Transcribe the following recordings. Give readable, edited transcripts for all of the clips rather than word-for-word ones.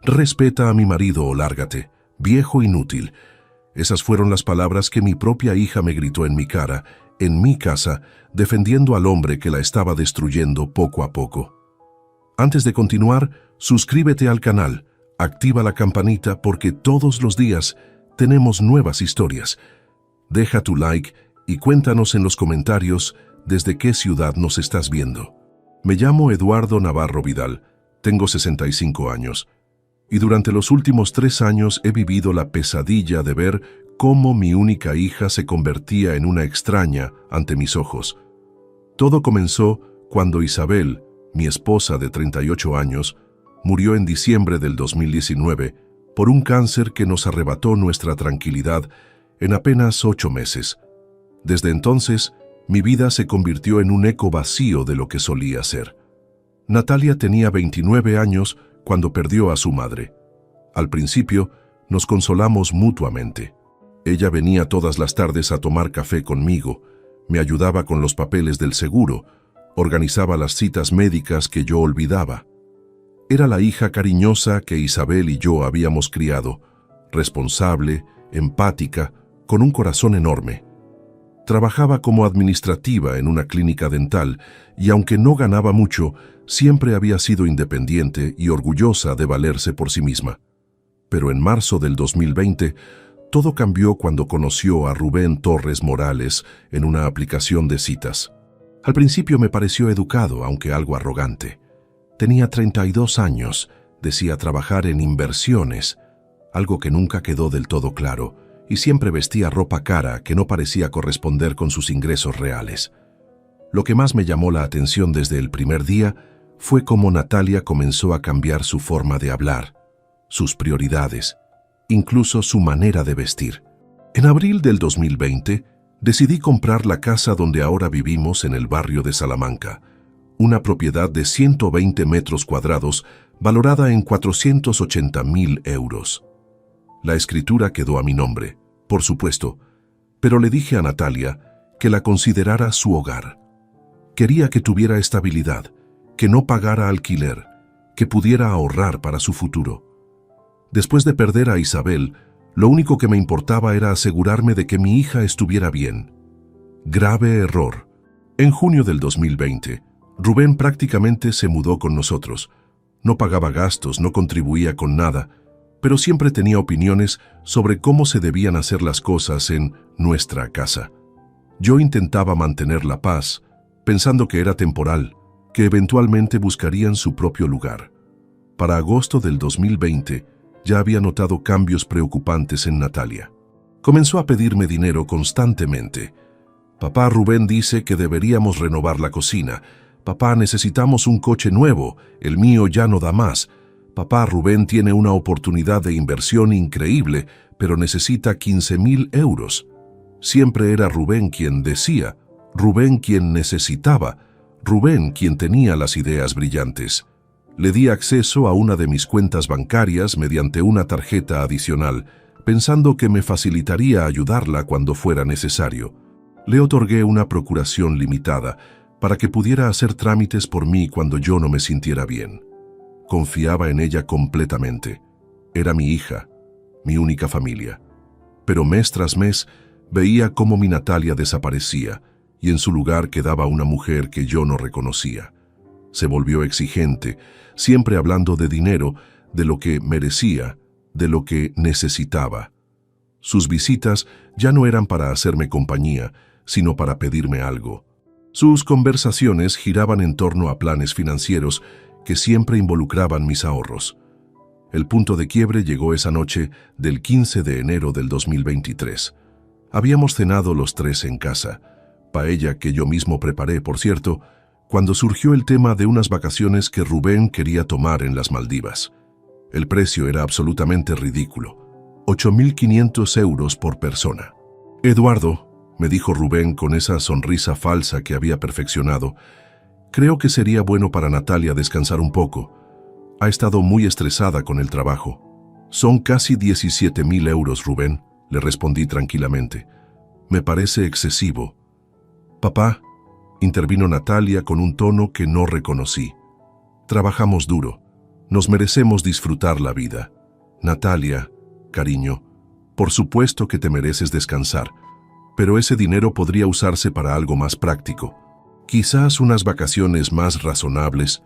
Respeta a mi marido o lárgate, viejo inútil. Esas fueron las palabras que mi propia hija me gritó en mi cara, en mi casa, defendiendo al hombre que la estaba destruyendo poco a poco. Antes de continuar, suscríbete al canal, activa la campanita porque todos los días tenemos nuevas historias. Deja tu like y cuéntanos en los comentarios desde qué ciudad nos estás viendo. Me llamo Eduardo Navarro Vidal, tengo 65 años. Y durante los últimos 3 años he vivido la pesadilla de ver cómo mi única hija se convertía en una extraña ante mis ojos. Todo comenzó cuando Isabel, mi esposa de 38 años, murió en diciembre del 2019 por un cáncer que nos arrebató nuestra tranquilidad en apenas 8 meses. Desde entonces, mi vida se convirtió en un eco vacío de lo que solía ser. Natalia tenía 29 años cuando perdió a su madre. Al principio, nos consolamos mutuamente. Ella venía todas las tardes a tomar café conmigo, me ayudaba con los papeles del seguro, organizaba las citas médicas que yo olvidaba. Era la hija cariñosa que Isabel y yo habíamos criado, responsable, empática, con un corazón enorme. Trabajaba como administrativa en una clínica dental y aunque no ganaba mucho, siempre había sido independiente y orgullosa de valerse por sí misma. Pero en marzo del 2020, todo cambió cuando conoció a Rubén Torres Morales en una aplicación de citas. Al principio me pareció educado, aunque algo arrogante. Tenía 32 años, decía trabajar en inversiones, algo que nunca quedó del todo claro, y siempre vestía ropa cara que no parecía corresponder con sus ingresos reales. Lo que más me llamó la atención desde el primer día fue cómo Natalia comenzó a cambiar su forma de hablar, sus prioridades, incluso su manera de vestir. En abril del 2020, decidí comprar la casa donde ahora vivimos en el barrio de Salamanca, una propiedad de 120 metros cuadrados valorada en 480.000 euros. La escritura quedó a mi nombre, por supuesto, pero le dije a Natalia que la considerara su hogar. Quería que tuviera estabilidad, que no pagara alquiler, que pudiera ahorrar para su futuro. Después de perder a Isabel, lo único que me importaba era asegurarme de que mi hija estuviera bien. Grave error. En junio del 2020, Rubén prácticamente se mudó con nosotros. No pagaba gastos, no contribuía con nada, pero siempre tenía opiniones sobre cómo se debían hacer las cosas en nuestra casa. Yo intentaba mantener la paz, pensando que era temporal, que eventualmente buscarían su propio lugar. Para agosto del 2020, ya había notado cambios preocupantes en Natalia. Comenzó a pedirme dinero constantemente. Papá, Rubén dice que deberíamos renovar la cocina. Papá, necesitamos un coche nuevo, el mío ya no da más. Papá, Rubén tiene una oportunidad de inversión increíble, pero necesita 15.000 euros. Siempre era Rubén quien decía, Rubén quien necesitaba, Rubén quien tenía las ideas brillantes. Le di acceso a una de mis cuentas bancarias mediante una tarjeta adicional, pensando que me facilitaría ayudarla cuando fuera necesario. Le otorgué una procuración limitada para que pudiera hacer trámites por mí cuando yo no me sintiera bien. Confiaba en ella completamente. Era mi hija, mi única familia. Pero mes tras mes veía cómo mi Natalia desaparecía y en su lugar quedaba una mujer que yo no reconocía. Se volvió exigente, siempre hablando de dinero, de lo que merecía, de lo que necesitaba. Sus visitas ya no eran para hacerme compañía, sino para pedirme algo. Sus conversaciones giraban en torno a planes financieros que siempre involucraban mis ahorros. El punto de quiebre llegó esa noche del 15 de enero del 2023. Habíamos cenado los 3 en casa, paella que yo mismo preparé, por cierto, cuando surgió el tema de unas vacaciones que Rubén quería tomar en las Maldivas. El precio era absolutamente ridículo, 8.500 euros por persona. Eduardo, me dijo Rubén con esa sonrisa falsa que había perfeccionado, creo que sería bueno para Natalia descansar un poco. Ha estado muy estresada con el trabajo. Son casi 17.000 euros, Rubén, le respondí tranquilamente. Me parece excesivo. Papá, intervino Natalia con un tono que no reconocí. Trabajamos duro. Nos merecemos disfrutar la vida. Natalia, cariño, por supuesto que te mereces descansar, pero ese dinero podría usarse para algo más práctico. Quizás unas vacaciones más razonables.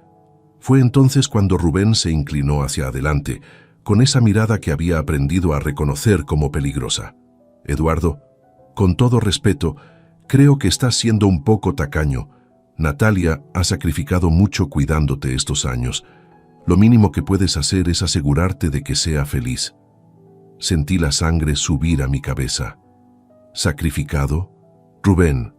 Fue entonces cuando Rubén se inclinó hacia adelante, con esa mirada que había aprendido a reconocer como peligrosa. Eduardo, con todo respeto, creo que estás siendo un poco tacaño. Natalia ha sacrificado mucho cuidándote estos años. Lo mínimo que puedes hacer es asegurarte de que sea feliz. Sentí la sangre subir a mi cabeza. ¿Sacrificado? Rubén,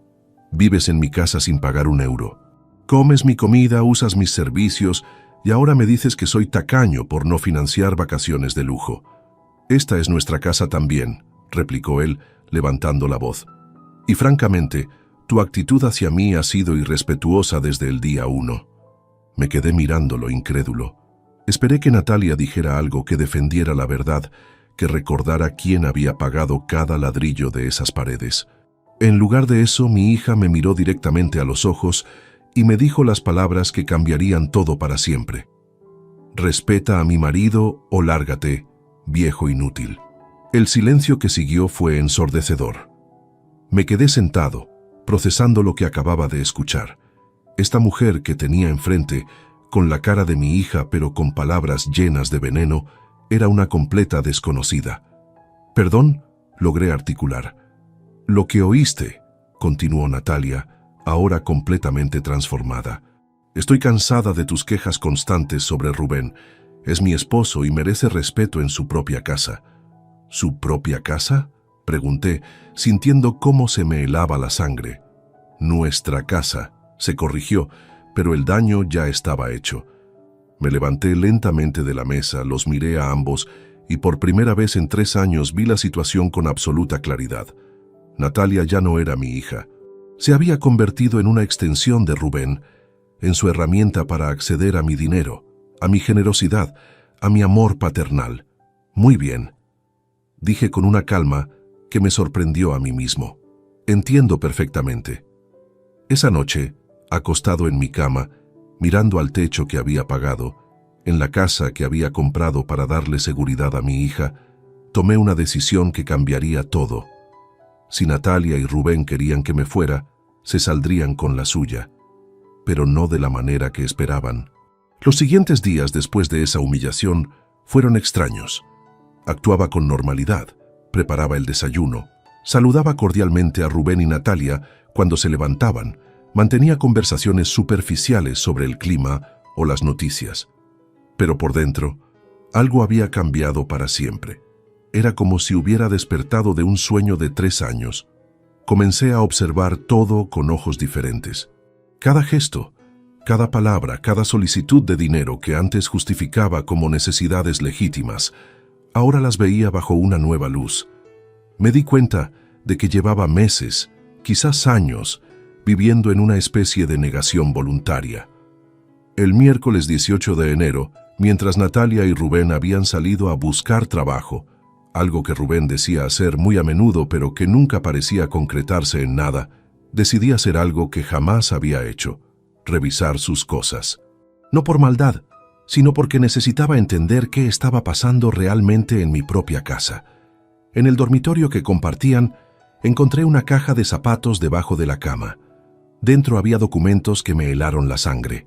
vives en mi casa sin pagar un euro. Comes mi comida, usas mis servicios y ahora me dices que soy tacaño por no financiar vacaciones de lujo. Esta es nuestra casa también, replicó él, levantando la voz. Y francamente, tu actitud hacia mí ha sido irrespetuosa desde el día 1. Me quedé mirándolo incrédulo. Esperé que Natalia dijera algo que defendiera la verdad, que recordara quién había pagado cada ladrillo de esas paredes. En lugar de eso, mi hija me miró directamente a los ojos y me dijo las palabras que cambiarían todo para siempre. Respeta a mi marido o lárgate, viejo inútil. El silencio que siguió fue ensordecedor. Me quedé sentado, procesando lo que acababa de escuchar. Esta mujer que tenía enfrente, con la cara de mi hija pero con palabras llenas de veneno, era una completa desconocida. «Perdón», logré articular. «Lo que oíste», continuó Natalia, ahora completamente transformada. «Estoy cansada de tus quejas constantes sobre Rubén. Es mi esposo y merece respeto en su propia casa». «¿Su propia casa?», pregunté, sintiendo cómo se me helaba la sangre. «Nuestra casa», se corrigió, pero el daño ya estaba hecho. Me levanté lentamente de la mesa, los miré a ambos y por primera vez en 3 años vi la situación con absoluta claridad. Natalia ya no era mi hija. Se había convertido en una extensión de Rubén, en su herramienta para acceder a mi dinero, a mi generosidad, a mi amor paternal. «Muy bien», dije con una calma que me sorprendió a mí mismo. «Entiendo perfectamente». Esa noche, acostado en mi cama, mirando al techo que había pagado, en la casa que había comprado para darle seguridad a mi hija, tomé una decisión que cambiaría todo. Si Natalia y Rubén querían que me fuera, se saldrían con la suya, pero no de la manera que esperaban. Los siguientes días después de esa humillación fueron extraños. Actuaba con normalidad, preparaba el desayuno, saludaba cordialmente a Rubén y Natalia cuando se levantaban, mantenía conversaciones superficiales sobre el clima o las noticias. Pero por dentro, algo había cambiado para siempre. Era como si hubiera despertado de un sueño de 3 años. Comencé a observar todo con ojos diferentes. Cada gesto, cada palabra, cada solicitud de dinero que antes justificaba como necesidades legítimas, ahora las veía bajo una nueva luz. Me di cuenta de que llevaba meses, quizás años, viviendo en una especie de negación voluntaria. El miércoles 18 de enero, mientras Natalia y Rubén habían salido a buscar trabajo, algo que Rubén decía hacer muy a menudo pero que nunca parecía concretarse en nada, decidí hacer algo que jamás había hecho: revisar sus cosas. No por maldad, sino porque necesitaba entender qué estaba pasando realmente en mi propia casa. En el dormitorio que compartían, encontré una caja de zapatos debajo de la cama. Dentro había documentos que me helaron la sangre.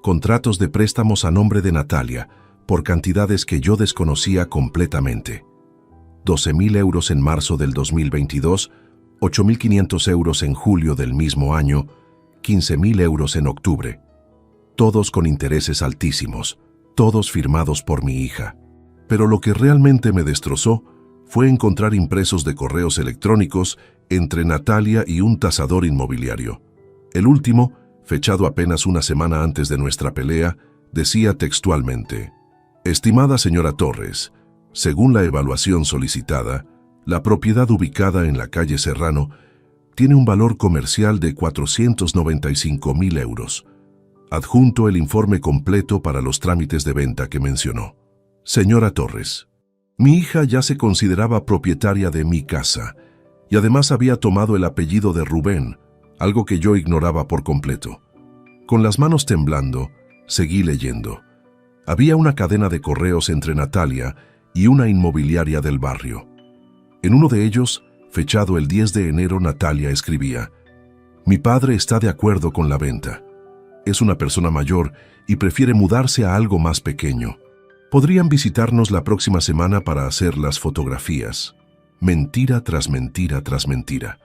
Contratos de préstamos a nombre de Natalia, por cantidades que yo desconocía completamente. 12.000 euros en marzo del 2022, 8.500 euros en julio del mismo año, 15.000 euros en octubre. Todos con intereses altísimos, todos firmados por mi hija. Pero lo que realmente me destrozó fue encontrar impresos de correos electrónicos entre Natalia y un tasador inmobiliario. El último, fechado apenas una semana antes de nuestra pelea, decía textualmente: «Estimada señora Torres, según la evaluación solicitada, la propiedad ubicada en la calle Serrano tiene un valor comercial de 495.000 euros. Adjunto el informe completo para los trámites de venta que mencionó. Señora Torres, mi hija ya se consideraba propietaria de mi casa y además había tomado el apellido de Rubén, algo que yo ignoraba por completo. Con las manos temblando, seguí leyendo. Había una cadena de correos entre Natalia y una inmobiliaria del barrio. En uno de ellos, fechado el 10 de enero, Natalia escribía: «Mi padre está de acuerdo con la venta. Es una persona mayor y prefiere mudarse a algo más pequeño. Podrían visitarnos la próxima semana para hacer las fotografías». Mentira tras mentira tras mentira.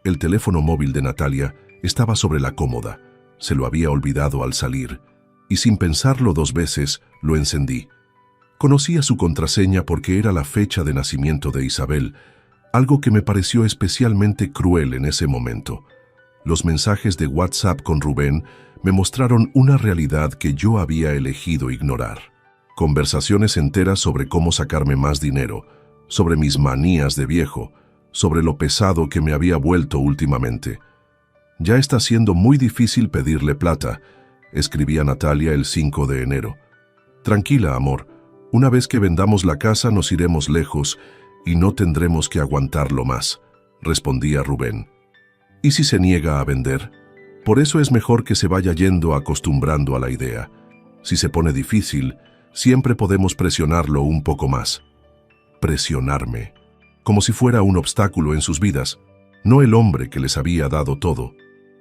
El teléfono móvil de Natalia estaba sobre la cómoda. Se lo había olvidado al salir, y sin pensarlo 2 veces, lo encendí. Conocía su contraseña porque era la fecha de nacimiento de Isabel, algo que me pareció especialmente cruel en ese momento. Los mensajes de WhatsApp con Rubén me mostraron una realidad que yo había elegido ignorar. Conversaciones enteras sobre cómo sacarme más dinero, sobre mis manías de viejo, sobre lo pesado que me había vuelto últimamente. «Ya está siendo muy difícil pedirle plata», escribía Natalia el 5 de enero. «Tranquila, amor, una vez que vendamos la casa nos iremos lejos y no tendremos que aguantarlo más», respondía Rubén. «¿Y si se niega a vender? Por eso es mejor que se vaya yendo acostumbrando a la idea. Si se pone difícil, siempre podemos presionarlo un poco más». Presionarme, como si fuera un obstáculo en sus vidas, no el hombre que les había dado todo.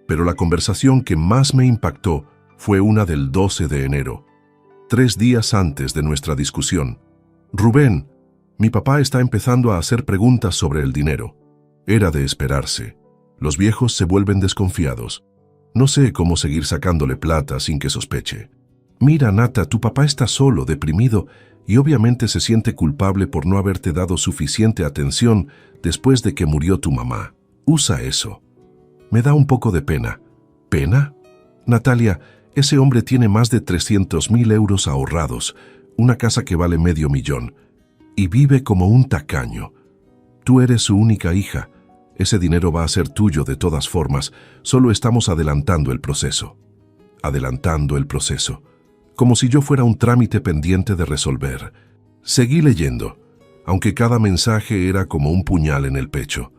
Pero la conversación que más me impactó fue una del 12 de enero, 3 días antes de nuestra discusión. «Rubén, mi papá está empezando a hacer preguntas sobre el dinero». Era de esperarse. Los viejos se vuelven desconfiados. No sé cómo seguir sacándole plata sin que sospeche. «Mira, Nata, tu papá está solo, deprimido, y obviamente se siente culpable por no haberte dado suficiente atención después de que murió tu mamá. Usa eso. Me da un poco de pena». ¿Pena? Natalia, ese hombre tiene más de 300.000 euros ahorrados, una casa que vale $500,000, y vive como un tacaño. Tú eres su única hija. Ese dinero va a ser tuyo de todas formas, solo estamos adelantando el proceso. Adelantando el proceso. Como si yo fuera un trámite pendiente de resolver. Seguí leyendo, aunque cada mensaje era como un puñal en el pecho.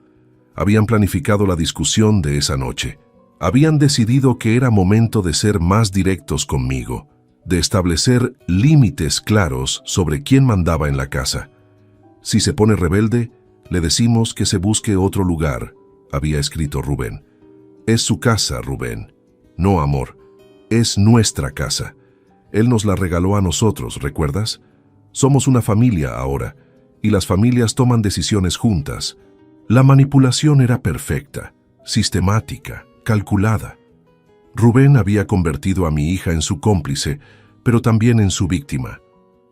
Habían planificado la discusión de esa noche. Habían decidido que era momento de ser más directos conmigo, de establecer límites claros sobre quién mandaba en la casa. Si se pone rebelde, le decimos que se busque otro lugar, había escrito Rubén. Es su casa, Rubén. No, amor, es nuestra casa. Él nos la regaló a nosotros, ¿recuerdas? Somos una familia ahora, y las familias toman decisiones juntas. La manipulación era perfecta, sistemática, calculada. Rubén había convertido a mi hija en su cómplice, pero también en su víctima.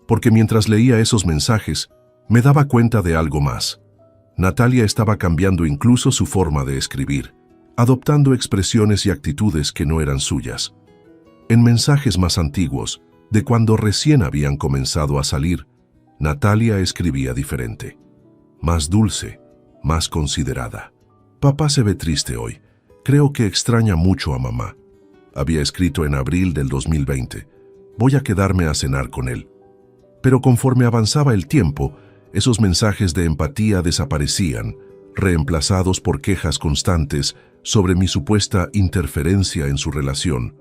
Porque mientras leía esos mensajes, me daba cuenta de algo más. Natalia estaba cambiando incluso su forma de escribir, adoptando expresiones y actitudes que no eran suyas. En mensajes más antiguos, de cuando recién habían comenzado a salir, Natalia escribía diferente, más dulce, más considerada. «Papá se ve triste hoy. Creo que extraña mucho a mamá», había escrito en abril del 2020. «Voy a quedarme a cenar con él». Pero conforme avanzaba el tiempo, esos mensajes de empatía desaparecían, reemplazados por quejas constantes sobre mi supuesta interferencia en su relación,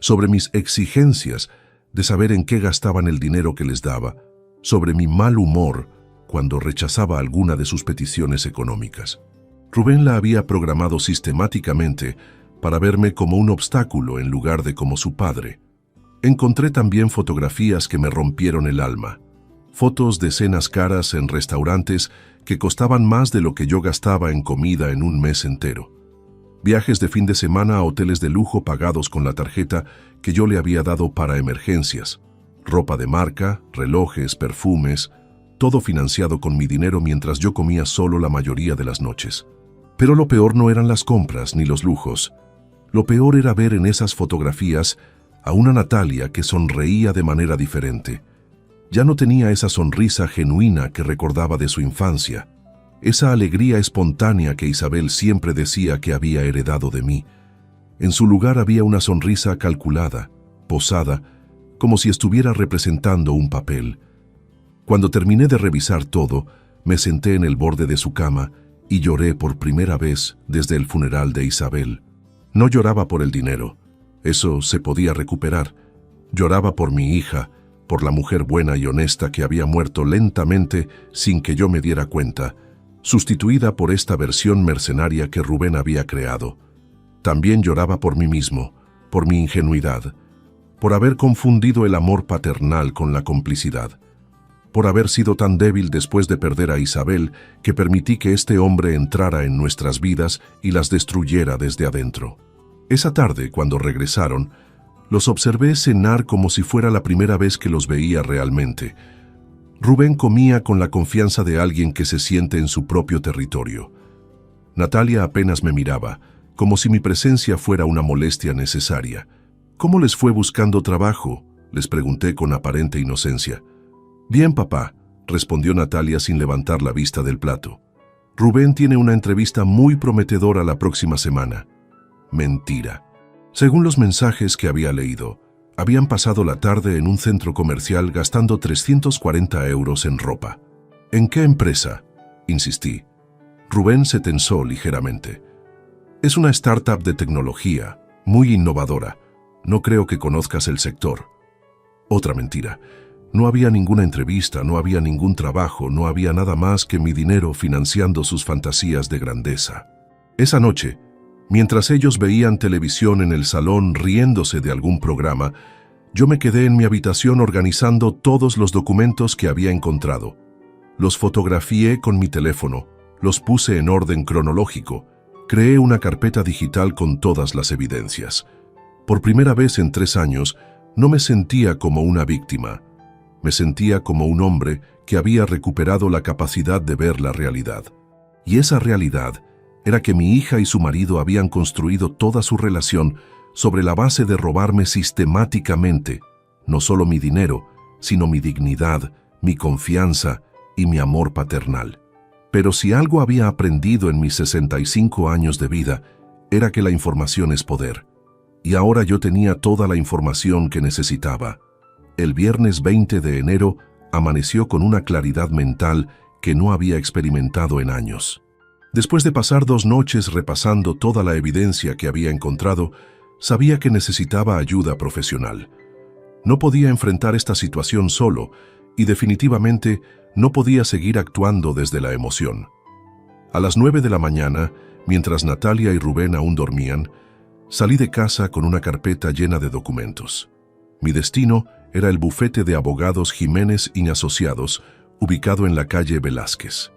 sobre mis exigencias de saber en qué gastaban el dinero que les daba, sobre mi mal humor cuando rechazaba alguna de sus peticiones económicas. Rubén la había programado sistemáticamente para verme como un obstáculo en lugar de como su padre. Encontré también fotografías que me rompieron el alma. Fotos de cenas caras en restaurantes que costaban más de lo que yo gastaba en comida en un mes entero. Viajes de fin de semana a hoteles de lujo pagados con la tarjeta que yo le había dado para emergencias. Ropa de marca, relojes, perfumes, todo financiado con mi dinero mientras yo comía solo la mayoría de las noches. Pero lo peor no eran las compras ni los lujos. Lo peor era ver en esas fotografías a una Natalia que sonreía de manera diferente. Ya no tenía esa sonrisa genuina que recordaba de su infancia, esa alegría espontánea que Isabel siempre decía que había heredado de mí. En su lugar había una sonrisa calculada, posada, como si estuviera representando un papel. Cuando terminé de revisar todo, me senté en el borde de su cama y lloré por primera vez desde el funeral de Isabel. No lloraba por el dinero, eso se podía recuperar. Lloraba por mi hija, por la mujer buena y honesta que había muerto lentamente sin que yo me diera cuenta, sustituida por esta versión mercenaria que Rubén había creado. También lloraba por mí mismo, por mi ingenuidad, por haber confundido el amor paternal con la complicidad, por haber sido tan débil después de perder a Isabel que permití que este hombre entrara en nuestras vidas y las destruyera desde adentro. Esa tarde, cuando regresaron, los observé cenar como si fuera la primera vez que los veía realmente. Rubén comía con la confianza de alguien que se siente en su propio territorio. Natalia apenas me miraba, como si mi presencia fuera una molestia necesaria. «¿Cómo les fue buscando trabajo?», les pregunté con aparente inocencia. «Bien, papá», respondió Natalia sin levantar la vista del plato. «Rubén tiene una entrevista muy prometedora la próxima semana». Mentira. Según los mensajes que había leído, habían pasado la tarde en un centro comercial gastando 340 euros en ropa. «¿En qué empresa?», insistí. Rubén se tensó ligeramente. «Es una startup de tecnología, muy innovadora. No creo que conozcas el sector». Otra mentira. No había ninguna entrevista, no había ningún trabajo, no había nada más que mi dinero financiando sus fantasías de grandeza. Esa noche, mientras ellos veían televisión en el salón riéndose de algún programa, yo me quedé en mi habitación organizando todos los documentos que había encontrado. Los fotografié con mi teléfono, los puse en orden cronológico, creé una carpeta digital con todas las evidencias. Por primera vez en 3 años, no me sentía como una víctima. Me sentía como un hombre que había recuperado la capacidad de ver la realidad. Y esa realidad era que mi hija y su marido habían construido toda su relación sobre la base de robarme sistemáticamente, no solo mi dinero, sino mi dignidad, mi confianza y mi amor paternal. Pero si algo había aprendido en mis 65 años de vida, era que la información es poder. Y ahora yo tenía toda la información que necesitaba. El viernes 20 de enero amaneció con una claridad mental que no había experimentado en años. Después de pasar 2 noches repasando toda la evidencia que había encontrado, sabía que necesitaba ayuda profesional. No podía enfrentar esta situación solo y definitivamente no podía seguir actuando desde la emoción. A las 9 de la mañana, mientras Natalia y Rubén aún dormían, salí de casa con una carpeta llena de documentos. Mi destino era el bufete de abogados Jiménez y Asociados, ubicado en la calle Velázquez.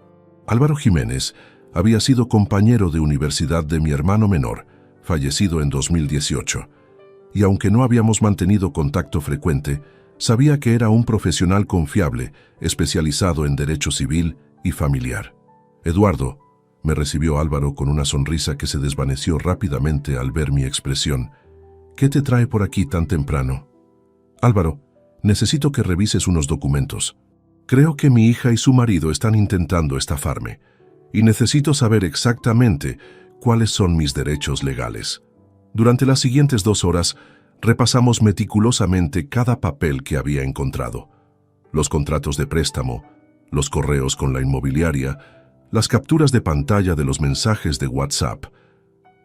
Álvaro Jiménez había sido compañero de universidad de mi hermano menor, fallecido en 2018, y aunque no habíamos mantenido contacto frecuente, sabía que era un profesional confiable, especializado en derecho civil y familiar. «Eduardo», me recibió Álvaro con una sonrisa que se desvaneció rápidamente al ver mi expresión. «¿Qué te trae por aquí tan temprano?» «Álvaro, necesito que revises unos documentos. Creo que mi hija y su marido están intentando estafarme, y necesito saber exactamente cuáles son mis derechos legales». Durante las siguientes 2 horas, repasamos meticulosamente cada papel que había encontrado. Los contratos de préstamo, los correos con la inmobiliaria, las capturas de pantalla de los mensajes de WhatsApp.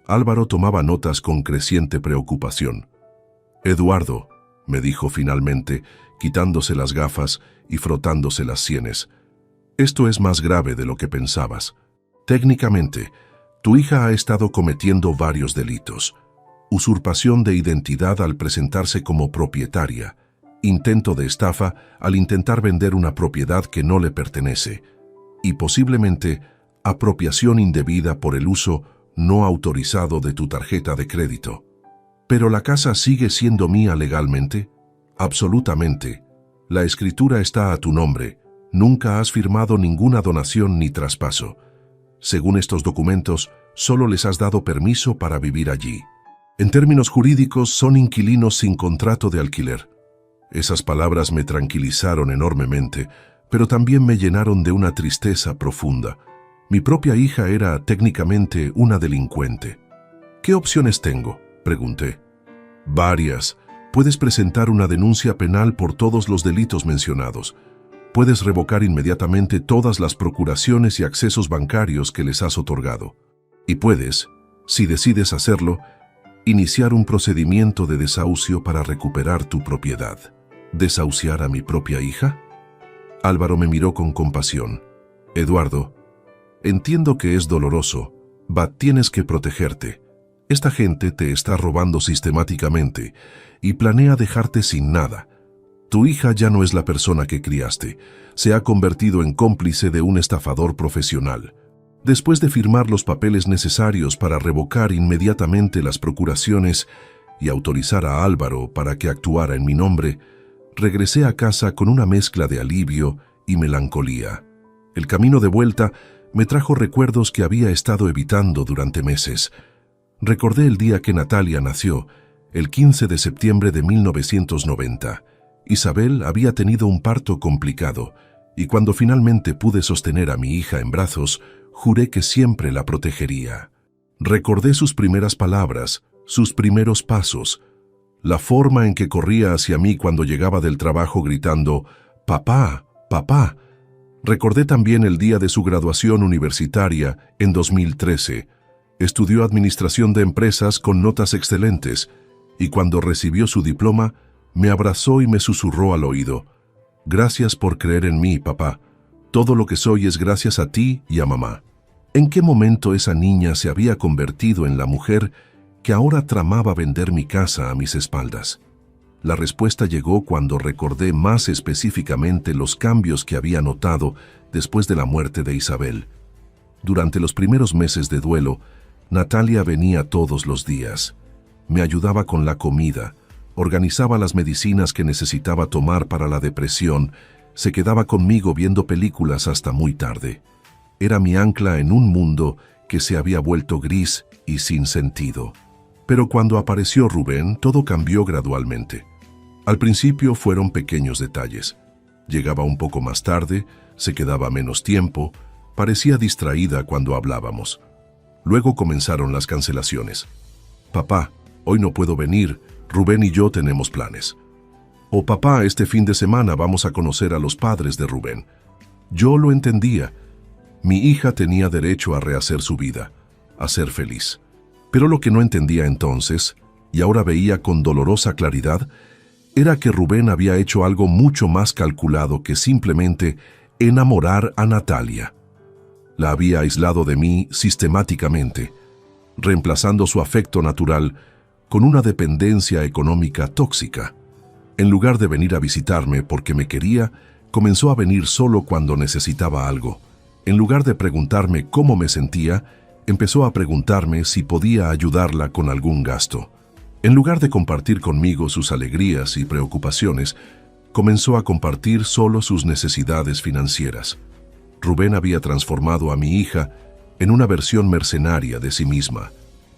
Álvaro tomaba notas con creciente preocupación. «Eduardo», me dijo finalmente, quitándose las gafas y frotándose las sienes, «esto es más grave de lo que pensabas. Técnicamente, tu hija ha estado cometiendo varios delitos. Usurpación de identidad al presentarse como propietaria, intento de estafa al intentar vender una propiedad que no le pertenece, y posiblemente apropiación indebida por el uso no autorizado de tu tarjeta de crédito. ¿Pero la casa sigue siendo mía legalmente?» «Absolutamente. La escritura está a tu nombre. Nunca has firmado ninguna donación ni traspaso. Según estos documentos, solo les has dado permiso para vivir allí. En términos jurídicos, son inquilinos sin contrato de alquiler». Esas palabras me tranquilizaron enormemente, pero también me llenaron de una tristeza profunda. Mi propia hija era técnicamente una delincuente. «¿Qué opciones tengo?», pregunté. «Varias. Puedes presentar una denuncia penal por todos los delitos mencionados. Puedes revocar inmediatamente todas las procuraciones y accesos bancarios que les has otorgado. Y puedes, si decides hacerlo, iniciar un procedimiento de desahucio para recuperar tu propiedad». ¿Desahuciar a mi propia hija? Álvaro me miró con compasión. Eduardo, entiendo que es doloroso. Tienes que protegerte. Esta gente te está robando sistemáticamente y planea dejarte sin nada. Tu hija ya no es la persona que criaste. Se ha convertido en cómplice de un estafador profesional. Después de firmar los papeles necesarios para revocar inmediatamente las procuraciones y autorizar a Álvaro para que actuara en mi nombre, regresé a casa con una mezcla de alivio y melancolía. El camino de vuelta me trajo recuerdos que había estado evitando durante meses. Recordé el día que Natalia nació, el 15 de septiembre de 1990. Isabel había tenido un parto complicado, y cuando finalmente pude sostener a mi hija en brazos, juré que siempre la protegería. Recordé sus primeras palabras, sus primeros pasos, la forma en que corría hacia mí cuando llegaba del trabajo gritando, «Papá, papá». Recordé también el día de su graduación universitaria en 2013. Estudió Administración de Empresas con notas excelentes, y cuando recibió su diploma, me abrazó y me susurró al oído, «Gracias por creer en mí, papá. Todo lo que soy es gracias a ti y a mamá». ¿En qué momento esa niña se había convertido en la mujer que ahora tramaba vender mi casa a mis espaldas? La respuesta llegó cuando recordé más específicamente los cambios que había notado después de la muerte de Isabel. Durante los primeros meses de duelo, Natalia venía todos los días. Me ayudaba con la comida, organizaba las medicinas que necesitaba tomar para la depresión, se quedaba conmigo viendo películas hasta muy tarde. Era mi ancla en un mundo que se había vuelto gris y sin sentido. Pero cuando apareció Rubén, todo cambió gradualmente. Al principio fueron pequeños detalles. Llegaba un poco más tarde, se quedaba menos tiempo, parecía distraída cuando hablábamos. Luego comenzaron las cancelaciones. «Papá, hoy no puedo venir, Rubén y yo tenemos planes». O «Papá, este fin de semana vamos a conocer a los padres de Rubén». Yo lo entendía. Mi hija tenía derecho a rehacer su vida, a ser feliz. Pero lo que no entendía entonces, y ahora veía con dolorosa claridad, era que Rubén había hecho algo mucho más calculado que simplemente enamorar a Natalia. La había aislado de mí sistemáticamente, reemplazando su afecto natural con una dependencia económica tóxica. En lugar de venir a visitarme porque me quería, comenzó a venir solo cuando necesitaba algo. En lugar de preguntarme cómo me sentía, empezó a preguntarme si podía ayudarla con algún gasto. En lugar de compartir conmigo sus alegrías y preocupaciones, comenzó a compartir solo sus necesidades financieras. Rubén había transformado a mi hija en una versión mercenaria de sí misma,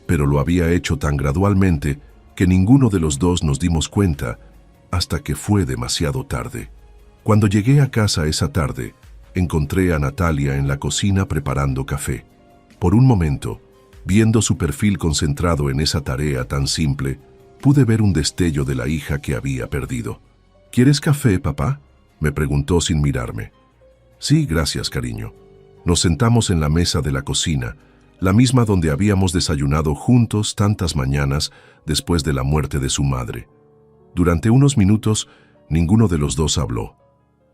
pero lo había hecho tan gradualmente que ninguno de los dos nos dimos cuenta hasta que fue demasiado tarde. Cuando llegué a casa esa tarde, encontré a Natalia en la cocina preparando café. Por un momento, viendo su perfil concentrado en esa tarea tan simple, pude ver un destello de la hija que había perdido. «¿Quieres café, papá?», me preguntó sin mirarme. «Sí, gracias, cariño». Nos sentamos en la mesa de la cocina, la misma donde habíamos desayunado juntos tantas mañanas después de la muerte de su madre. Durante unos minutos, ninguno de los dos habló.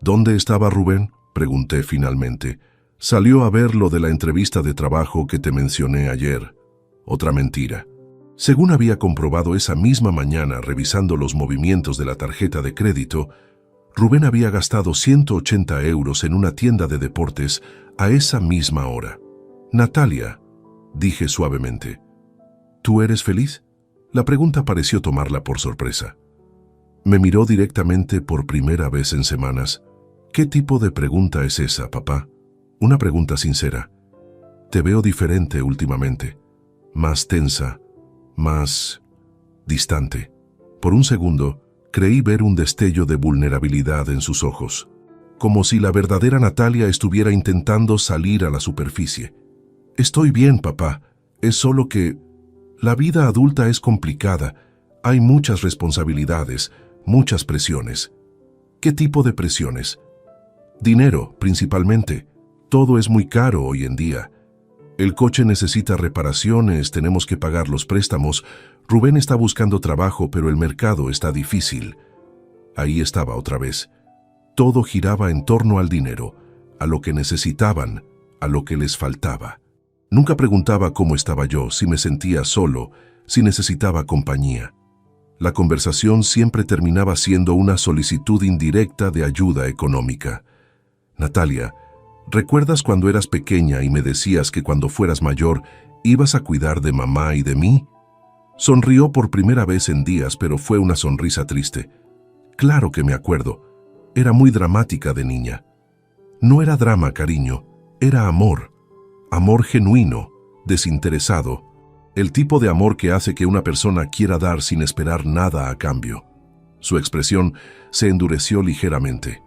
«¿Dónde estaba Rubén?», pregunté finalmente. «Salió a ver lo de la entrevista de trabajo que te mencioné ayer». Otra mentira. Según había comprobado esa misma mañana revisando los movimientos de la tarjeta de crédito, Rubén había gastado 180 euros en una tienda de deportes a esa misma hora. «Natalia», dije suavemente, «¿tú eres feliz?». La pregunta pareció tomarla por sorpresa. Me miró directamente por primera vez en semanas. «¿Qué tipo de pregunta es esa, papá?». Una pregunta sincera. «Te veo diferente últimamente, más tensa, más distante». Por un segundo, creí ver un destello de vulnerabilidad en sus ojos, como si la verdadera Natalia estuviera intentando salir a la superficie. «Estoy bien, papá. Es solo que la vida adulta es complicada. Hay muchas responsabilidades, muchas presiones». «¿Qué tipo de presiones?». «Dinero, principalmente. Todo es muy caro hoy en día. El coche necesita reparaciones, tenemos que pagar los préstamos. Rubén está buscando trabajo, pero el mercado está difícil. Ahí estaba otra vez. Todo giraba en torno al dinero, a lo que necesitaban, a lo que les faltaba. Nunca preguntaba cómo estaba yo, si me sentía solo, si necesitaba compañía. La conversación siempre terminaba siendo una solicitud indirecta de ayuda económica. Natalia, ¿recuerdas cuando eras pequeña y me decías que cuando fueras mayor ibas a cuidar de mamá y de mí? Sonrió por primera vez en días, pero fue una sonrisa triste. Claro que me acuerdo. Era muy dramática de niña. No era drama, cariño, era amor. Amor genuino, desinteresado. El tipo de amor que hace que una persona quiera dar sin esperar nada a cambio. Su expresión se endureció ligeramente.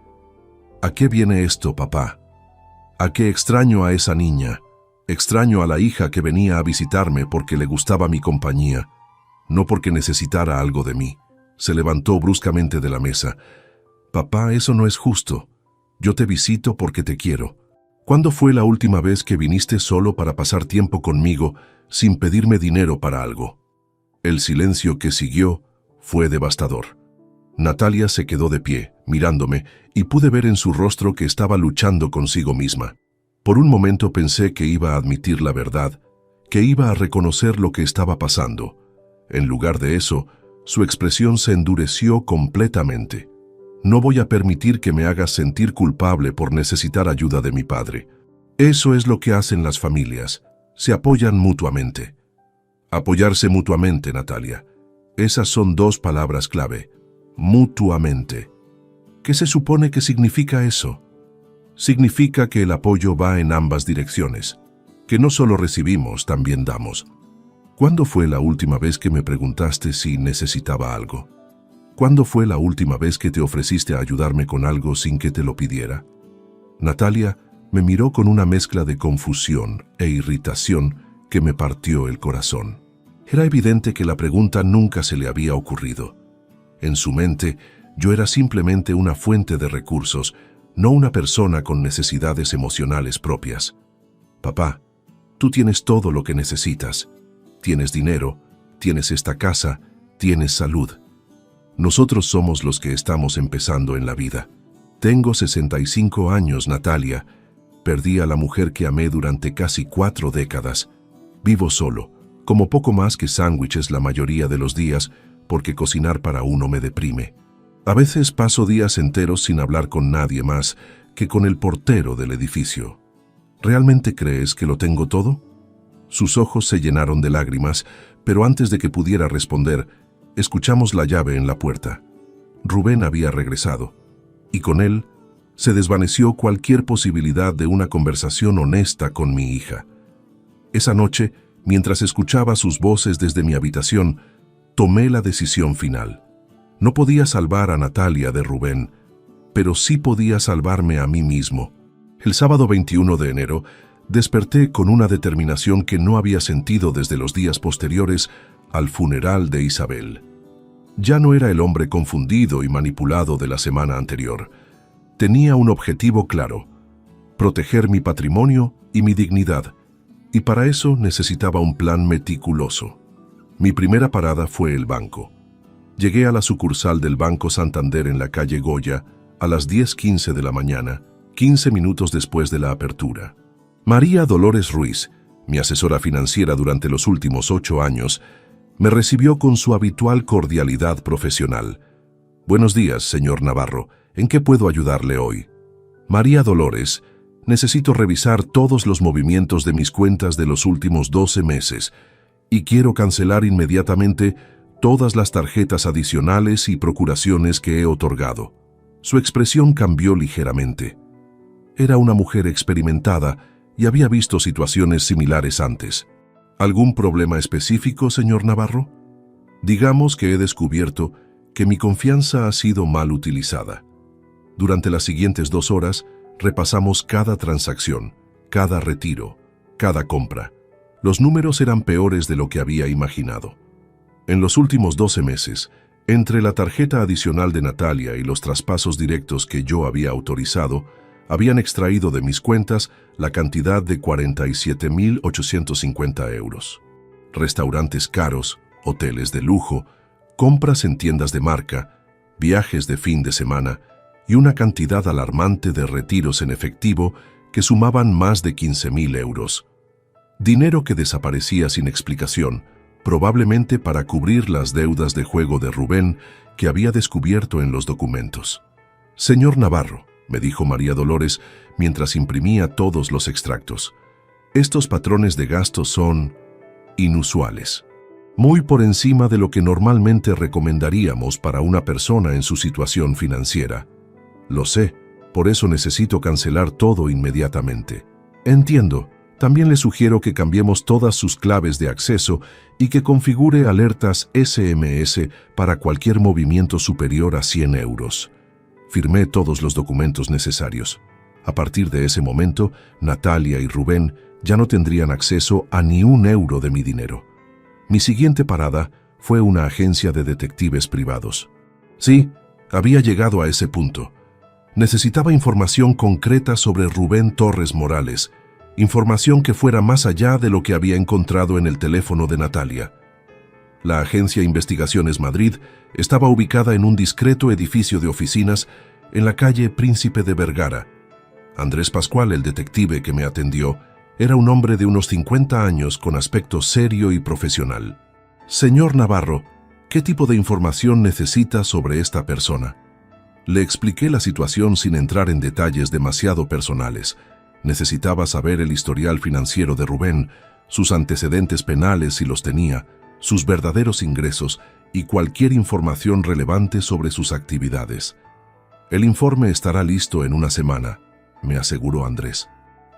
¿A qué viene esto, papá? ¿A qué extraño a esa niña? Extraño a la hija que venía a visitarme porque le gustaba mi compañía, no porque necesitara algo de mí. Se levantó bruscamente de la mesa. Papá, eso no es justo. Yo te visito porque te quiero. ¿Cuándo fue la última vez que viniste solo para pasar tiempo conmigo sin pedirme dinero para algo? El silencio que siguió fue devastador. Natalia se quedó de pie, mirándome, y pude ver en su rostro que estaba luchando consigo misma. Por un momento pensé que iba a admitir la verdad, que iba a reconocer lo que estaba pasando. En lugar de eso, su expresión se endureció completamente. No voy a permitir que me hagas sentir culpable por necesitar ayuda de mi padre. Eso es lo que hacen las familias. Se apoyan mutuamente. Apoyarse mutuamente, Natalia. Esas son dos palabras clave. Mutuamente. ¿Qué se supone que significa eso? Significa que el apoyo va en ambas direcciones. Que no solo recibimos, también damos. ¿Cuándo fue la última vez que me preguntaste si necesitaba algo? ¿Cuándo fue la última vez que te ofreciste a ayudarme con algo sin que te lo pidiera? Natalia me miró con una mezcla de confusión e irritación que me partió el corazón. Era evidente que la pregunta nunca se le había ocurrido. En su mente, yo era simplemente una fuente de recursos, no una persona con necesidades emocionales propias. Papá, tú tienes todo lo que necesitas. Tienes dinero, tienes esta casa, tienes salud. Nosotros somos los que estamos empezando en la vida. Tengo 65 años, Natalia. Perdí a la mujer que amé durante casi 4 décadas. Vivo solo, como poco más que sándwiches la mayoría de los días, porque cocinar para uno me deprime. A veces paso días enteros sin hablar con nadie más que con el portero del edificio. ¿Realmente crees que lo tengo todo? Sus ojos se llenaron de lágrimas, pero antes de que pudiera responder, escuchamos la llave en la puerta. Rubén había regresado, y con él se desvaneció cualquier posibilidad de una conversación honesta con mi hija. Esa noche, mientras escuchaba sus voces desde mi habitación, tomé la decisión final. No podía salvar a Natalia de Rubén, pero sí podía salvarme a mí mismo. El sábado 21 de enero, desperté con una determinación que no había sentido desde los días posteriores al funeral de Isabel. Ya no era el hombre confundido y manipulado de la semana anterior. Tenía un objetivo claro: proteger mi patrimonio y mi dignidad, y para eso necesitaba un plan meticuloso. Mi primera parada fue el banco. Llegué a la sucursal del Banco Santander en la calle Goya a las 10:15 de la mañana, 15 minutos después de la apertura. María Dolores Ruiz, mi asesora financiera durante los últimos 8 años, me recibió con su habitual cordialidad profesional. Buenos días, señor Navarro. ¿En qué puedo ayudarle hoy? María Dolores, necesito revisar todos los movimientos de mis cuentas de los últimos 12 meses y quiero cancelar inmediatamente todas las tarjetas adicionales y procuraciones que he otorgado. Su expresión cambió ligeramente. Era una mujer experimentada y había visto situaciones similares antes. ¿Algún problema específico, señor Navarro? Digamos que he descubierto que mi confianza ha sido mal utilizada. Durante las siguientes 2 horas, repasamos cada transacción, cada retiro, cada compra. Los números eran peores de lo que había imaginado. En los últimos 12 meses, entre la tarjeta adicional de Natalia y los traspasos directos que yo había autorizado, habían extraído de mis cuentas la cantidad de 47.850 euros. Restaurantes caros, hoteles de lujo, compras en tiendas de marca, viajes de fin de semana y una cantidad alarmante de retiros en efectivo que sumaban más de 15.000 euros. Dinero que desaparecía sin explicación, probablemente para cubrir las deudas de juego de Rubén que había descubierto en los documentos. «Señor Navarro», me dijo María Dolores mientras imprimía todos los extractos, «estos patrones de gasto son inusuales, muy por encima de lo que normalmente recomendaríamos para una persona en su situación financiera. Lo sé, por eso necesito cancelar todo inmediatamente. Entiendo. También le sugiero que cambiemos todas sus claves de acceso y que configure alertas SMS para cualquier movimiento superior a 100 euros. Firmé todos los documentos necesarios. A partir de ese momento, Natalia y Rubén ya no tendrían acceso a ni un euro de mi dinero. Mi siguiente parada fue una agencia de detectives privados. Sí, había llegado a ese punto. Necesitaba información concreta sobre Rubén Torres Morales, información que fuera más allá de lo que había encontrado en el teléfono de Natalia. La agencia Investigaciones Madrid estaba ubicada en un discreto edificio de oficinas en la calle Príncipe de Vergara. Andrés Pascual, el detective que me atendió, era un hombre de unos 50 años con aspecto serio y profesional. «Señor Navarro, ¿qué tipo de información necesita sobre esta persona?» Le expliqué la situación sin entrar en detalles demasiado personales. Necesitaba saber el historial financiero de Rubén, sus antecedentes penales si los tenía, sus verdaderos ingresos y cualquier información relevante sobre sus actividades. «El informe estará listo en una semana», me aseguró Andrés.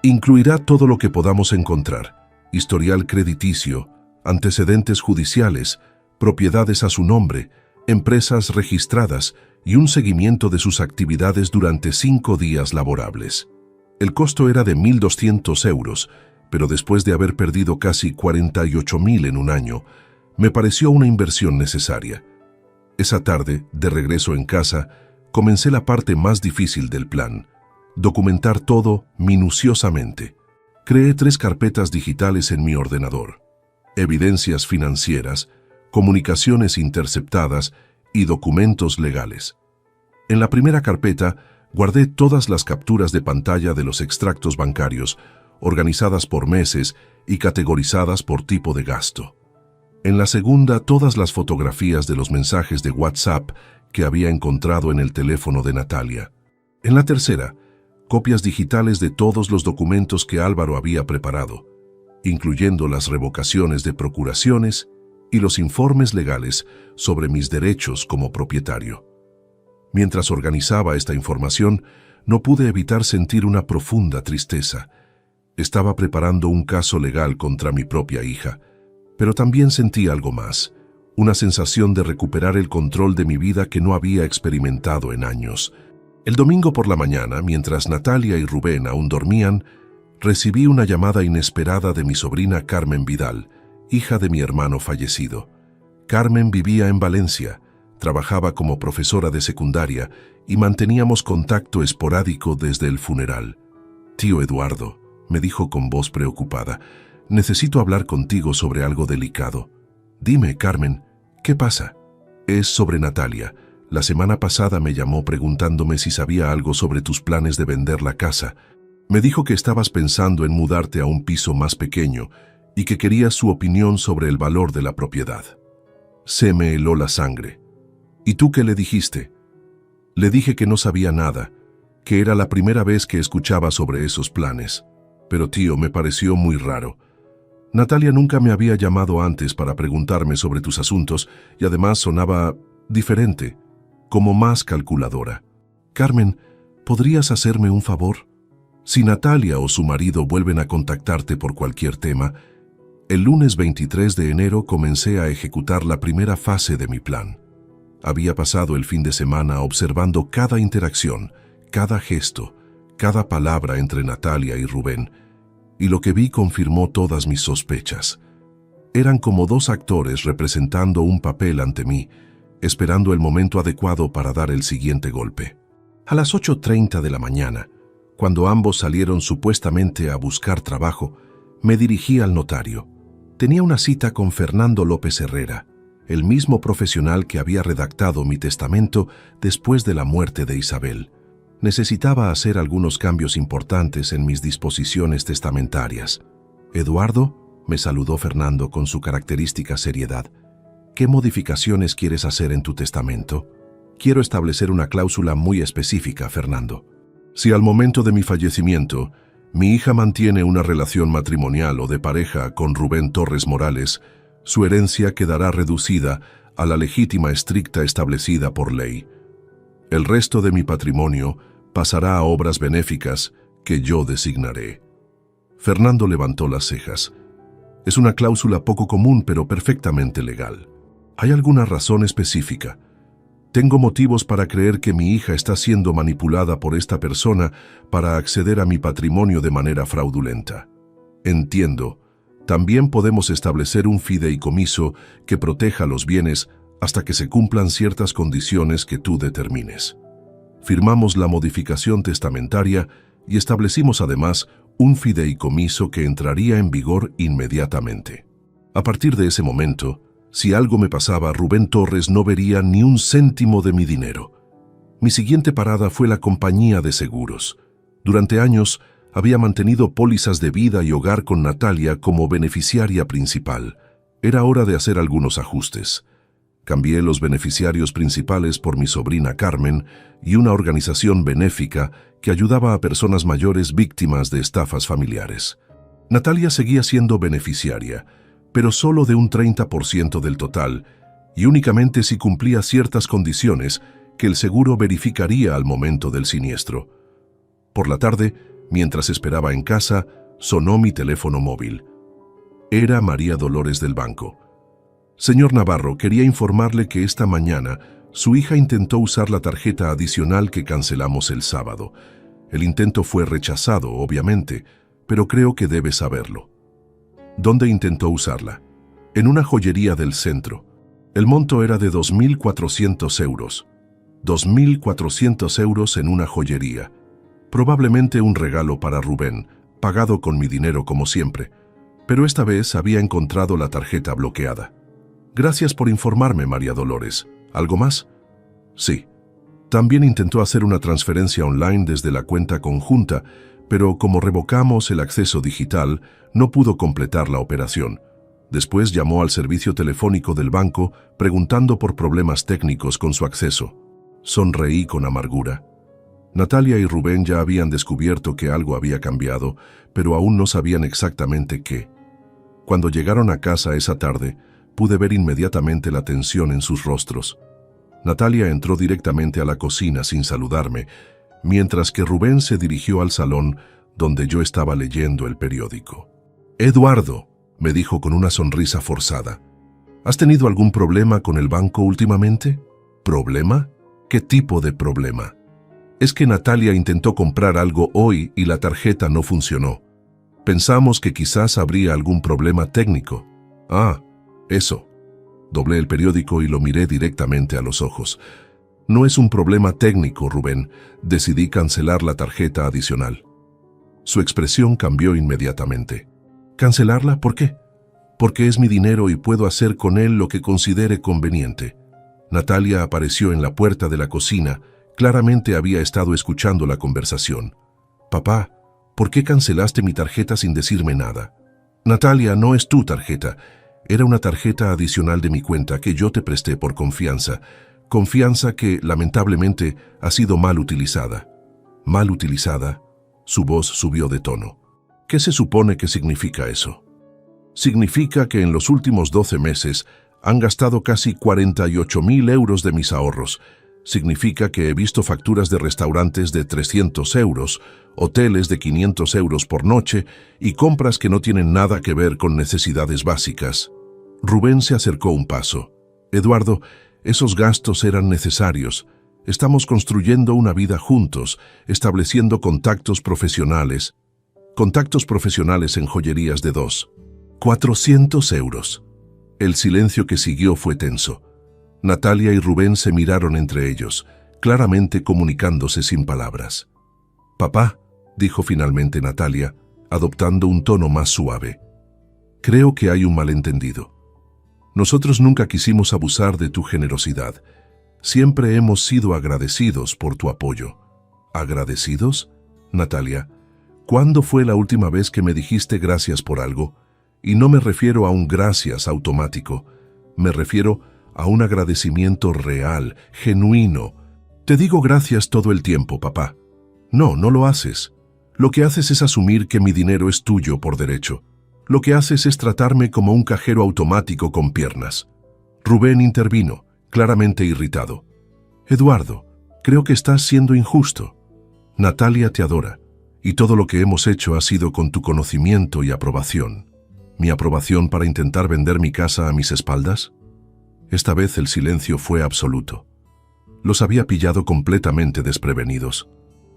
«Incluirá todo lo que podamos encontrar: historial crediticio, antecedentes judiciales, propiedades a su nombre, empresas registradas y un seguimiento de sus actividades durante 5 días laborables». El costo era de 1.200 euros, pero después de haber perdido casi 48.000 en un año, me pareció una inversión necesaria. Esa tarde, de regreso en casa, comencé la parte más difícil del plan: documentar todo minuciosamente. Creé 3 carpetas digitales en mi ordenador: evidencias financieras, comunicaciones interceptadas y documentos legales. En la primera carpeta guardé todas las capturas de pantalla de los extractos bancarios, organizadas por meses y categorizadas por tipo de gasto. En la segunda, todas las fotografías de los mensajes de WhatsApp que había encontrado en el teléfono de Natalia. En la tercera, copias digitales de todos los documentos que Álvaro había preparado, incluyendo las revocaciones de procuraciones y los informes legales sobre mis derechos como propietario. Mientras organizaba esta información, no pude evitar sentir una profunda tristeza. Estaba preparando un caso legal contra mi propia hija, pero también sentí algo más, una sensación de recuperar el control de mi vida que no había experimentado en años. El domingo por la mañana, mientras Natalia y Rubén aún dormían, recibí una llamada inesperada de mi sobrina Carmen Vidal, hija de mi hermano fallecido. Carmen vivía en Valencia, trabajaba como profesora de secundaria y manteníamos contacto esporádico desde el funeral. «Tío Eduardo», me dijo con voz preocupada, «necesito hablar contigo sobre algo delicado». «Dime, Carmen, ¿qué pasa?» «Es sobre Natalia. La semana pasada me llamó preguntándome si sabía algo sobre tus planes de vender la casa. Me dijo que estabas pensando en mudarte a un piso más pequeño y que querías su opinión sobre el valor de la propiedad». Se me heló la sangre. «¿Y tú qué le dijiste?» Le dije que no sabía nada, que era la primera vez que escuchaba sobre esos planes. Pero tío, me pareció muy raro. Natalia nunca me había llamado antes para preguntarme sobre tus asuntos y además sonaba diferente, como más calculadora. «Carmen, ¿podrías hacerme un favor? Si Natalia o su marido vuelven a contactarte por cualquier tema, el lunes 23 de enero comencé a ejecutar la primera fase de mi plan. Había pasado el fin de semana observando cada interacción, cada gesto, cada palabra entre Natalia y Rubén, y lo que vi confirmó todas mis sospechas. Eran como 2 actores representando un papel ante mí, esperando el momento adecuado para dar el siguiente golpe. A las 8:30 de la mañana, cuando ambos salieron supuestamente a buscar trabajo, me dirigí al notario. Tenía una cita con Fernando López Herrera, el mismo profesional que había redactado mi testamento después de la muerte de Isabel. Necesitaba hacer algunos cambios importantes en mis disposiciones testamentarias. «Eduardo», me saludó Fernando con su característica seriedad, «¿qué modificaciones quieres hacer en tu testamento?» «Quiero establecer una cláusula muy específica, Fernando. Si al momento de mi fallecimiento, mi hija mantiene una relación matrimonial o de pareja con Rubén Torres Morales, su herencia quedará reducida a la legítima estricta establecida por ley. El resto de mi patrimonio pasará a obras benéficas que yo designaré». Fernando levantó las cejas. «Es una cláusula poco común, pero perfectamente legal. ¿Hay alguna razón específica? Tengo motivos para creer que mi hija está siendo manipulada por esta persona para acceder a mi patrimonio de manera fraudulenta. Entiendo. También podemos establecer un fideicomiso que proteja los bienes hasta que se cumplan ciertas condiciones que tú determines». Firmamos la modificación testamentaria y establecimos además un fideicomiso que entraría en vigor inmediatamente. A partir de ese momento, si algo me pasaba, Rubén Torres no vería ni un céntimo de mi dinero. Mi siguiente parada fue la compañía de seguros. Durante años había mantenido pólizas de vida y hogar con Natalia como beneficiaria principal. Era hora de hacer algunos ajustes. Cambié los beneficiarios principales por mi sobrina Carmen y una organización benéfica que ayudaba a personas mayores víctimas de estafas familiares. Natalia seguía siendo beneficiaria, pero solo de un 30% del total, y únicamente si cumplía ciertas condiciones que el seguro verificaría al momento del siniestro. Por la tarde, mientras esperaba en casa, sonó mi teléfono móvil. Era María Dolores del banco. «Señor Navarro, quería informarle que esta mañana su hija intentó usar la tarjeta adicional que cancelamos el sábado. El intento fue rechazado, obviamente, pero creo que debe saberlo». «¿Dónde intentó usarla?» «En una joyería del centro. El monto era de 2.400 euros. 2.400 euros en una joyería. Probablemente un regalo para Rubén, pagado con mi dinero como siempre, pero esta vez había encontrado la tarjeta bloqueada». «Gracias por informarme, María Dolores. ¿Algo más?» «Sí. También intentó hacer una transferencia online desde la cuenta conjunta, pero como revocamos el acceso digital, no pudo completar la operación. Después llamó al servicio telefónico del banco preguntando por problemas técnicos con su acceso». Sonreí con amargura. Natalia y Rubén ya habían descubierto que algo había cambiado, pero aún no sabían exactamente qué. Cuando llegaron a casa esa tarde, pude ver inmediatamente la tensión en sus rostros. Natalia entró directamente a la cocina sin saludarme, mientras que Rubén se dirigió al salón donde yo estaba leyendo el periódico. «Eduardo», me dijo con una sonrisa forzada, «¿has tenido algún problema con el banco últimamente?» «¿Problema? ¿Qué tipo de problema?» «Es que Natalia intentó comprar algo hoy y la tarjeta no funcionó. Pensamos que quizás habría algún problema técnico». «Ah, eso». Doblé el periódico y lo miré directamente a los ojos. «No es un problema técnico, Rubén. Decidí cancelar la tarjeta adicional». Su expresión cambió inmediatamente. «¿Cancelarla? ¿Por qué?» «Porque es mi dinero y puedo hacer con él lo que considere conveniente». Natalia apareció en la puerta de la cocina. Claramente había estado escuchando la conversación. «Papá, ¿por qué cancelaste mi tarjeta sin decirme nada?» «Natalia, no es tu tarjeta. Era una tarjeta adicional de mi cuenta que yo te presté por confianza. Confianza que, lamentablemente, ha sido mal utilizada». «¿Mal utilizada?» Su voz subió de tono. «¿Qué se supone que significa eso?» «Significa que en los últimos 12 meses han gastado casi 48.000 euros de mis ahorros. Significa que he visto facturas de restaurantes de 300 euros, hoteles de 500 euros por noche y compras que no tienen nada que ver con necesidades básicas». Rubén se acercó un paso. «Eduardo, esos gastos eran necesarios. Estamos construyendo una vida juntos, estableciendo contactos profesionales. Contactos profesionales en joyerías de 400 euros. El silencio que siguió fue tenso. Natalia y Rubén se miraron entre ellos, claramente comunicándose sin palabras. «Papá», dijo finalmente Natalia, adoptando un tono más suave, «creo que hay un malentendido». Nosotros nunca quisimos abusar de tu generosidad. Siempre hemos sido agradecidos por tu apoyo. ¿Agradecidos? Natalia, ¿cuándo fue la última vez que me dijiste gracias por algo? Y no me refiero a un gracias automático. Me refiero a un agradecimiento real, genuino. Te digo gracias todo el tiempo, papá. No, no lo haces. Lo que haces es asumir que mi dinero es tuyo por derecho. Lo que haces es tratarme como un cajero automático con piernas. Rubén intervino, claramente irritado. Eduardo, creo que estás siendo injusto. Natalia te adora, y todo lo que hemos hecho ha sido con tu conocimiento y aprobación. ¿Mi aprobación para intentar vender mi casa a mis espaldas? Esta vez el silencio fue absoluto. Los había pillado completamente desprevenidos.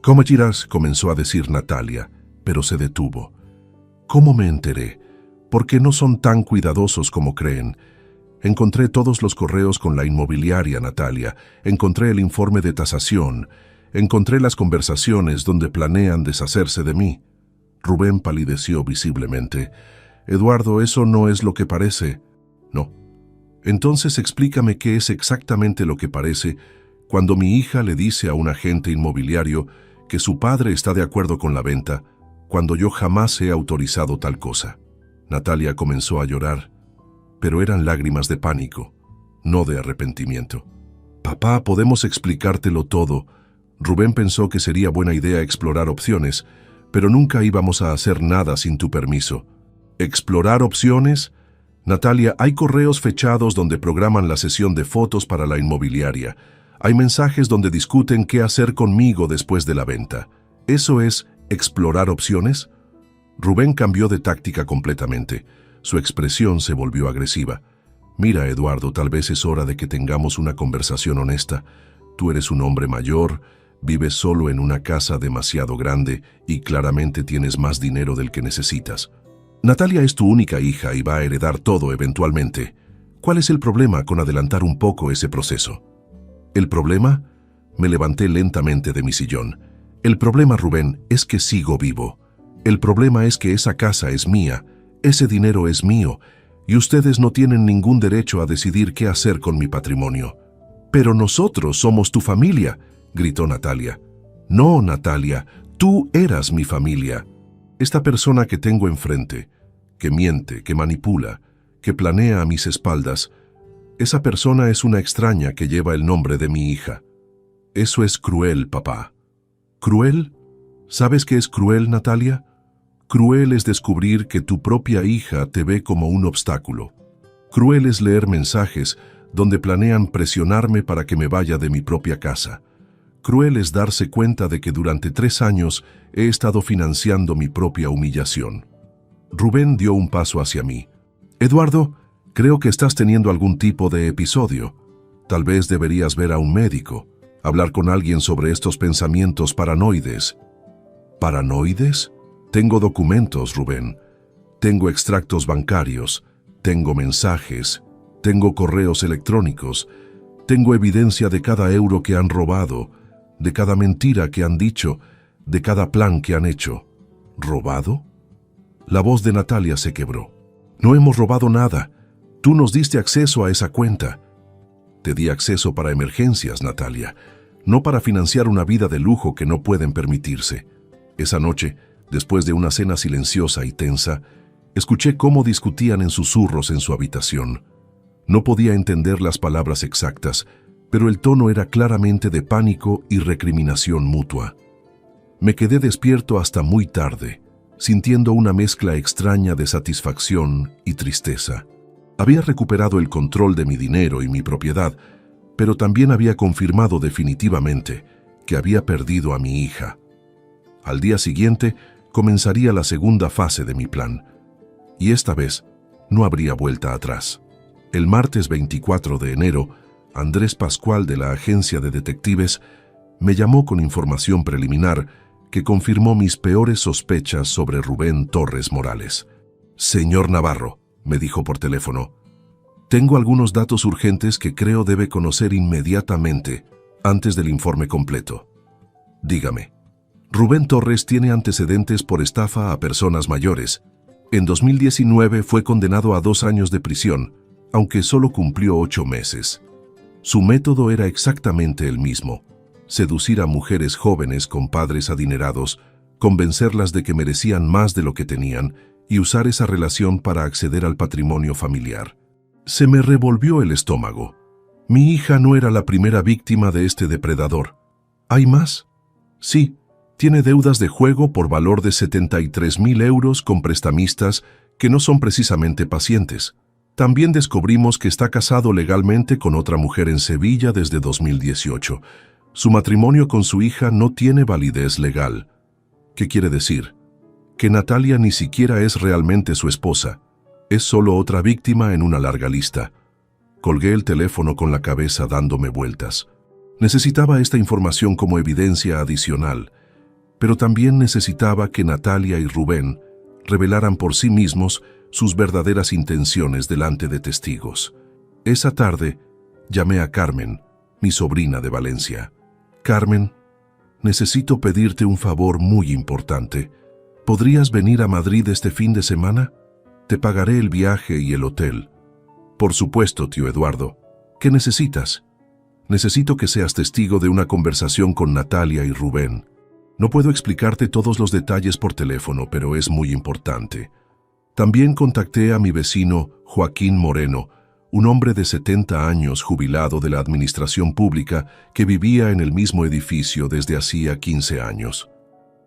«¿Cómo giras?», comenzó a decir Natalia, pero se detuvo. «¿Cómo me enteré? Porque no son tan cuidadosos como creen. Encontré todos los correos con la inmobiliaria, Natalia. Encontré el informe de tasación. Encontré las conversaciones donde planean deshacerse de mí». Rubén palideció visiblemente. «Eduardo, eso no es lo que parece». «No». «Entonces explícame qué es exactamente lo que parece cuando mi hija le dice a un agente inmobiliario que su padre está de acuerdo con la venta, cuando yo jamás he autorizado tal cosa». Natalia comenzó a llorar, pero eran lágrimas de pánico, no de arrepentimiento. «Papá, podemos explicártelo todo». Rubén pensó que sería buena idea explorar opciones, pero nunca íbamos a hacer nada sin tu permiso. ¿Explorar opciones? Natalia, hay correos fechados donde programan la sesión de fotos para la inmobiliaria. Hay mensajes donde discuten qué hacer conmigo después de la venta. ¿Eso es explorar opciones? Rubén cambió de táctica completamente. Su expresión se volvió agresiva. «Mira, Eduardo, tal vez es hora de que tengamos una conversación honesta. Tú eres un hombre mayor, vives solo en una casa demasiado grande y claramente tienes más dinero del que necesitas. Natalia es tu única hija y va a heredar todo eventualmente. ¿Cuál es el problema con adelantar un poco ese proceso?» ¿El problema? Me levanté lentamente de mi sillón. El problema, Rubén, es que sigo vivo. El problema es que esa casa es mía, ese dinero es mío, y ustedes no tienen ningún derecho a decidir qué hacer con mi patrimonio. «Pero nosotros somos tu familia», gritó Natalia. «No, Natalia, tú eras mi familia. Esta persona que tengo enfrente, que miente, que manipula, que planea a mis espaldas, esa persona es una extraña que lleva el nombre de mi hija. Eso es cruel, papá». ¿Cruel? ¿Sabes qué es cruel, Natalia? Cruel es descubrir que tu propia hija te ve como un obstáculo. Cruel es leer mensajes donde planean presionarme para que me vaya de mi propia casa. Cruel es darse cuenta de que durante 3 años he estado financiando mi propia humillación. Rubén dio un paso hacia mí. «Eduardo, creo que estás teniendo algún tipo de episodio. Tal vez deberías ver a un médico, hablar con alguien sobre estos pensamientos paranoides». ¿Paranoides? Tengo documentos, Rubén. Tengo extractos bancarios, tengo mensajes, tengo correos electrónicos, tengo evidencia de cada euro que han robado, de cada mentira que han dicho, de cada plan que han hecho. ¿Robado? La voz de Natalia se quebró. «No hemos robado nada. Tú nos diste acceso a esa cuenta». «Te di acceso para emergencias, Natalia, no para financiar una vida de lujo que no pueden permitirse». Esa noche, después de una cena silenciosa y tensa, escuché cómo discutían en susurros en su habitación. No podía entender las palabras exactas, pero el tono era claramente de pánico y recriminación mutua. Me quedé despierto hasta muy tarde, sintiendo una mezcla extraña de satisfacción y tristeza. Había recuperado el control de mi dinero y mi propiedad, pero también había confirmado definitivamente que había perdido a mi hija. Al día siguiente comenzaría la segunda fase de mi plan, y esta vez no habría vuelta atrás. El martes 24 de enero, Andrés Pascual de la agencia de detectives me llamó con información preliminar que confirmó mis peores sospechas sobre Rubén Torres Morales. «Señor Navarro», me dijo por teléfono, «tengo algunos datos urgentes que creo debe conocer inmediatamente, antes del informe completo». «Dígame». Rubén Torres tiene antecedentes por estafa a personas mayores. En 2019 fue condenado a 2 años de prisión. aunque solo cumplió 8 meses. Su método era exactamente el mismo: seducir a mujeres jóvenes con padres adinerados, convencerlas de que merecían más de lo que tenían y usar esa relación para acceder al patrimonio familiar. Se me revolvió el estómago. Mi hija no era la primera víctima de este depredador. ¿Hay más? Sí, tiene deudas de juego por valor de 73.000 euros con prestamistas que no son precisamente pacientes. También descubrimos que está casado legalmente con otra mujer en Sevilla desde 2018. Su matrimonio con su hija no tiene validez legal. ¿Qué quiere decir? Que Natalia ni siquiera es realmente su esposa. Es solo otra víctima en una larga lista. Colgué el teléfono con la cabeza dándome vueltas. Necesitaba esta información como evidencia adicional, pero también necesitaba que Natalia y Rubén revelaran por sí mismos sus verdaderas intenciones delante de testigos. Esa tarde llamé a Carmen, mi sobrina de Valencia. Carmen, necesito pedirte un favor muy importante. ¿Podrías venir a Madrid este fin de semana? Te pagaré el viaje y el hotel. Por supuesto, tío Eduardo. ¿Qué necesitas? Necesito que seas testigo de una conversación con Natalia y Rubén. No puedo explicarte todos los detalles por teléfono, pero es muy importante. También contacté a mi vecino Joaquín Moreno, un hombre de 70 años jubilado de la administración pública que vivía en el mismo edificio desde hacía 15 años.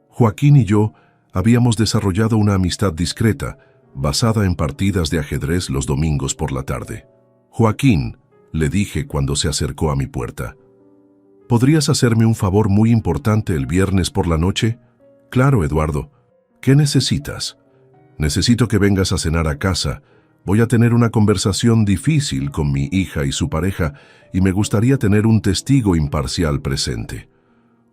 Joaquín y yo habíamos desarrollado una amistad discreta, basada en partidas de ajedrez los domingos por la tarde. Joaquín, le dije cuando se acercó a mi puerta, ¿podrías hacerme un favor muy importante el viernes por la noche? Claro, Eduardo. ¿Qué necesitas? Necesito que vengas a cenar a casa. Voy a tener una conversación difícil con mi hija y su pareja y me gustaría tener un testigo imparcial presente.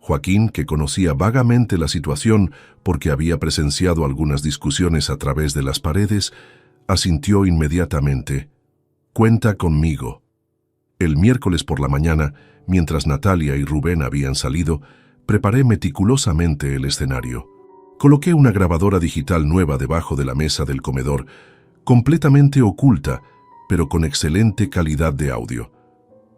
Joaquín, que conocía vagamente la situación porque había presenciado algunas discusiones a través de las paredes, asintió inmediatamente. Cuenta conmigo. El miércoles por la mañana, mientras Natalia y Rubén habían salido, preparé meticulosamente el escenario. Coloqué una grabadora digital nueva debajo de la mesa del comedor, completamente oculta, pero con excelente calidad de audio.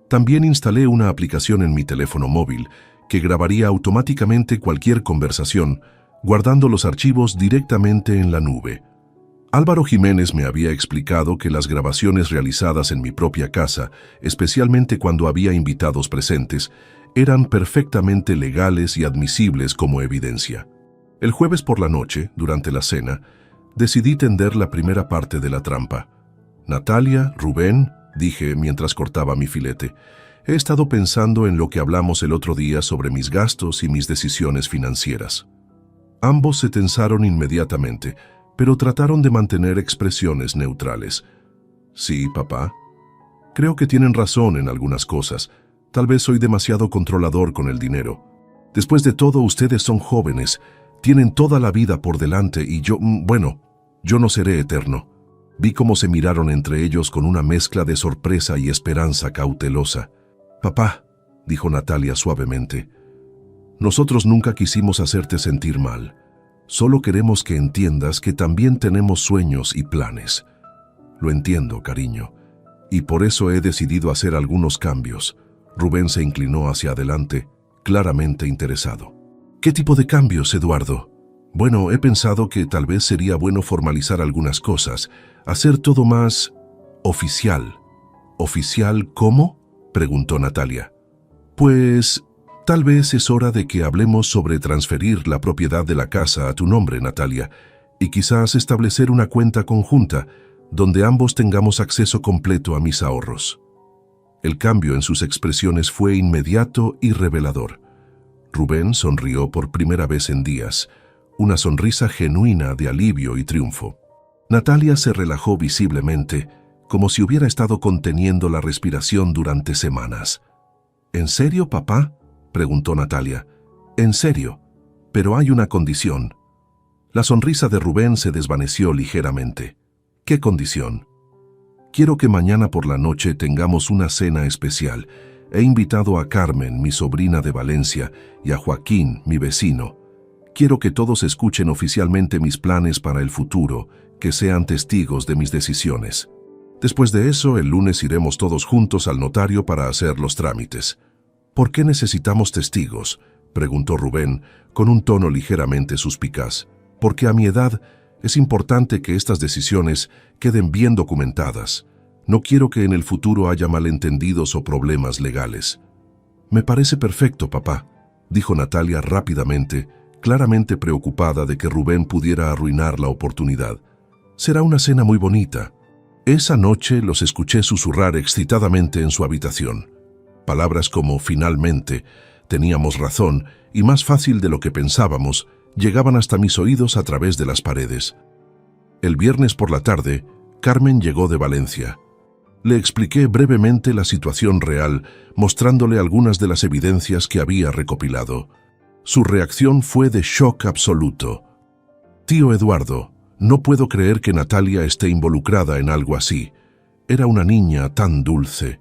También instalé una aplicación en mi teléfono móvil que grabaría automáticamente cualquier conversación, guardando los archivos directamente en la nube. Álvaro Jiménez me había explicado que las grabaciones realizadas en mi propia casa, especialmente cuando había invitados presentes, eran perfectamente legales y admisibles como evidencia. El jueves por la noche, durante la cena, decidí tender la primera parte de la trampa. Natalia, Rubén, dije mientras cortaba mi filete, he estado pensando en lo que hablamos el otro día sobre mis gastos y mis decisiones financieras. Ambos se tensaron inmediatamente, pero trataron de mantener expresiones neutrales. Sí, papá. Creo que tienen razón en algunas cosas. Tal vez soy demasiado controlador con el dinero. Después de todo, ustedes son jóvenes, tienen toda la vida por delante y yo no seré eterno. Vi cómo se miraron entre ellos con una mezcla de sorpresa y esperanza cautelosa. Papá, dijo Natalia suavemente, nosotros nunca quisimos hacerte sentir mal. Solo queremos que entiendas que también tenemos sueños y planes. Lo entiendo, cariño, y por eso he decidido hacer algunos cambios. Rubén se inclinó hacia adelante, claramente interesado. ¿Qué tipo de cambios, Eduardo? Bueno, he pensado que tal vez sería bueno formalizar algunas cosas, hacer todo más oficial. ¿Oficial cómo?, preguntó Natalia. Pues tal vez es hora de que hablemos sobre transferir la propiedad de la casa a tu nombre, Natalia, y quizás establecer una cuenta conjunta donde ambos tengamos acceso completo a mis ahorros. El cambio en sus expresiones fue inmediato y revelador. Rubén sonrió por primera vez en días, una sonrisa genuina de alivio y triunfo. Natalia se relajó visiblemente, como si hubiera estado conteniendo la respiración durante semanas. ¿En serio, papá?, preguntó Natalia. En serio, pero hay una condición. La sonrisa de Rubén se desvaneció ligeramente. ¿Qué condición? Quiero que mañana por la noche tengamos una cena especial. He invitado a Carmen, mi sobrina de Valencia, y a Joaquín, mi vecino. Quiero que todos escuchen oficialmente mis planes para el futuro, que sean testigos de mis decisiones. Después de eso, el lunes iremos todos juntos al notario para hacer los trámites. ¿Por qué necesitamos testigos?, preguntó Rubén, con un tono ligeramente suspicaz. Porque a mi edad es importante que estas decisiones queden bien documentadas. No quiero que en el futuro haya malentendidos o problemas legales. Me parece perfecto, papá, dijo Natalia rápidamente, claramente preocupada de que Rubén pudiera arruinar la oportunidad. Será una cena muy bonita. Esa noche los escuché susurrar excitadamente en su habitación. Palabras como «finalmente», «teníamos razón» y «más fácil de lo que pensábamos» llegaban hasta mis oídos a través de las paredes. El viernes por la tarde, Carmen llegó de Valencia. Le expliqué brevemente la situación real, mostrándole algunas de las evidencias que había recopilado. Su reacción fue de shock absoluto. «Tío Eduardo, no puedo creer que Natalia esté involucrada en algo así. Era una niña tan dulce».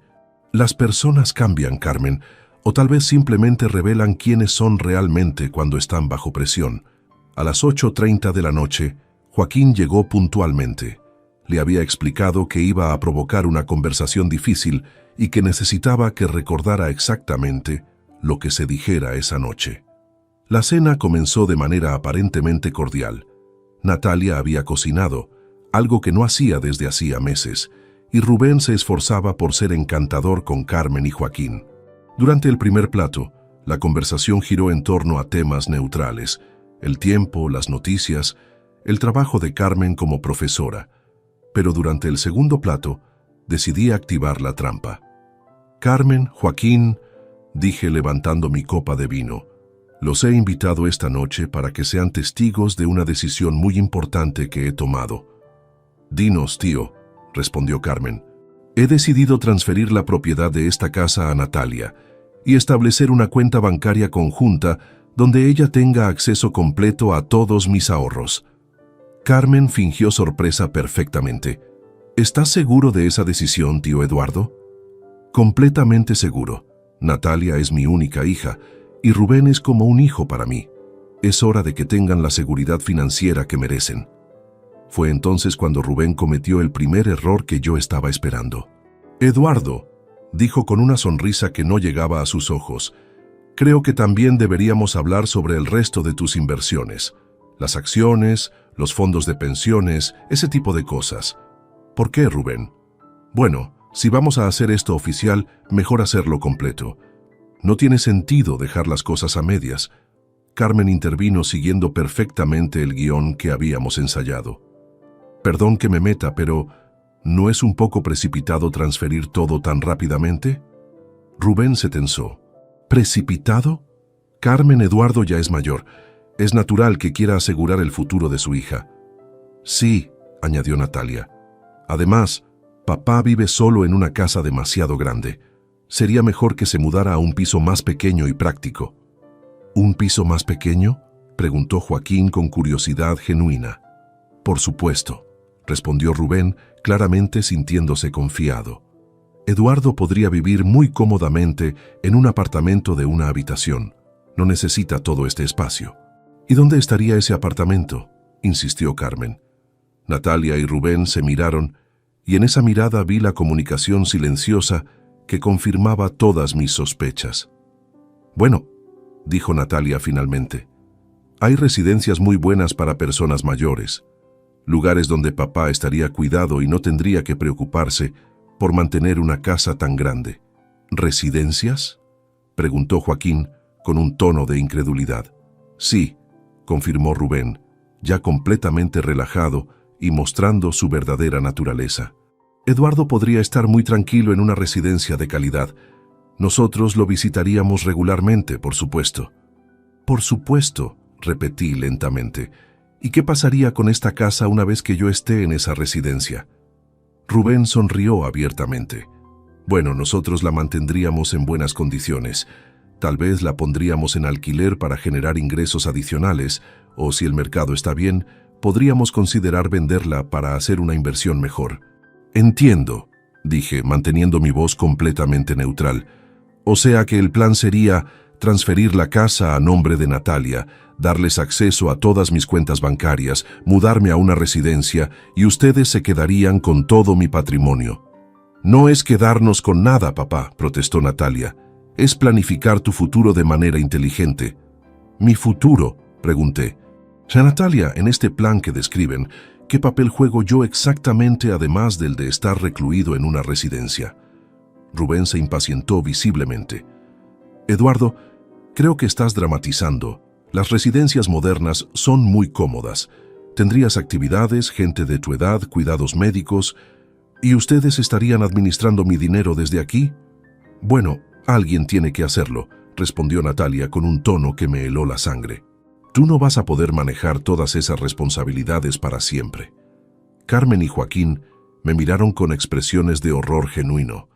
Las personas cambian, Carmen, o tal vez simplemente revelan quiénes son realmente cuando están bajo presión. A las 8:30 de la noche, Joaquín llegó puntualmente. Le había explicado que iba a provocar una conversación difícil y que necesitaba que recordara exactamente lo que se dijera esa noche. La cena comenzó de manera aparentemente cordial. Natalia había cocinado, algo que no hacía desde hacía meses, y Rubén se esforzaba por ser encantador con Carmen y Joaquín. Durante el primer plato, la conversación giró en torno a temas neutrales: el tiempo, las noticias, el trabajo de Carmen como profesora. Pero durante el segundo plato, decidí activar la trampa. «Carmen, Joaquín», dije levantando mi copa de vino, «los he invitado esta noche para que sean testigos de una decisión muy importante que he tomado». «Dinos, tío», respondió Carmen. «He decidido transferir la propiedad de esta casa a Natalia y establecer una cuenta bancaria conjunta donde ella tenga acceso completo a todos mis ahorros». Carmen fingió sorpresa perfectamente. «¿Estás seguro de esa decisión, tío Eduardo?» «Completamente seguro. Natalia es mi única hija y Rubén es como un hijo para mí. Es hora de que tengan la seguridad financiera que merecen». Fue entonces cuando Rubén cometió el primer error que yo estaba esperando. «Eduardo», dijo con una sonrisa que no llegaba a sus ojos, «creo que también deberíamos hablar sobre el resto de tus inversiones. Las acciones, los fondos de pensiones, ese tipo de cosas». «¿Por qué, Rubén?» «Bueno, si vamos a hacer esto oficial, mejor hacerlo completo. No tiene sentido dejar las cosas a medias». Carmen intervino siguiendo perfectamente el guión que habíamos ensayado. «Perdón que me meta, pero ¿no es un poco precipitado transferir todo tan rápidamente?» Rubén se tensó. «¿Precipitado? Carmen, Eduardo ya es mayor. Es natural que quiera asegurar el futuro de su hija». «Sí», añadió Natalia. «Además, papá vive solo en una casa demasiado grande. Sería mejor que se mudara a un piso más pequeño y práctico». «¿Un piso más pequeño?», preguntó Joaquín con curiosidad genuina. «Por supuesto», respondió Rubén, claramente sintiéndose confiado. «Eduardo podría vivir muy cómodamente en un apartamento de una habitación. No necesita todo este espacio». «¿Y dónde estaría ese apartamento?», insistió Carmen. Natalia y Rubén se miraron, y en esa mirada vi la comunicación silenciosa que confirmaba todas mis sospechas. «Bueno», dijo Natalia finalmente, «hay residencias muy buenas para personas mayores. Lugares donde papá estaría cuidado y no tendría que preocuparse por mantener una casa tan grande». «¿Residencias?», preguntó Joaquín con un tono de incredulidad. «Sí», confirmó Rubén, ya completamente relajado y mostrando su verdadera naturaleza. «Eduardo podría estar muy tranquilo en una residencia de calidad. Nosotros lo visitaríamos regularmente, por supuesto». «Por supuesto», repetí lentamente. «¿Y qué pasaría con esta casa una vez que yo esté en esa residencia?». Rubén sonrió abiertamente. «Bueno, nosotros la mantendríamos en buenas condiciones. Tal vez la pondríamos en alquiler para generar ingresos adicionales, o si el mercado está bien, podríamos considerar venderla para hacer una inversión mejor». «Entiendo», dije, manteniendo mi voz completamente neutral. «O sea que el plan sería transferir la casa a nombre de Natalia, darles acceso a todas mis cuentas bancarias, mudarme a una residencia y ustedes se quedarían con todo mi patrimonio. No es quedarnos con nada, papá, protestó Natalia. Es planificar tu futuro de manera inteligente. ¿Mi futuro?, pregunté. Natalia, en este plan que describen, ¿qué papel juego yo exactamente además del de estar recluido en una residencia? Rubén se impacientó visiblemente. Eduardo, creo que estás dramatizando. Las residencias modernas son muy cómodas. Tendrías actividades, gente de tu edad, cuidados médicos, ¿y ustedes estarían administrando mi dinero desde aquí? Bueno, alguien tiene que hacerlo, respondió Natalia con un tono que me heló la sangre. Tú no vas a poder manejar todas esas responsabilidades para siempre. Carmen y Joaquín me miraron con expresiones de horror genuino.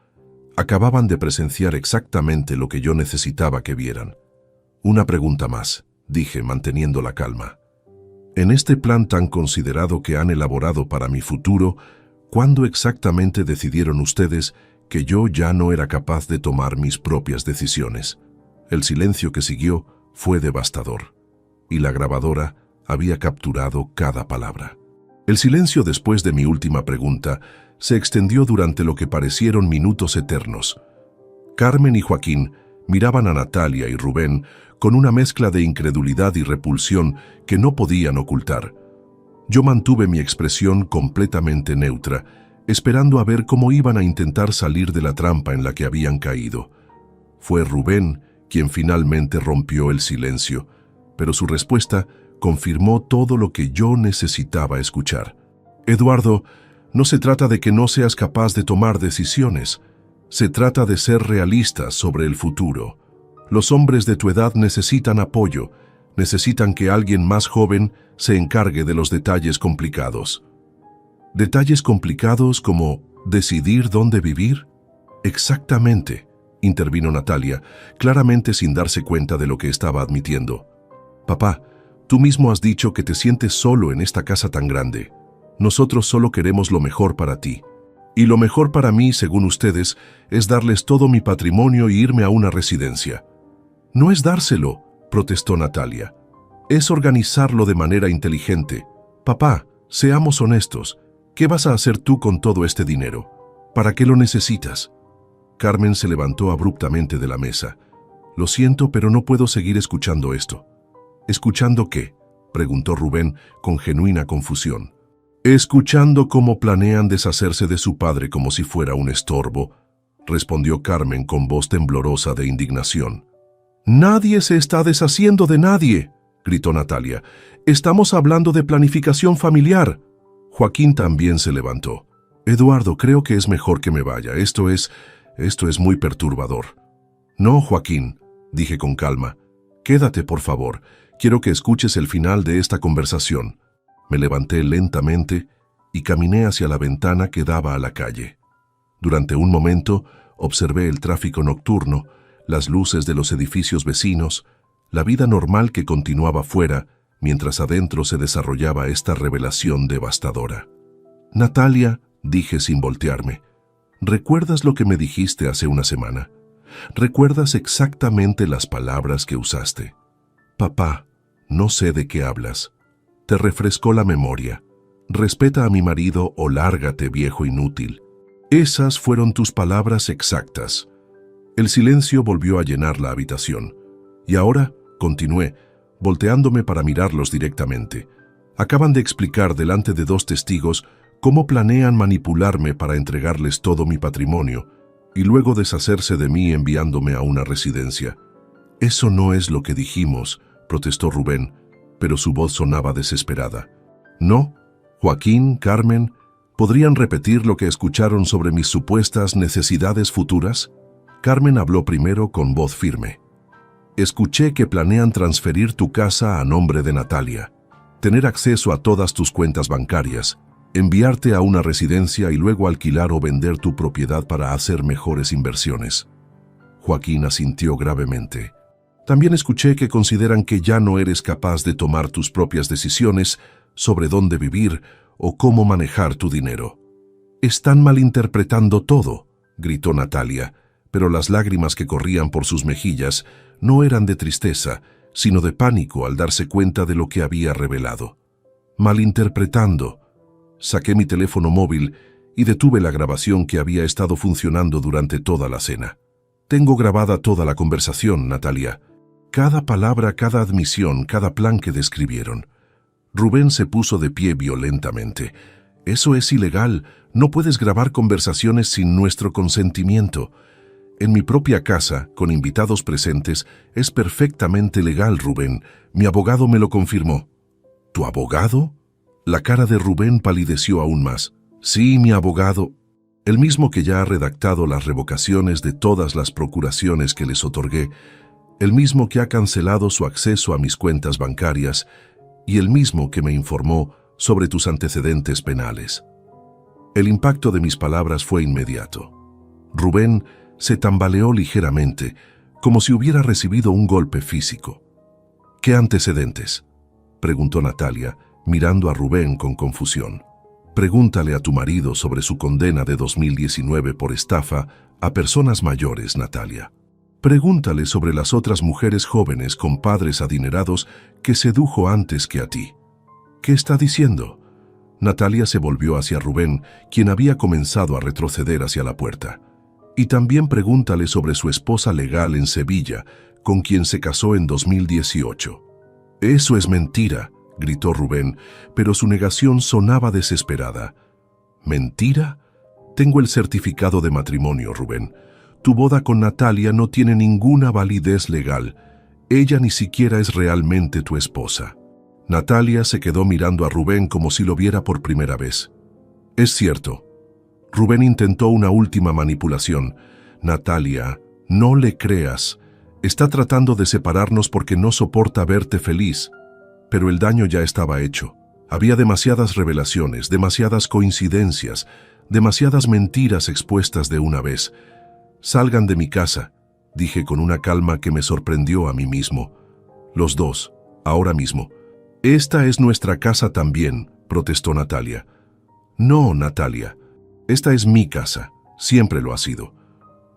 Acababan de presenciar exactamente lo que yo necesitaba que vieran. Una pregunta más, dije manteniendo la calma. En este plan tan considerado que han elaborado para mi futuro, ¿cuándo exactamente decidieron ustedes que yo ya no era capaz de tomar mis propias decisiones? El silencio que siguió fue devastador, y la grabadora había capturado cada palabra. El silencio después de mi última pregunta se extendió durante lo que parecieron minutos eternos. Carmen y Joaquín miraban a Natalia y Rubén con una mezcla de incredulidad y repulsión que no podían ocultar. Yo mantuve mi expresión completamente neutra, esperando a ver cómo iban a intentar salir de la trampa en la que habían caído. Fue Rubén quien finalmente rompió el silencio, pero su respuesta confirmó todo lo que yo necesitaba escuchar. Eduardo, no se trata de que no seas capaz de tomar decisiones. Se trata de ser realistas sobre el futuro. Los hombres de tu edad necesitan apoyo, necesitan que alguien más joven se encargue de los detalles complicados. ¿Detalles complicados como decidir dónde vivir? Exactamente, intervino Natalia, claramente sin darse cuenta de lo que estaba admitiendo. Papá, tú mismo has dicho que te sientes solo en esta casa tan grande. Nosotros solo queremos lo mejor para ti. Y lo mejor para mí, según ustedes, es darles todo mi patrimonio e irme a una residencia. No es dárselo, protestó Natalia. Es organizarlo de manera inteligente. Papá, seamos honestos. ¿Qué vas a hacer tú con todo este dinero? ¿Para qué lo necesitas? Carmen se levantó abruptamente de la mesa. Lo siento, pero no puedo seguir escuchando esto. ¿Escuchando qué?, preguntó Rubén con genuina confusión. Escuchando cómo planean deshacerse de su padre como si fuera un estorbo, respondió Carmen con voz temblorosa de indignación. Nadie se está deshaciendo de nadie, gritó Natalia. Estamos hablando de planificación familiar. Joaquín también se levantó. Eduardo, creo que es mejor que me vaya. Esto es muy perturbador. No, Joaquín, dije con calma. Quédate, por favor. Quiero que escuches el final de esta conversación. Me levanté lentamente y caminé hacia la ventana que daba a la calle. Durante un momento observé el tráfico nocturno, las luces de los edificios vecinos, la vida normal que continuaba fuera, mientras adentro se desarrollaba esta revelación devastadora. Natalia, dije sin voltearme, ¿recuerdas lo que me dijiste hace una semana? ¿Recuerdas exactamente las palabras que usaste? Papá, no sé de qué hablas. Te refrescó la memoria. Respeta a mi marido o lárgate, viejo inútil. Esas fueron tus palabras exactas. El silencio volvió a llenar la habitación. Y ahora, continué, volteándome para mirarlos directamente. Acaban de explicar delante de 2 testigos cómo planean manipularme para entregarles todo mi patrimonio y luego deshacerse de mí enviándome a una residencia. Eso no es lo que dijimos, protestó Rubén, pero su voz sonaba desesperada. ¿No? Joaquín, Carmen, ¿podrían repetir lo que escucharon sobre mis supuestas necesidades futuras? Carmen habló primero con voz firme. Escuché que planean transferir tu casa a nombre de Natalia, tener acceso a todas tus cuentas bancarias, enviarte a una residencia y luego alquilar o vender tu propiedad para hacer mejores inversiones. Joaquín asintió gravemente. También escuché que consideran que ya no eres capaz de tomar tus propias decisiones sobre dónde vivir o cómo manejar tu dinero. Están malinterpretando todo, gritó Natalia, pero las lágrimas que corrían por sus mejillas no eran de tristeza, sino de pánico al darse cuenta de lo que había revelado. Malinterpretando, saqué mi teléfono móvil y detuve la grabación que había estado funcionando durante toda la cena. Tengo grabada toda la conversación, Natalia. Cada palabra, cada admisión, cada plan que describieron. Rubén se puso de pie violentamente. Eso es ilegal. No puedes grabar conversaciones sin nuestro consentimiento. En mi propia casa, con invitados presentes, es perfectamente legal, Rubén. Mi abogado me lo confirmó. ¿Tu abogado? La cara de Rubén palideció aún más. Sí, mi abogado. El mismo que ya ha redactado las revocaciones de todas las procuraciones que les otorgué, el mismo que ha cancelado su acceso a mis cuentas bancarias y el mismo que me informó sobre tus antecedentes penales. El impacto de mis palabras fue inmediato. Rubén se tambaleó ligeramente, como si hubiera recibido un golpe físico. ¿Qué antecedentes?, preguntó Natalia, mirando a Rubén con confusión. Pregúntale a tu marido sobre su condena de 2019 por estafa a personas mayores, Natalia. Pregúntale sobre las otras mujeres jóvenes con padres adinerados que sedujo antes que a ti. ¿Qué está diciendo? Natalia se volvió hacia Rubén, quien había comenzado a retroceder hacia la puerta. Y también pregúntale sobre su esposa legal en Sevilla, con quien se casó en 2018. Eso es mentira, gritó Rubén, pero su negación sonaba desesperada. ¿Mentira? Tengo el certificado de matrimonio, Rubén. Tu boda con Natalia no tiene ninguna validez legal. Ella ni siquiera es realmente tu esposa. Natalia se quedó mirando a Rubén como si lo viera por primera vez. Es cierto. Rubén intentó una última manipulación. Natalia, no le creas. Está tratando de separarnos porque no soporta verte feliz. Pero el daño ya estaba hecho. Había demasiadas revelaciones, demasiadas coincidencias, demasiadas mentiras expuestas de una vez. Salgan de mi casa, dije con una calma que me sorprendió a mí mismo. Los dos, ahora mismo. Esta es nuestra casa también, protestó Natalia. No, Natalia. Esta es mi casa, siempre lo ha sido.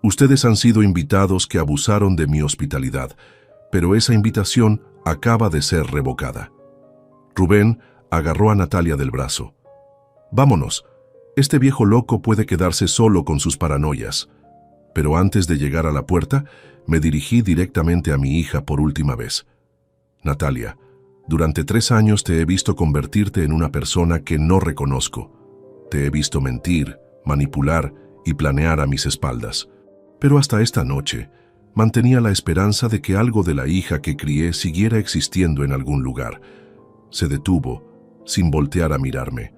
Ustedes han sido invitados que abusaron de mi hospitalidad, pero esa invitación acaba de ser revocada. Rubén agarró a Natalia del brazo. Vámonos, este viejo loco puede quedarse solo con sus paranoias. Pero antes de llegar a la puerta, me dirigí directamente a mi hija por última vez. Natalia, durante 3 años te he visto convertirte en una persona que no reconozco. Te he visto mentir, manipular y planear a mis espaldas. Pero hasta esta noche, mantenía la esperanza de que algo de la hija que crié siguiera existiendo en algún lugar. Se detuvo, sin voltear a mirarme.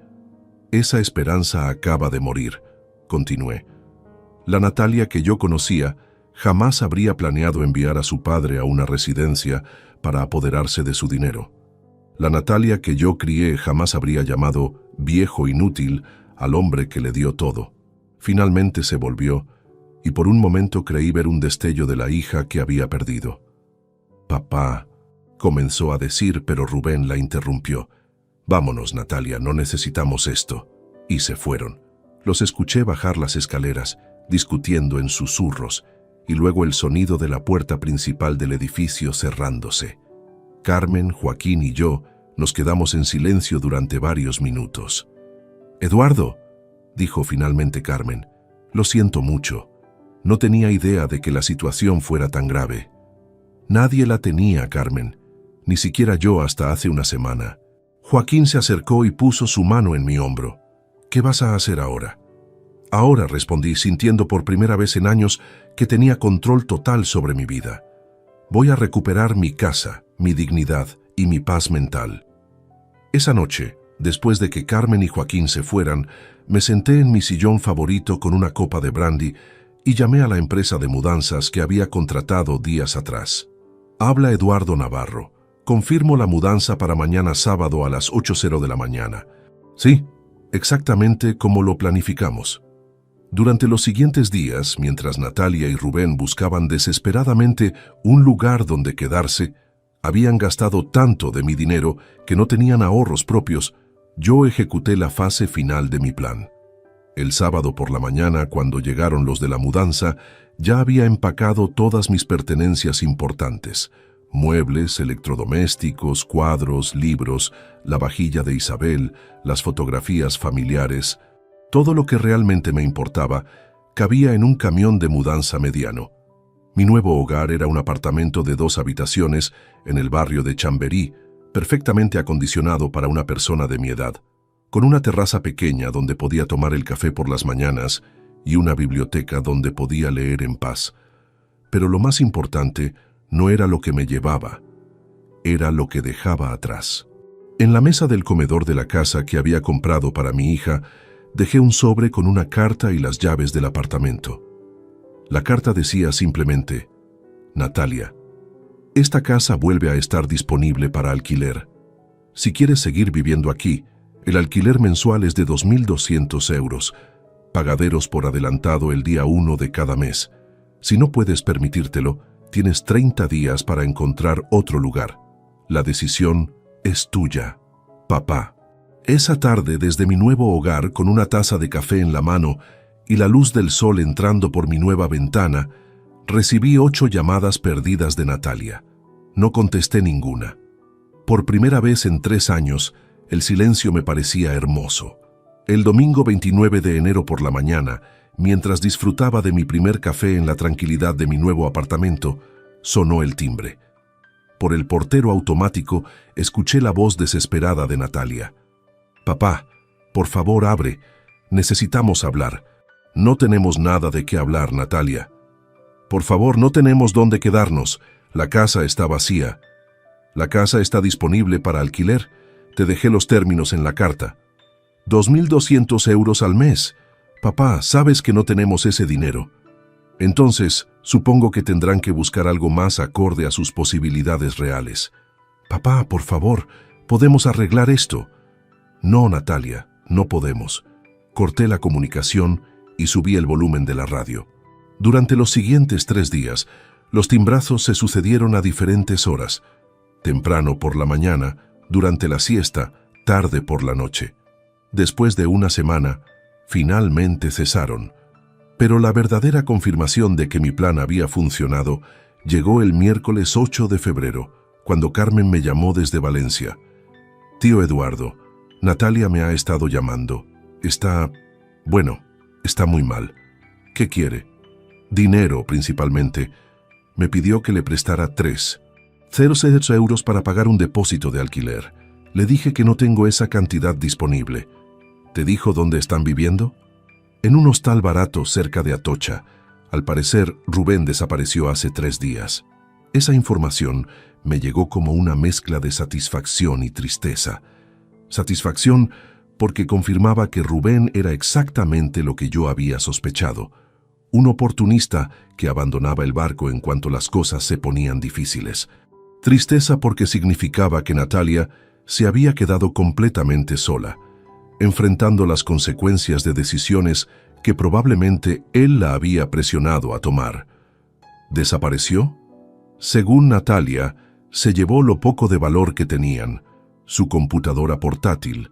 Esa esperanza acaba de morir, continué. La Natalia que yo conocía jamás habría planeado enviar a su padre a una residencia para apoderarse de su dinero. La Natalia que yo crié jamás habría llamado viejo inútil al hombre que le dio todo. Finalmente se volvió, y por un momento creí ver un destello de la hija que había perdido. Papá, comenzó a decir, pero Rubén la interrumpió. Vámonos, Natalia, no necesitamos esto. Y se fueron. Los escuché bajar las escaleras, discutiendo en susurros, y luego el sonido de la puerta principal del edificio cerrándose. Carmen, Joaquín y yo nos quedamos en silencio durante varios minutos. «Eduardo», dijo finalmente Carmen, «lo siento mucho. No tenía idea de que la situación fuera tan grave». Nadie la tenía, Carmen, ni siquiera yo hasta hace una semana. Joaquín se acercó y puso su mano en mi hombro. «¿Qué vas a hacer ahora?» «Ahora», respondí, sintiendo por primera vez en años que tenía control total sobre mi vida. «Voy a recuperar mi casa, mi dignidad y mi paz mental». Esa noche, después de que Carmen y Joaquín se fueran, me senté en mi sillón favorito con una copa de brandy y llamé a la empresa de mudanzas que había contratado días atrás. «Habla Eduardo Navarro. Confirmo la mudanza para mañana sábado a las 8:00 de la mañana». «Sí, exactamente como lo planificamos». Durante los siguientes días, mientras Natalia y Rubén buscaban desesperadamente un lugar donde quedarse, habían gastado tanto de mi dinero que no tenían ahorros propios. Yo ejecuté la fase final de mi plan. El sábado por la mañana, cuando llegaron los de la mudanza, ya había empacado todas mis pertenencias importantes: Muebles, electrodomésticos, cuadros, libros, la vajilla de Isabel, las fotografías familiares, todo lo que realmente me importaba cabía en un camión de mudanza mediano. Mi nuevo hogar era un apartamento de 2 habitaciones en el barrio de Chamberí, perfectamente acondicionado para una persona de mi edad, con una terraza pequeña donde podía tomar el café por las mañanas y una biblioteca donde podía leer en paz. Pero lo más importante no era lo que me llevaba, era lo que dejaba atrás. En la mesa del comedor de la casa que había comprado para mi hija, dejé un sobre con una carta y las llaves del apartamento. La carta decía simplemente: Natalia, esta casa vuelve a estar disponible para alquiler. Si quieres seguir viviendo aquí, el alquiler mensual es de 2.200 euros, pagaderos por adelantado el día 1 de cada mes. Si no puedes permitírtelo, tienes 30 días para encontrar otro lugar. La decisión es tuya, papá. Esa tarde, desde mi nuevo hogar, con una taza de café en la mano y la luz del sol entrando por mi nueva ventana, recibí 8 llamadas perdidas de Natalia. No contesté ninguna. Por primera vez en 3 años, el silencio me parecía hermoso. El domingo 29 de enero por la mañana, mientras disfrutaba de mi primer café en la tranquilidad de mi nuevo apartamento, sonó el timbre. Por el portero automático escuché la voz desesperada de Natalia. «Papá, por favor abre. Necesitamos hablar. No tenemos nada de qué hablar, Natalia. Por favor, no tenemos dónde quedarnos. La casa está vacía. La casa está disponible para alquiler. Te dejé los términos en la carta. 2.200 euros al mes. Papá, sabes que no tenemos ese dinero. Entonces, supongo que tendrán que buscar algo más acorde a sus posibilidades reales. Papá, por favor, podemos arreglar esto». «No, Natalia, no podemos». Corté la comunicación y subí el volumen de la radio. Durante los siguientes 3 días, los timbrazos se sucedieron a diferentes horas. Temprano por la mañana, durante la siesta, tarde por la noche. Después de una semana, finalmente cesaron. Pero la verdadera confirmación de que mi plan había funcionado llegó el miércoles 8 de febrero, cuando Carmen me llamó desde Valencia. «Tío Eduardo, Natalia me ha estado llamando. Está muy mal. ¿Qué quiere?» «Dinero, principalmente. Me pidió que le prestara 3,06 euros para pagar un depósito de alquiler. Le dije que no tengo esa cantidad disponible». «¿Te dijo dónde están viviendo?» «En un hostal barato cerca de Atocha. Al parecer, Rubén desapareció hace 3 días». Esa información me llegó como una mezcla de satisfacción y tristeza. Satisfacción porque confirmaba que Rubén era exactamente lo que yo había sospechado. Un oportunista que abandonaba el barco en cuanto las cosas se ponían difíciles. Tristeza porque significaba que Natalia se había quedado completamente sola, enfrentando las consecuencias de decisiones que probablemente él la había presionado a tomar. ¿Desapareció? Según Natalia, se llevó lo poco de valor que tenían, su computadora portátil,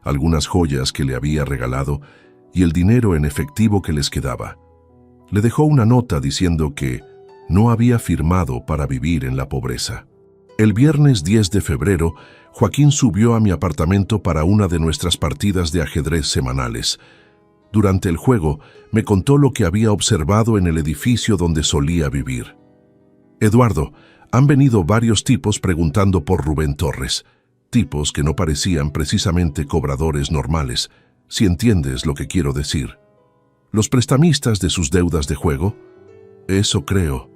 algunas joyas que le había regalado y el dinero en efectivo que les quedaba. Le dejó una nota diciendo que no había firmado para vivir en la pobreza. El viernes 10 de febrero, Joaquín subió a mi apartamento para una de nuestras partidas de ajedrez semanales. Durante el juego, me contó lo que había observado en el edificio donde solía vivir. «Eduardo, han venido varios tipos preguntando por Rubén Torres. Tipos que no parecían precisamente cobradores normales, si entiendes lo que quiero decir. ¿Los prestamistas de sus deudas de juego?» «Eso creo.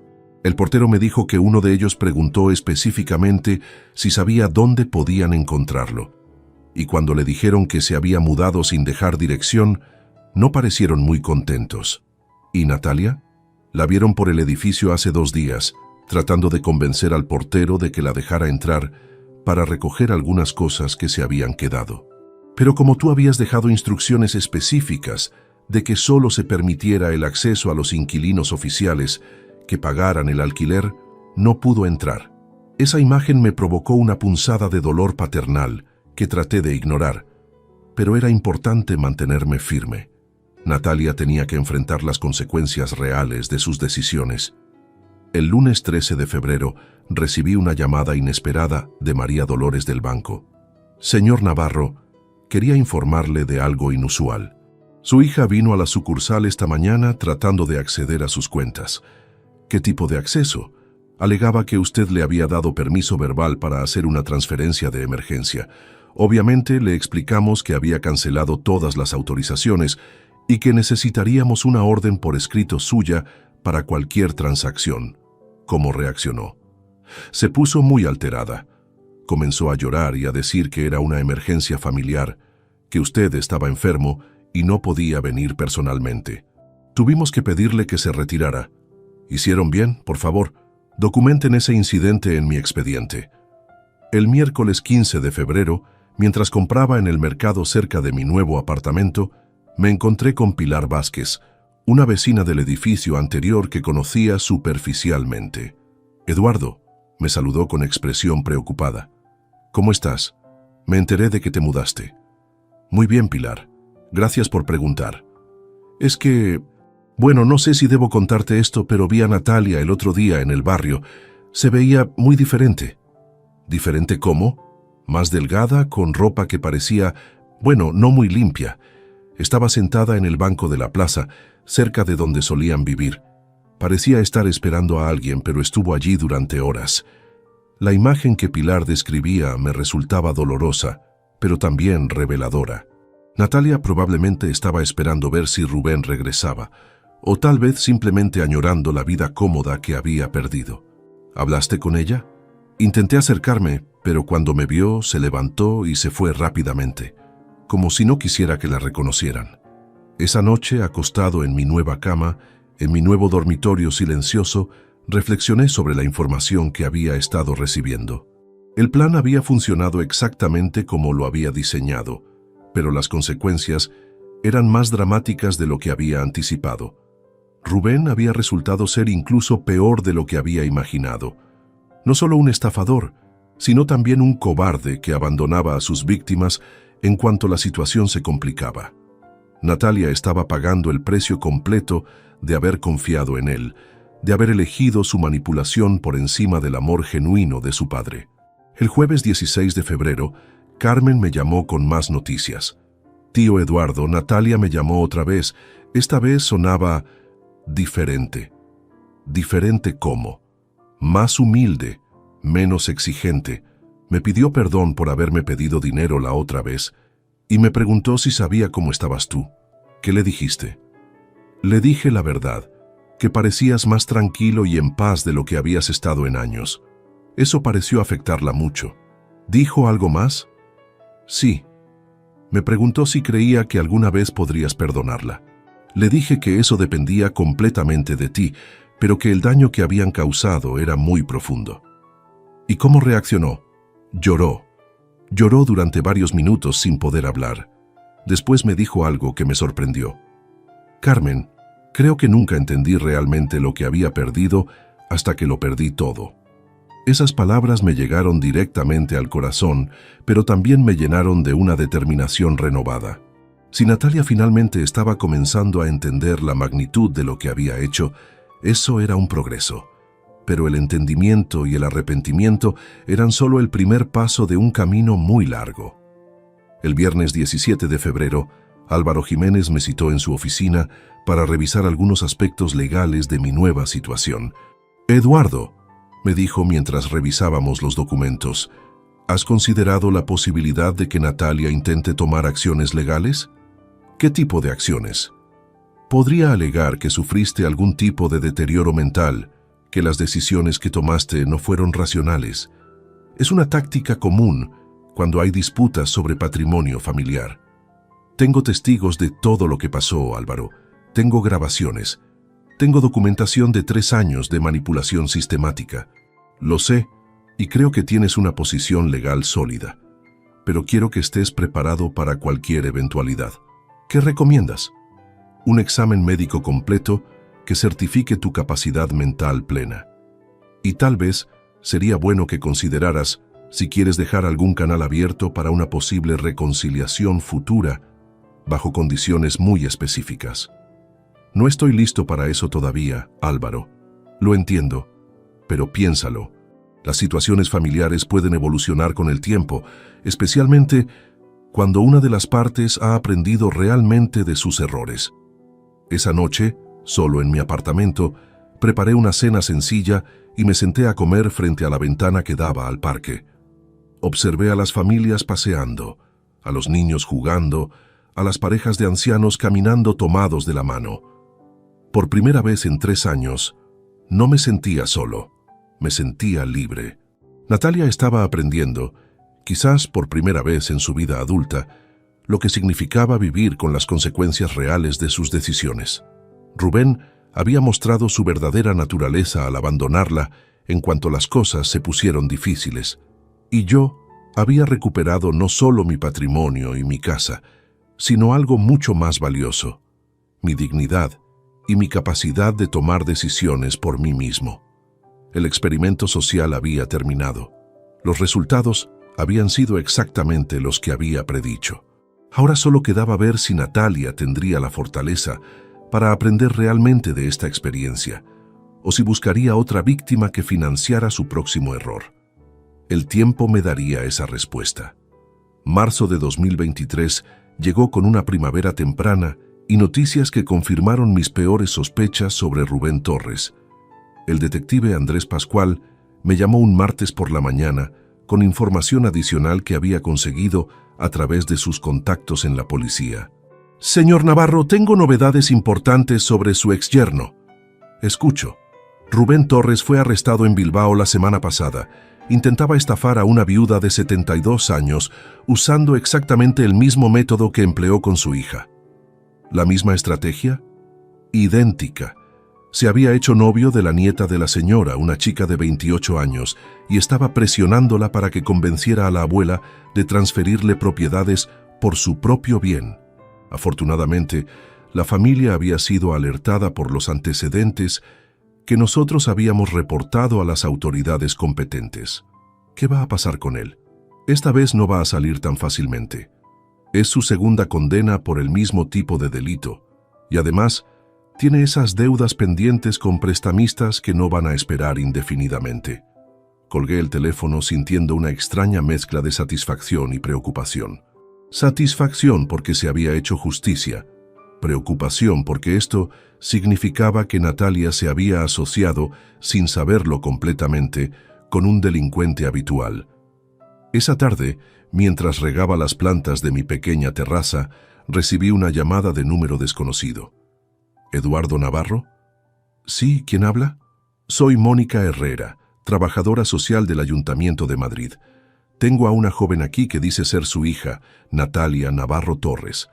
El portero me dijo que uno de ellos preguntó específicamente si sabía dónde podían encontrarlo. Y cuando le dijeron que se había mudado sin dejar dirección, no parecieron muy contentos». «¿Y Natalia?» «La vieron por el edificio hace 2 días, tratando de convencer al portero de que la dejara entrar para recoger algunas cosas que se habían quedado. Pero como tú habías dejado instrucciones específicas de que solo se permitiera el acceso a los inquilinos oficiales que pagaran el alquiler, no pudo entrar». Esa imagen me provocó una punzada de dolor paternal que traté de ignorar, pero era importante mantenerme firme. Natalia tenía que enfrentar las consecuencias reales de sus decisiones. El lunes 13 de febrero, recibí una llamada inesperada de María Dolores del banco. Señor Navarro, quería informarle de algo inusual. Su hija vino a la sucursal esta mañana tratando de acceder a sus cuentas. ¿Qué tipo de acceso? Alegaba que usted le había dado permiso verbal para hacer una transferencia de emergencia. Obviamente le explicamos que había cancelado todas las autorizaciones y que necesitaríamos una orden por escrito suya para cualquier transacción. ¿Cómo reaccionó? Se puso muy alterada. Comenzó a llorar y a decir que era una emergencia familiar, que usted estaba enfermo y no podía venir personalmente. Tuvimos que pedirle que se retirara. ¿Hicieron bien? Por favor, documenten ese incidente en mi expediente. El miércoles 15 de febrero, mientras compraba en el mercado cerca de mi nuevo apartamento, me encontré con Pilar Vázquez, una vecina del edificio anterior que conocía superficialmente. «Eduardo», me saludó con expresión preocupada. «¿Cómo estás? Me enteré de que te mudaste». «Muy bien, Pilar. Gracias por preguntar. Es que... Bueno, no sé si debo contarte esto, pero vi a Natalia el otro día en el barrio. Se veía muy diferente». «¿Diferente cómo?» «Más delgada, con ropa que parecía... Bueno, no muy limpia. Estaba sentada en el banco de la plaza, cerca de donde solían vivir. Parecía estar esperando a alguien, pero estuvo allí durante horas». La imagen que Pilar describía me resultaba dolorosa, pero también reveladora. Natalia probablemente estaba esperando ver si Rubén regresaba, o tal vez simplemente añorando la vida cómoda que había perdido. ¿Hablaste con ella? Intenté acercarme, pero cuando me vio se levantó y se fue rápidamente, como si no quisiera que la reconocieran. Esa noche, acostado en mi nueva cama, en mi nuevo dormitorio silencioso, reflexioné sobre la información que había estado recibiendo. El plan había funcionado exactamente como lo había diseñado, pero las consecuencias eran más dramáticas de lo que había anticipado. Rubén había resultado ser incluso peor de lo que había imaginado. No solo un estafador, sino también un cobarde que abandonaba a sus víctimas en cuanto la situación se complicaba. Natalia estaba pagando el precio completo de haber confiado en él, de haber elegido su manipulación por encima del amor genuino de su padre. El jueves 16 de febrero, Carmen me llamó con más noticias. «Tío Eduardo, Natalia me llamó otra vez. Esta vez sonaba diferente». ¿Diferente cómo? Más humilde, menos exigente. Me pidió perdón por haberme pedido dinero la otra vez y me preguntó si sabía cómo estabas tú. ¿Qué le dijiste? Le dije la verdad, que parecías más tranquilo y en paz de lo que habías estado en años. Eso pareció afectarla mucho. ¿Dijo algo más? Sí. Me preguntó si creía que alguna vez podrías perdonarla. Le dije que eso dependía completamente de ti, pero que el daño que habían causado era muy profundo. ¿Y cómo reaccionó? Lloró. Lloró durante varios minutos sin poder hablar. Después me dijo algo que me sorprendió. «Carmen, creo que nunca entendí realmente lo que había perdido hasta que lo perdí todo». Esas palabras me llegaron directamente al corazón, pero también me llenaron de una determinación renovada. Si Natalia finalmente estaba comenzando a entender la magnitud de lo que había hecho, eso era un progreso. Pero el entendimiento y el arrepentimiento eran solo el primer paso de un camino muy largo. El viernes 17 de febrero, Álvaro Jiménez me citó en su oficina para revisar algunos aspectos legales de mi nueva situación. «Eduardo», me dijo mientras revisábamos los documentos, ¿has considerado la posibilidad de que Natalia intente tomar acciones legales? ¿Qué tipo de acciones? Podría alegar que sufriste algún tipo de deterioro mental, que las decisiones que tomaste no fueron racionales. Es una táctica común cuando hay disputas sobre patrimonio familiar. Tengo testigos de todo lo que pasó, Álvaro. Tengo grabaciones. Tengo documentación de 3 años de manipulación sistemática. Lo sé, y creo que tienes una posición legal sólida. Pero quiero que estés preparado para cualquier eventualidad. ¿Qué recomiendas? Un examen médico completo que certifique tu capacidad mental plena. Y tal vez sería bueno que consideraras si quieres dejar algún canal abierto para una posible reconciliación futura bajo condiciones muy específicas. No estoy listo para eso todavía, Álvaro. Lo entiendo, pero piénsalo. Las situaciones familiares pueden evolucionar con el tiempo, especialmente cuando una de las partes ha aprendido realmente de sus errores. Esa noche, solo en mi apartamento, preparé una cena sencilla y me senté a comer frente a la ventana que daba al parque. Observé a las familias paseando, a los niños jugando, a las parejas de ancianos caminando tomados de la mano. Por primera vez en 3 años, no me sentía solo, me sentía libre. Natalia estaba aprendiendo, quizás por primera vez en su vida adulta, lo que significaba vivir con las consecuencias reales de sus decisiones. Rubén había mostrado su verdadera naturaleza al abandonarla en cuanto las cosas se pusieron difíciles, y yo había recuperado no solo mi patrimonio y mi casa, sino algo mucho más valioso, mi dignidad y mi capacidad de tomar decisiones por mí mismo. El experimento social había terminado. Los resultados habían sido exactamente los que había predicho. Ahora solo quedaba ver si Natalia tendría la fortaleza para aprender realmente de esta experiencia, o si buscaría otra víctima que financiara su próximo error. El tiempo me daría esa respuesta. Marzo de 2023 llegó con una primavera temprana y noticias que confirmaron mis peores sospechas sobre Rubén Torres. El detective Andrés Pascual me llamó un martes por la mañana con información adicional que había conseguido a través de sus contactos en la policía. «Señor Navarro, tengo novedades importantes sobre su exyerno». «Escucho». Rubén Torres fue arrestado en Bilbao la semana pasada. Intentaba estafar a una viuda de 72 años usando exactamente el mismo método que empleó con su hija. ¿La misma estrategia? Idéntica. Se había hecho novio de la nieta de la señora, una chica de 28 años, y estaba presionándola para que convenciera a la abuela de transferirle propiedades por su propio bien. Afortunadamente, la familia había sido alertada por los antecedentes que nosotros habíamos reportado a las autoridades competentes. ¿Qué va a pasar con él? Esta vez no va a salir tan fácilmente. Es su segunda condena por el mismo tipo de delito, y además tiene esas deudas pendientes con prestamistas que no van a esperar indefinidamente. Colgué el teléfono sintiendo una extraña mezcla de satisfacción y preocupación. Satisfacción porque se había hecho justicia, preocupación porque esto significaba que Natalia se había asociado, sin saberlo completamente, con un delincuente habitual. Esa tarde, mientras regaba las plantas de mi pequeña terraza, recibí una llamada de número desconocido. ¿Eduardo Navarro? Sí, ¿quién habla? Soy Mónica Herrera, trabajadora social del Ayuntamiento de Madrid. Tengo a una joven aquí que dice ser su hija, Natalia Navarro Torres.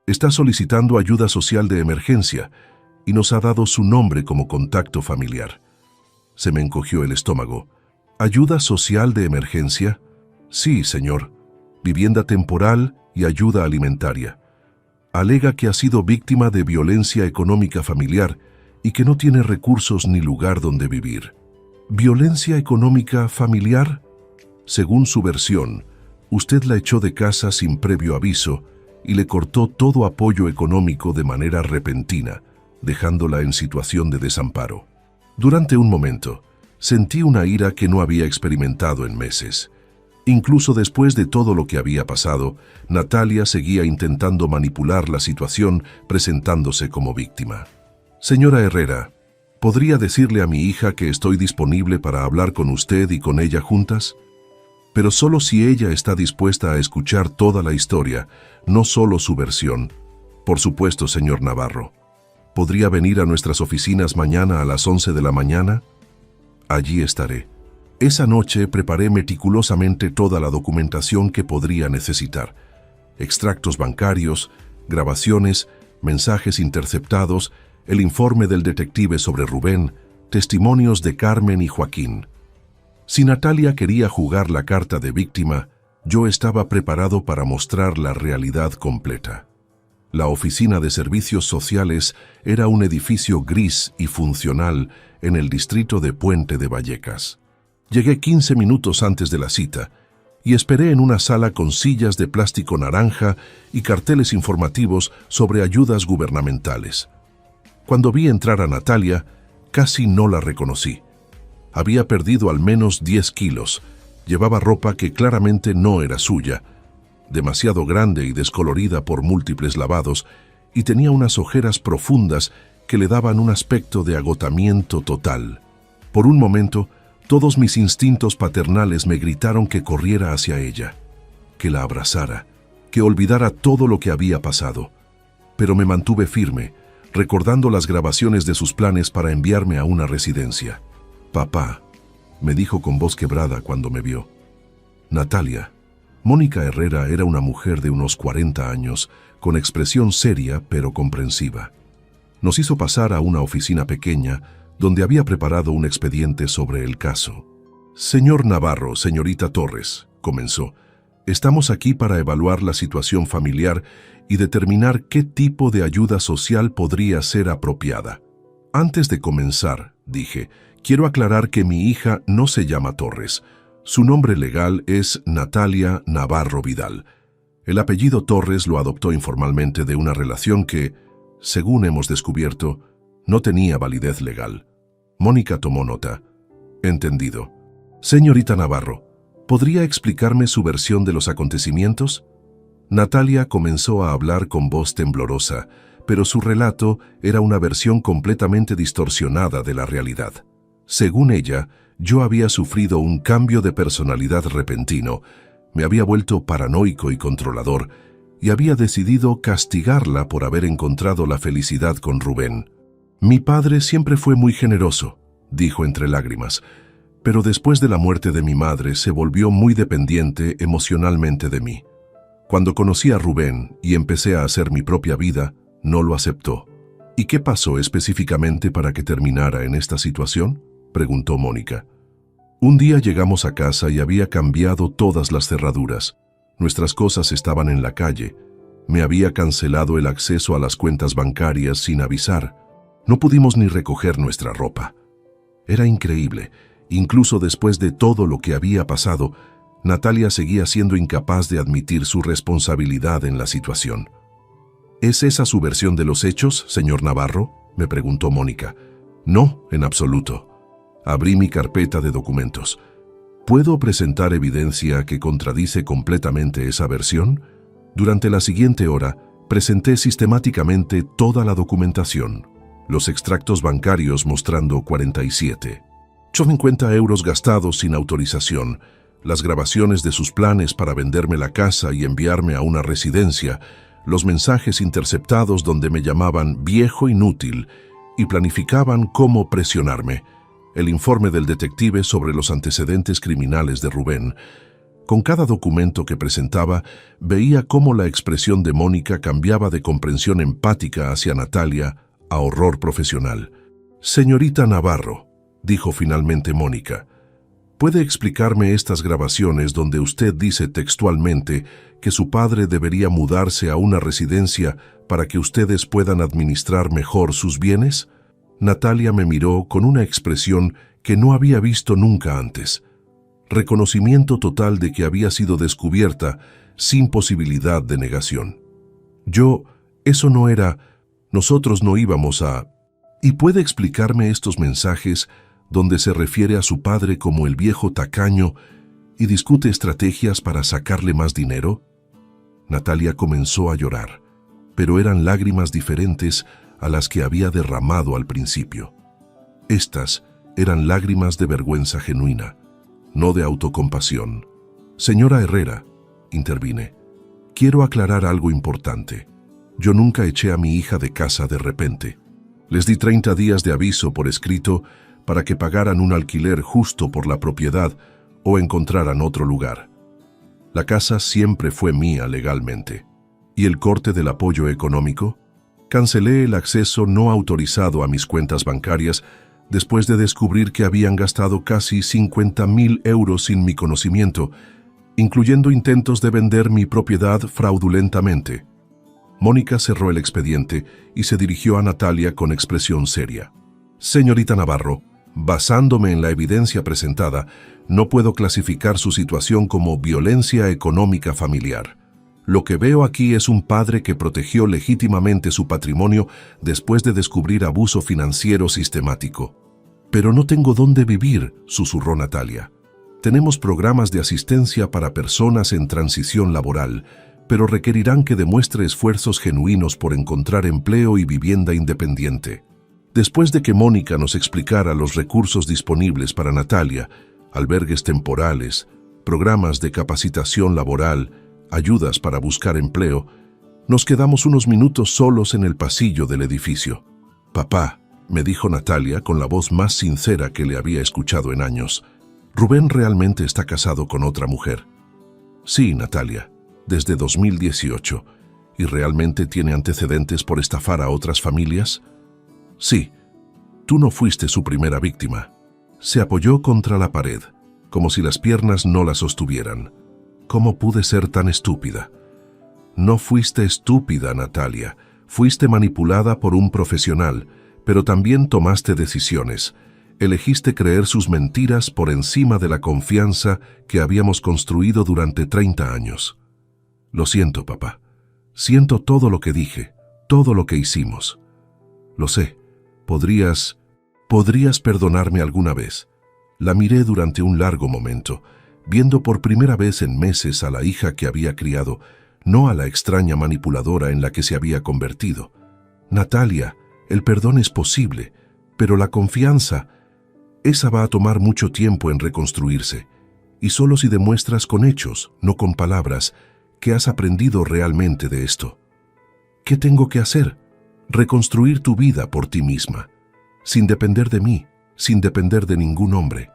Está solicitando ayuda social de emergencia y nos ha dado su nombre como contacto familiar. Se me encogió el estómago. ¿Ayuda social de emergencia? Sí, señor. Vivienda temporal y ayuda alimentaria. Alega que ha sido víctima de violencia económica familiar y que no tiene recursos ni lugar donde vivir. ¿Violencia económica familiar? Según su versión, usted la echó de casa sin previo aviso y le cortó todo apoyo económico de manera repentina, dejándola en situación de desamparo. Durante un momento, sentí una ira que no había experimentado en meses. Incluso después de todo lo que había pasado, Natalia seguía intentando manipular la situación presentándose como víctima. Señora Herrera, ¿podría decirle a mi hija que estoy disponible para hablar con usted y con ella juntas? Pero solo si ella está dispuesta a escuchar toda la historia, no solo su versión. Por supuesto, señor Navarro. ¿Podría venir a nuestras oficinas mañana a las 11 de la mañana? Allí estaré. Esa noche preparé meticulosamente toda la documentación que podría necesitar. Extractos bancarios, grabaciones, mensajes interceptados, el informe del detective sobre Rubén, testimonios de Carmen y Joaquín. Si Natalia quería jugar la carta de víctima, yo estaba preparado para mostrar la realidad completa. La oficina de servicios sociales era un edificio gris y funcional en el distrito de Puente de Vallecas. Llegué 15 minutos antes de la cita y esperé en una sala con sillas de plástico naranja y carteles informativos sobre ayudas gubernamentales. Cuando vi entrar a Natalia, casi no la reconocí. Había perdido al menos 10 kilos. Llevaba ropa que claramente no era suya, demasiado grande y descolorida por múltiples lavados, y tenía unas ojeras profundas que le daban un aspecto de agotamiento total. Por un momento, todos mis instintos paternales me gritaron que corriera hacia ella, que la abrazara, que olvidara todo lo que había pasado. Pero me mantuve firme, recordando las grabaciones de sus planes para enviarme a una residencia. «Papá», me dijo con voz quebrada cuando me vio. «Natalia». Mónica Herrera era una mujer de unos 40 años, con expresión seria pero comprensiva. Nos hizo pasar a una oficina pequeña donde había preparado un expediente sobre el caso. «Señor Navarro, señorita Torres», comenzó, «estamos aquí para evaluar la situación familiar y determinar qué tipo de ayuda social podría ser apropiada. Antes de comenzar», dije, «quiero aclarar que mi hija no se llama Torres. Su nombre legal es Natalia Navarro Vidal. El apellido Torres lo adoptó informalmente de una relación que, según hemos descubierto, no tenía validez legal». Mónica tomó nota. «Entendido. Señorita Navarro, ¿podría explicarme su versión de los acontecimientos?». Natalia comenzó a hablar con voz temblorosa, pero su relato era una versión completamente distorsionada de la realidad. Según ella, yo había sufrido un cambio de personalidad repentino, me había vuelto paranoico y controlador, y había decidido castigarla por haber encontrado la felicidad con Rubén. «Mi padre siempre fue muy generoso», dijo entre lágrimas, «pero después de la muerte de mi madre se volvió muy dependiente emocionalmente de mí. Cuando conocí a Rubén y empecé a hacer mi propia vida, no lo aceptó». «¿Y qué pasó específicamente para que terminara en esta situación?», preguntó Mónica. «Un día llegamos a casa y había cambiado todas las cerraduras. Nuestras cosas estaban en la calle. Me había cancelado el acceso a las cuentas bancarias sin avisar. No pudimos ni recoger nuestra ropa. Era increíble. Incluso después de todo lo que había pasado, Natalia seguía siendo incapaz de admitir su responsabilidad en la situación». «¿Es esa su versión de los hechos, señor Navarro?», me preguntó Mónica. «No, en absoluto». Abrí mi carpeta de documentos. «¿Puedo presentar evidencia que contradice completamente esa versión?». Durante la siguiente hora, presenté sistemáticamente toda la documentación. Los extractos bancarios mostrando 47,50 euros gastados sin autorización, las grabaciones de sus planes para venderme la casa y enviarme a una residencia, los mensajes interceptados donde me llamaban viejo inútil y planificaban cómo presionarme, el informe del detective sobre los antecedentes criminales de Rubén. Con cada documento que presentaba, veía cómo la expresión de Mónica cambiaba de comprensión empática hacia Natalia a horror profesional. «Señorita Navarro», dijo finalmente Mónica, «¿puede explicarme estas grabaciones donde usted dice textualmente que su padre debería mudarse a una residencia para que ustedes puedan administrar mejor sus bienes?». Natalia me miró con una expresión que no había visto nunca antes. Reconocimiento total de que había sido descubierta sin posibilidad de negación. «Eso no era, nosotros no íbamos a». «¿Y puede explicarme estos mensajes donde se refiere a su padre como el viejo tacaño y discute estrategias para sacarle más dinero?». Natalia comenzó a llorar, pero eran lágrimas diferentes a las que había derramado al principio. Estas eran lágrimas de vergüenza genuina, no de autocompasión. «Señora Herrera», intervine, «quiero aclarar algo importante. Yo nunca eché a mi hija de casa de repente. Les di 30 días de aviso por escrito para que pagaran un alquiler justo por la propiedad o encontraran otro lugar. La casa siempre fue mía legalmente. ¿Y el corte del apoyo económico? Cancelé el acceso no autorizado a mis cuentas bancarias después de descubrir que habían gastado casi 50.000 euros sin mi conocimiento, incluyendo intentos de vender mi propiedad fraudulentamente». Mónica cerró el expediente y se dirigió a Natalia con expresión seria. «Señorita Navarro, basándome en la evidencia presentada, no puedo clasificar su situación como violencia económica familiar. Lo que veo aquí es un padre que protegió legítimamente su patrimonio después de descubrir abuso financiero sistemático. Pero no tengo dónde vivir, susurró Natalia. Tenemos programas de asistencia para personas en transición laboral, pero requerirán que demuestre esfuerzos genuinos por encontrar empleo y vivienda independiente. Después de que Mónica nos explicara los recursos disponibles para Natalia, albergues temporales, programas de capacitación laboral, ayudas para buscar empleo, nos quedamos unos minutos solos en el pasillo del edificio. «Papá», me dijo Natalia con la voz más sincera que le había escuchado en años, «Rubén realmente está casado con otra mujer». «Sí, Natalia, desde 2018. ¿Y realmente tiene antecedentes por estafar a otras familias?» «Sí. Tú no fuiste su primera víctima». Se apoyó contra la pared, como si las piernas no la sostuvieran. «¿Cómo pude ser tan estúpida?» «No fuiste estúpida, Natalia. Fuiste manipulada por un profesional, pero también tomaste decisiones. Elegiste creer sus mentiras por encima de la confianza que habíamos construido durante 30 años. Lo siento, papá. Siento todo lo que dije, todo lo que hicimos. Lo sé. ¿Podrías perdonarme alguna vez?» La miré durante un largo momento, viendo por primera vez en meses a la hija que había criado, no a la extraña manipuladora en la que se había convertido. «Natalia, el perdón es posible, pero la confianza, esa va a tomar mucho tiempo en reconstruirse, y solo si demuestras con hechos, no con palabras, que has aprendido realmente de esto. ¿Qué tengo que hacer? Reconstruir tu vida por ti misma, sin depender de mí, sin depender de ningún hombre.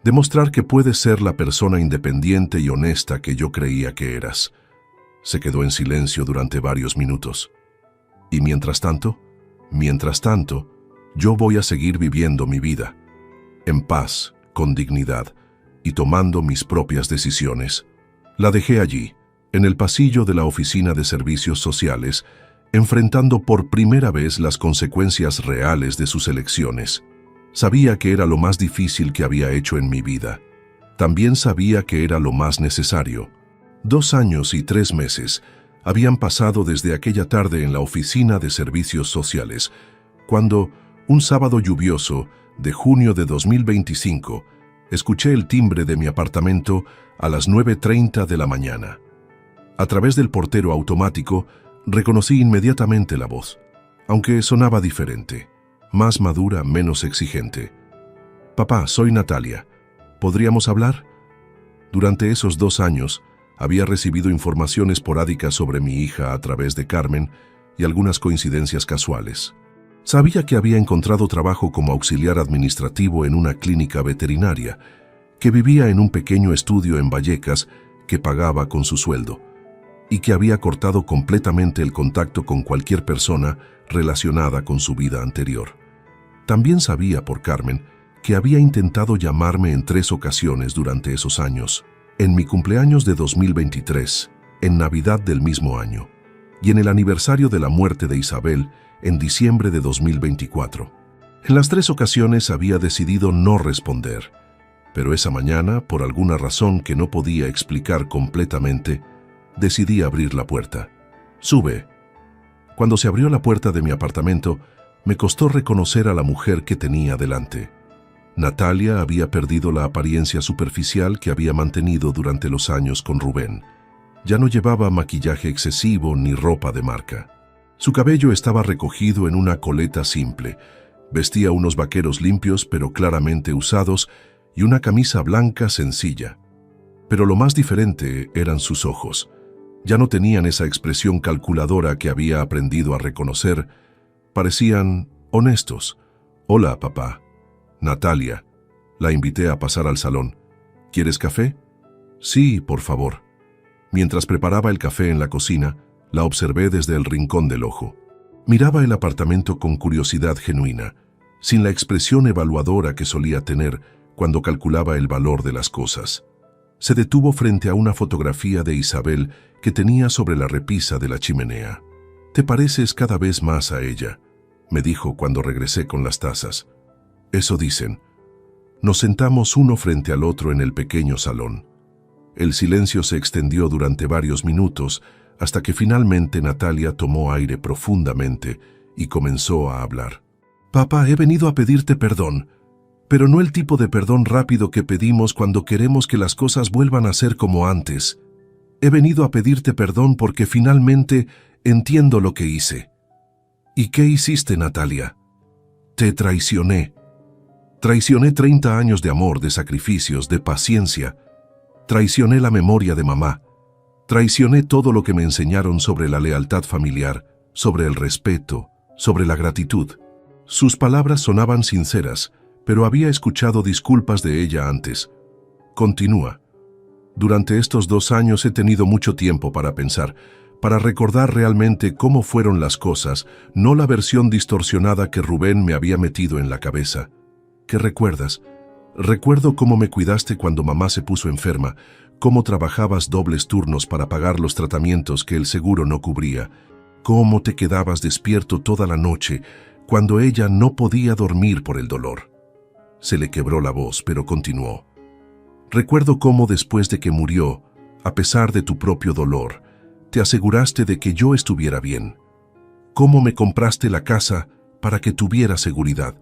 Demostrar que puedes ser la persona independiente y honesta que yo creía que eras». Se quedó en silencio durante varios minutos. «Y mientras tanto, yo voy a seguir viviendo mi vida, en paz, con dignidad, y tomando mis propias decisiones». La dejé allí, en el pasillo de la oficina de servicios sociales, enfrentando por primera vez las consecuencias reales de sus elecciones. Sabía que era lo más difícil que había hecho en mi vida. También sabía que era lo más necesario. 2 años y 3 meses habían pasado desde aquella tarde en la oficina de servicios sociales, cuando, un sábado lluvioso de junio de 2025, escuché el timbre de mi apartamento a las 9:30 de la mañana. A través del portero automático, reconocí inmediatamente la voz, aunque sonaba diferente, más madura, menos exigente. «Papá, soy Natalia. ¿Podríamos hablar?» Durante esos 2 años, había recibido información esporádica sobre mi hija a través de Carmen y algunas coincidencias casuales. Sabía que había encontrado trabajo como auxiliar administrativo en una clínica veterinaria, que vivía en un pequeño estudio en Vallecas que pagaba con su sueldo, y que había cortado completamente el contacto con cualquier persona relacionada con su vida anterior. También sabía por Carmen que había intentado llamarme en 3 ocasiones durante esos años: en mi cumpleaños de 2023, en Navidad del mismo año, y en el aniversario de la muerte de Isabel, en diciembre de 2024. En las 3 ocasiones había decidido no responder, pero esa mañana, por alguna razón que no podía explicar completamente, decidí abrir la puerta. «Sube». Cuando se abrió la puerta de mi apartamento, me costó reconocer a la mujer que tenía delante. Natalia había perdido la apariencia superficial que había mantenido durante los años con Rubén. Ya no llevaba maquillaje excesivo ni ropa de marca. Su cabello estaba recogido en una coleta simple, vestía unos vaqueros limpios pero claramente usados y una camisa blanca sencilla. Pero lo más diferente eran sus ojos. Ya no tenían esa expresión calculadora que había aprendido a reconocer. Parecían honestos. «Hola, papá». «Natalia». La invité a pasar al salón. «¿Quieres café?» «Sí, por favor». Mientras preparaba el café en la cocina, la observé desde el rincón del ojo. Miraba el apartamento con curiosidad genuina, sin la expresión evaluadora que solía tener cuando calculaba el valor de las cosas. Se detuvo frente a una fotografía de Isabel que tenía sobre la repisa de la chimenea. «Te pareces cada vez más a ella», me dijo cuando regresé con las tazas. «Eso dicen». Nos sentamos uno frente al otro en el pequeño salón. El silencio se extendió durante varios minutos hasta que finalmente Natalia tomó aire profundamente y comenzó a hablar. «Papá, he venido a pedirte perdón. pero no el tipo de perdón rápido que pedimos cuando queremos que las cosas vuelvan a ser como antes. He venido a pedirte perdón porque finalmente entiendo lo que hice. ¿Y qué hiciste, Natalia? Te traicioné. Traicioné 30 años de amor, de sacrificios, de paciencia. Traicioné la memoria de mamá. Traicioné todo lo que me enseñaron sobre la lealtad familiar, sobre el respeto, sobre la gratitud. Sus palabras sonaban sinceras, pero había escuchado disculpas de ella antes. Continúa. Durante estos 2 años he tenido mucho tiempo para pensar, para recordar realmente cómo fueron las cosas, no la versión distorsionada que Rubén me había metido en la cabeza. ¿Qué recuerdas? Recuerdo cómo me cuidaste cuando mamá se puso enferma, cómo trabajabas dobles turnos para pagar los tratamientos que el seguro no cubría, cómo te quedabas despierto toda la noche cuando ella no podía dormir por el dolor. Se le quebró la voz, pero continuó. Recuerdo cómo después de que murió, a pesar de tu propio dolor, te aseguraste de que yo estuviera bien. Cómo me compraste la casa para que tuviera seguridad.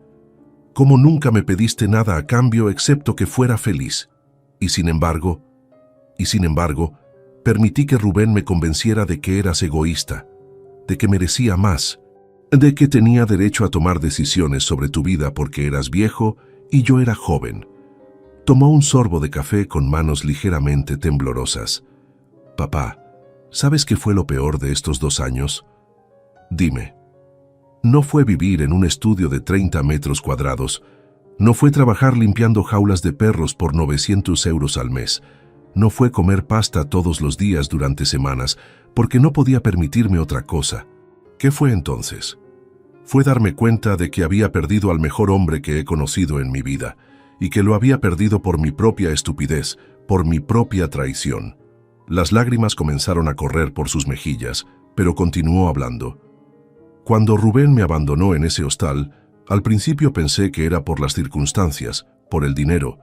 Cómo nunca me pediste nada a cambio excepto que fuera feliz. Y sin embargo, permití que Rubén me convenciera de que eras egoísta, de que merecía más, de que tenía derecho a tomar decisiones sobre tu vida porque eras viejo y yo era joven. Tomó un sorbo de café con manos ligeramente temblorosas. Papá, ¿sabes qué fue lo peor de estos 2 años? Dime. No fue vivir en un estudio de 30 metros cuadrados. No fue trabajar limpiando jaulas de perros por 900 euros al mes. No fue comer pasta todos los días durante semanas, porque no podía permitirme otra cosa. ¿Qué fue entonces? Fue darme cuenta de que había perdido al mejor hombre que he conocido en mi vida, y que lo había perdido por mi propia estupidez, por mi propia traición. Las lágrimas comenzaron a correr por sus mejillas, pero continuó hablando. Cuando Rubén me abandonó en ese hostal, al principio pensé que era por las circunstancias, por el dinero,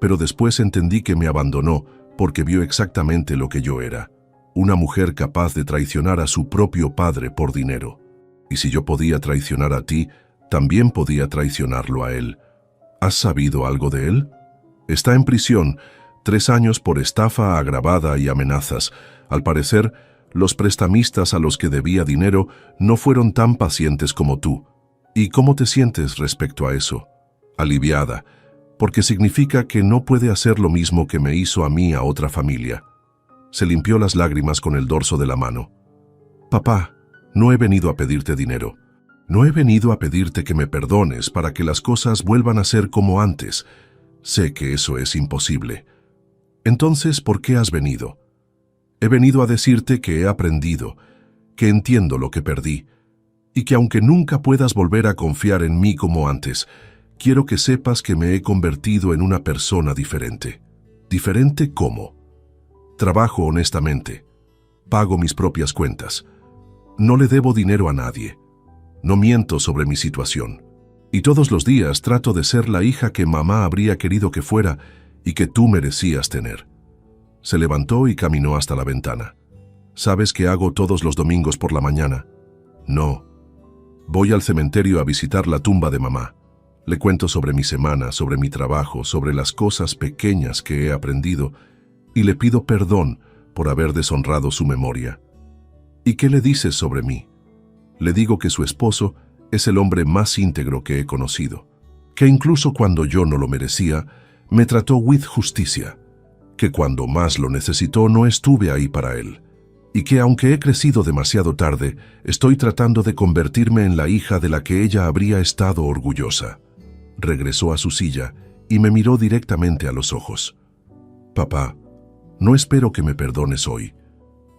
pero después entendí que me abandonó porque vio exactamente lo que yo era, una mujer capaz de traicionar a su propio padre por dinero. Y si yo podía traicionar a ti, también podía traicionarlo a él. ¿Has sabido algo de él? Está en prisión, 3 años por estafa agravada y amenazas. Al parecer, los prestamistas a los que debía dinero no fueron tan pacientes como tú. ¿Y cómo te sientes respecto a eso? Aliviada, porque significa que no puede hacer lo mismo que me hizo a mí a otra familia. Se limpió las lágrimas con el dorso de la mano. Papá, no he venido a pedirte dinero. No he venido a pedirte que me perdones para que las cosas vuelvan a ser como antes. Sé que eso es imposible. Entonces, ¿por qué has venido? He venido a decirte que he aprendido, que entiendo lo que perdí, y que aunque nunca puedas volver a confiar en mí como antes, quiero que sepas que me he convertido en una persona diferente. ¿Diferente cómo? Trabajo honestamente. Pago mis propias cuentas. No le debo dinero a nadie. No miento sobre mi situación. Y todos los días trato de ser la hija que mamá habría querido que fuera y que tú merecías tener. Se levantó y caminó hasta la ventana. ¿Sabes qué hago todos los domingos por la mañana? No. Voy al cementerio a visitar la tumba de mamá. Le cuento sobre mi semana, sobre mi trabajo, sobre las cosas pequeñas que he aprendido y le pido perdón por haber deshonrado su memoria. ¿Y qué le dices sobre mí? Le digo que su esposo es el hombre más íntegro que he conocido, que incluso cuando yo no lo merecía, me trató with justicia, que cuando más lo necesitó no estuve ahí para él, y que aunque he crecido demasiado tarde, estoy tratando de convertirme en la hija de la que ella habría estado orgullosa. Regresó a su silla y me miró directamente a los ojos. Papá, no espero que me perdones hoy.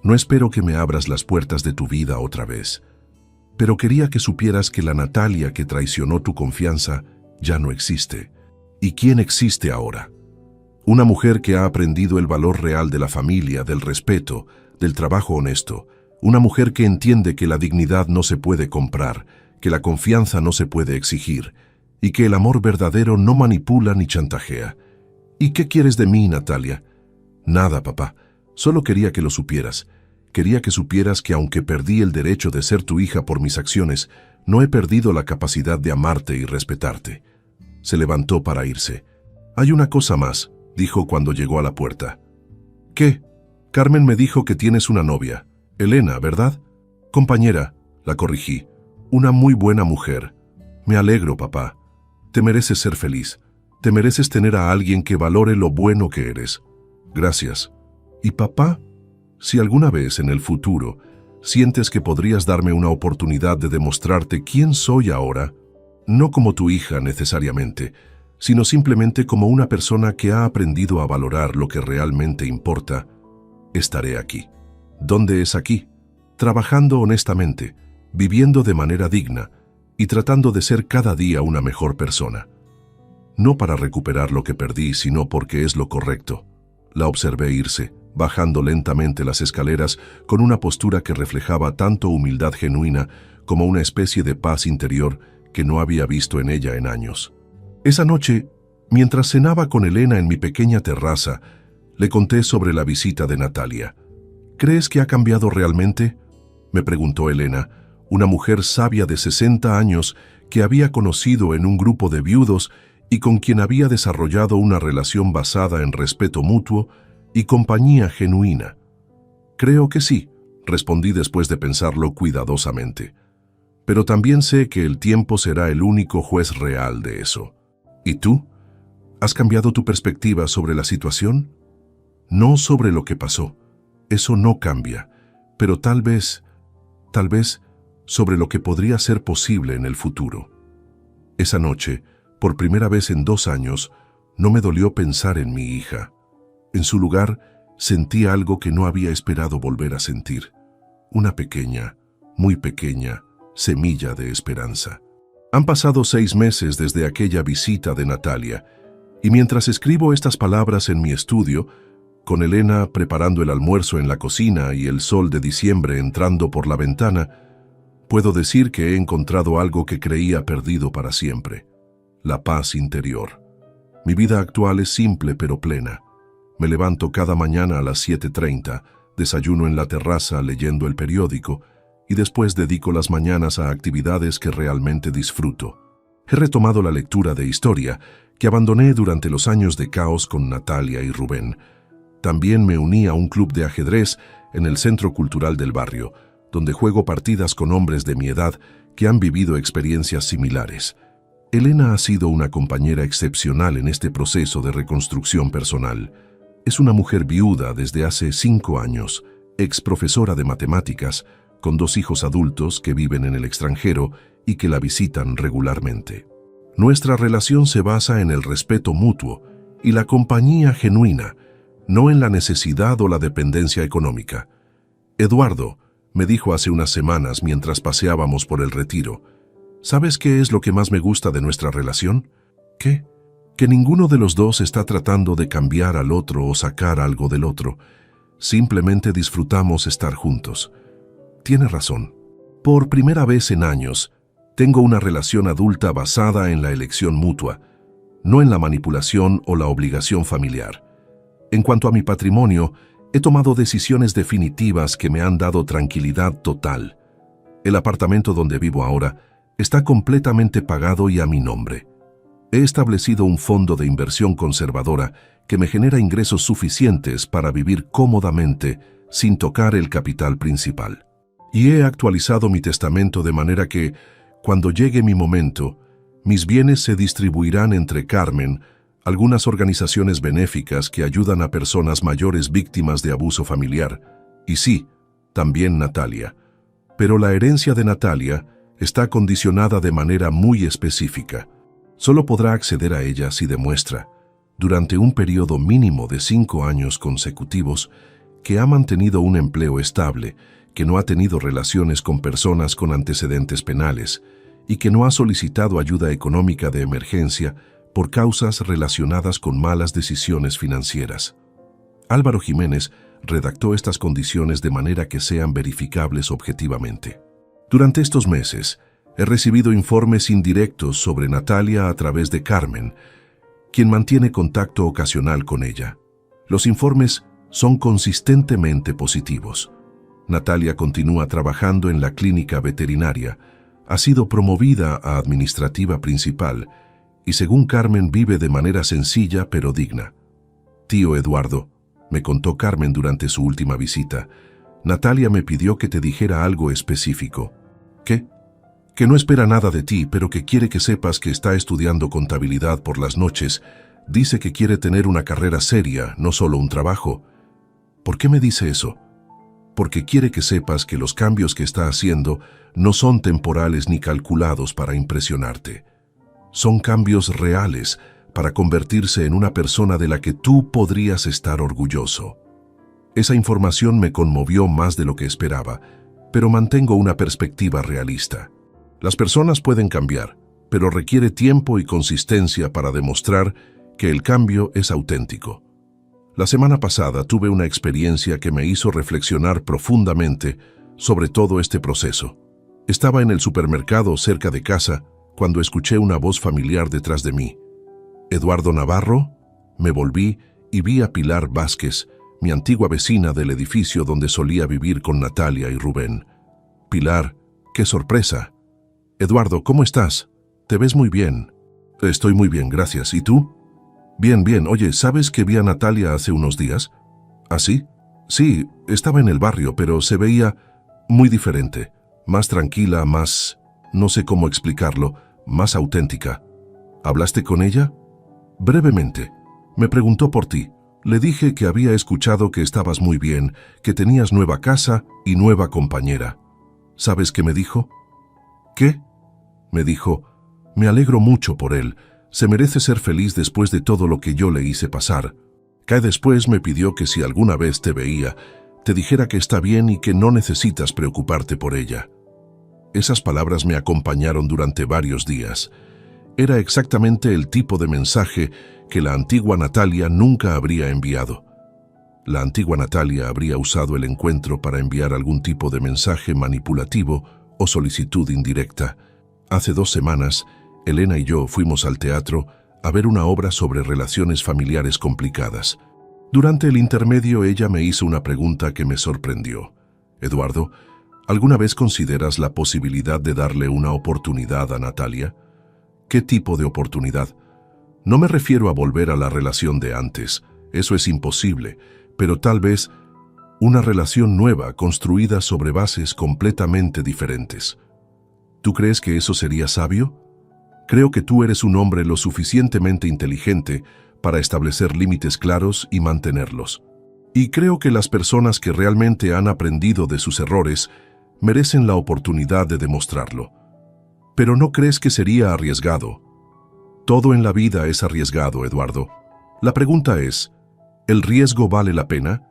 No espero que me abras las puertas de tu vida otra vez. Pero quería que supieras que la Natalia que traicionó tu confianza ya no existe. ¿Y quién existe ahora? Una mujer que ha aprendido el valor real de la familia, del respeto, del trabajo honesto. Una mujer que entiende que la dignidad no se puede comprar, que la confianza no se puede exigir, y que el amor verdadero no manipula ni chantajea. ¿Y qué quieres de mí, Natalia? Nada, papá. Solo quería que lo supieras. Quería que supieras que aunque perdí el derecho de ser tu hija por mis acciones, no he perdido la capacidad de amarte y respetarte. Se levantó para irse. «Hay una cosa más», dijo cuando llegó a la puerta. «¿Qué?» «Carmen me dijo que tienes una novia. Elena, ¿verdad?» «Compañera», la corrigí. «Una muy buena mujer». «Me alegro, papá. Te mereces ser feliz. Te mereces tener a alguien que valore lo bueno que eres». «Gracias». «¿Y papá? Si alguna vez en el futuro sientes que podrías darme una oportunidad de demostrarte quién soy ahora, no como tu hija necesariamente, sino simplemente como una persona que ha aprendido a valorar lo que realmente importa, estaré aquí». ¿Dónde es aquí? Trabajando honestamente, viviendo de manera digna y tratando de ser cada día una mejor persona. No para recuperar lo que perdí, sino porque es lo correcto. La observé irse, bajando lentamente las escaleras con una postura que reflejaba tanto humildad genuina como una especie de paz interior que no había visto en ella en años. Esa noche, mientras cenaba con Elena en mi pequeña terraza, le conté sobre la visita de Natalia. «¿Crees que ha cambiado realmente?», me preguntó Elena, una mujer sabia de 60 años que había conocido en un grupo de viudos y con quien había desarrollado una relación basada en respeto mutuo y compañía genuina. «Creo que sí», respondí después de pensarlo cuidadosamente. «Pero también sé que el tiempo será el único juez real de eso». «¿Y tú? ¿Has cambiado tu perspectiva sobre la situación?». «No sobre lo que pasó. Eso no cambia, pero tal vez sobre lo que podría ser posible en el futuro». Esa noche, por primera vez en 2 años, no me dolió pensar en mi hija. En su lugar, sentí algo que no había esperado volver a sentir. Una pequeña, muy pequeña, semilla de esperanza. Han pasado 6 meses desde aquella visita de Natalia, y mientras escribo estas palabras en mi estudio, con Elena preparando el almuerzo en la cocina y el sol de diciembre entrando por la ventana, puedo decir que he encontrado algo que creía perdido para siempre: la paz interior. Mi vida actual es simple pero plena. Me levanto cada mañana a las 7:30, desayuno en la terraza leyendo el periódico y después dedico las mañanas a actividades que realmente disfruto. He retomado la lectura de historia que abandoné durante los años de caos con Natalia y Rubén. También me uní a un club de ajedrez en el centro cultural del barrio, donde juego partidas con hombres de mi edad que han vivido experiencias similares. Elena ha sido una compañera excepcional en este proceso de reconstrucción personal. Es una mujer viuda desde hace 5 años, ex profesora de matemáticas, con 2 hijos adultos que viven en el extranjero y que la visitan regularmente. Nuestra relación se basa en el respeto mutuo y la compañía genuina, no en la necesidad o la dependencia económica. Eduardo me dijo hace unas semanas mientras paseábamos por el Retiro: «¿Sabes qué es lo que más me gusta de nuestra relación?». «¿Qué?». «Que ninguno de los dos está tratando de cambiar al otro o sacar algo del otro. Simplemente disfrutamos estar juntos». Tiene razón. Por primera vez en años, tengo una relación adulta basada en la elección mutua, no en la manipulación o la obligación familiar. En cuanto a mi patrimonio, he tomado decisiones definitivas que me han dado tranquilidad total. El apartamento donde vivo ahora está completamente pagado y a mi nombre. He establecido un fondo de inversión conservadora que me genera ingresos suficientes para vivir cómodamente sin tocar el capital principal. Y he actualizado mi testamento de manera que, cuando llegue mi momento, mis bienes se distribuirán entre Carmen, algunas organizaciones benéficas que ayudan a personas mayores víctimas de abuso familiar, y sí, también Natalia. Pero la herencia de Natalia está condicionada de manera muy específica. Solo podrá acceder a ella si demuestra, durante un periodo mínimo de 5 años consecutivos, que ha mantenido un empleo estable, que no ha tenido relaciones con personas con antecedentes penales y que no ha solicitado ayuda económica de emergencia por causas relacionadas con malas decisiones financieras. Álvaro Jiménez redactó estas condiciones de manera que sean verificables objetivamente. Durante estos meses, he recibido informes indirectos sobre Natalia a través de Carmen, quien mantiene contacto ocasional con ella. Los informes son consistentemente positivos. Natalia continúa trabajando en la clínica veterinaria, ha sido promovida a administrativa principal y según Carmen vive de manera sencilla pero digna. Tío Eduardo, me contó Carmen durante su última visita, Natalia me pidió que te dijera algo específico. ¿Qué? Que no espera nada de ti, pero que quiere que sepas que está estudiando contabilidad por las noches. Dice que quiere tener una carrera seria, no solo un trabajo. ¿Por qué me dice eso? Porque quiere que sepas que los cambios que está haciendo no son temporales ni calculados para impresionarte. Son cambios reales para convertirse en una persona de la que tú podrías estar orgulloso. Esa información me conmovió más de lo que esperaba, pero mantengo una perspectiva realista. Las personas pueden cambiar, pero requiere tiempo y consistencia para demostrar que el cambio es auténtico. La semana pasada tuve una experiencia que me hizo reflexionar profundamente sobre todo este proceso. Estaba en el supermercado cerca de casa cuando escuché una voz familiar detrás de mí. ¿Eduardo Navarro? Me volví y vi a Pilar Vázquez, mi antigua vecina del edificio donde solía vivir con Natalia y Rubén. Pilar, qué sorpresa. Eduardo, ¿cómo estás? Te ves muy bien. Estoy muy bien, gracias. ¿Y tú? Bien, bien. Oye, ¿sabes que vi a Natalia hace unos días? ¿Ah, sí? Sí, estaba en el barrio, pero se veía muy diferente. Más tranquila, más... no sé cómo explicarlo, más auténtica. ¿Hablaste con ella? Brevemente. Me preguntó por ti. Le dije que había escuchado que estabas muy bien, que tenías nueva casa y nueva compañera. ¿Sabes qué me dijo? ¿Qué? Me dijo, me alegro mucho por él. Se merece ser feliz después de todo lo que yo le hice pasar. Que después me pidió que si alguna vez te veía, te dijera que está bien y que no necesitas preocuparte por ella. Esas palabras me acompañaron durante varios días. Era exactamente el tipo de mensaje que la antigua Natalia nunca habría enviado. La antigua Natalia habría usado el encuentro para enviar algún tipo de mensaje manipulativo o solicitud indirecta. Hace 2 semanas, Elena y yo fuimos al teatro a ver una obra sobre relaciones familiares complicadas. Durante el intermedio ella me hizo una pregunta que me sorprendió. Eduardo, ¿alguna vez consideras la posibilidad de darle una oportunidad a Natalia? ¿Qué tipo de oportunidad? No me refiero a volver a la relación de antes, eso es imposible, pero tal vez una relación nueva construida sobre bases completamente diferentes. ¿Tú crees que eso sería sabio? Creo que tú eres un hombre lo suficientemente inteligente para establecer límites claros y mantenerlos. Y creo que las personas que realmente han aprendido de sus errores merecen la oportunidad de demostrarlo. Pero ¿no crees que sería arriesgado? Todo en la vida es arriesgado, Eduardo. La pregunta es, ¿el riesgo vale la pena?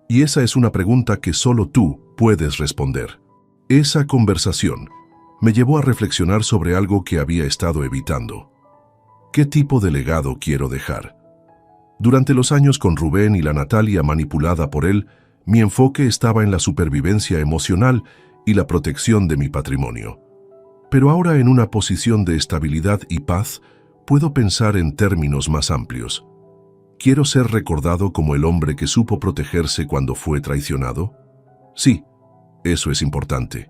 Y esa es una pregunta que solo tú puedes responder. Esa conversación me llevó a reflexionar sobre algo que había estado evitando. ¿Qué tipo de legado quiero dejar? Durante los años con Rubén y la Natalia manipulada por él, mi enfoque estaba en la supervivencia emocional y la protección de mi patrimonio. Pero ahora en una posición de estabilidad y paz, puedo pensar en términos más amplios. ¿Quiero ser recordado como el hombre que supo protegerse cuando fue traicionado? Sí, eso es importante.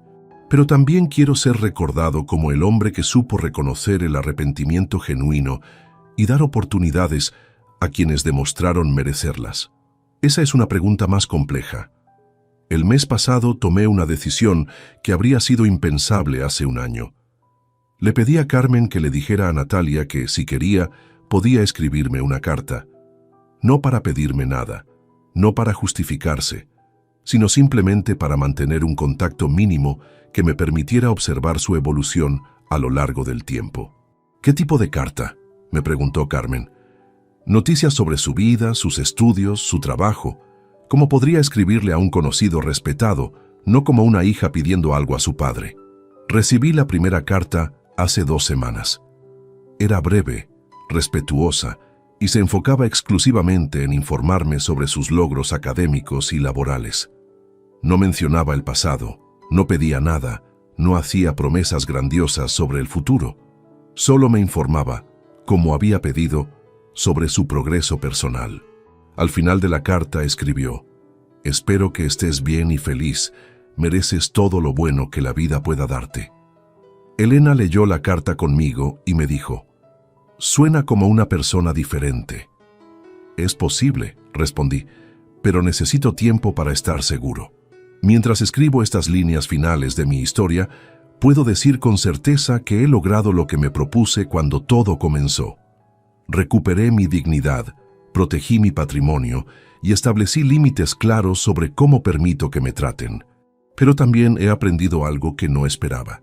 Pero también quiero ser recordado como el hombre que supo reconocer el arrepentimiento genuino y dar oportunidades a quienes demostraron merecerlas. Esa es una pregunta más compleja. El mes pasado tomé una decisión que habría sido impensable hace un año. Le pedí a Carmen que le dijera a Natalia que, si quería, podía escribirme una carta. No para pedirme nada, no para justificarse, sino simplemente para mantener un contacto mínimo que me permitiera observar su evolución a lo largo del tiempo. ¿Qué tipo de carta?, me preguntó Carmen. Noticias sobre su vida, sus estudios, su trabajo. Como podría escribirle a un conocido respetado, no como una hija pidiendo algo a su padre. Recibí la primera carta hace 2 semanas. Era breve, respetuosa, y se enfocaba exclusivamente en informarme sobre sus logros académicos y laborales. No mencionaba el pasado, no pedía nada, no hacía promesas grandiosas sobre el futuro. Solo me informaba, como había pedido, sobre su progreso personal. Al final de la carta escribió: «Espero que estés bien y feliz, mereces todo lo bueno que la vida pueda darte». Elena leyó la carta conmigo y me dijo: Suena como una persona diferente. Es posible, respondí, pero necesito tiempo para estar seguro. Mientras escribo estas líneas finales de mi historia, puedo decir con certeza que he logrado lo que me propuse cuando todo comenzó. Recuperé mi dignidad, protegí mi patrimonio y establecí límites claros sobre cómo permito que me traten. Pero también he aprendido algo que no esperaba,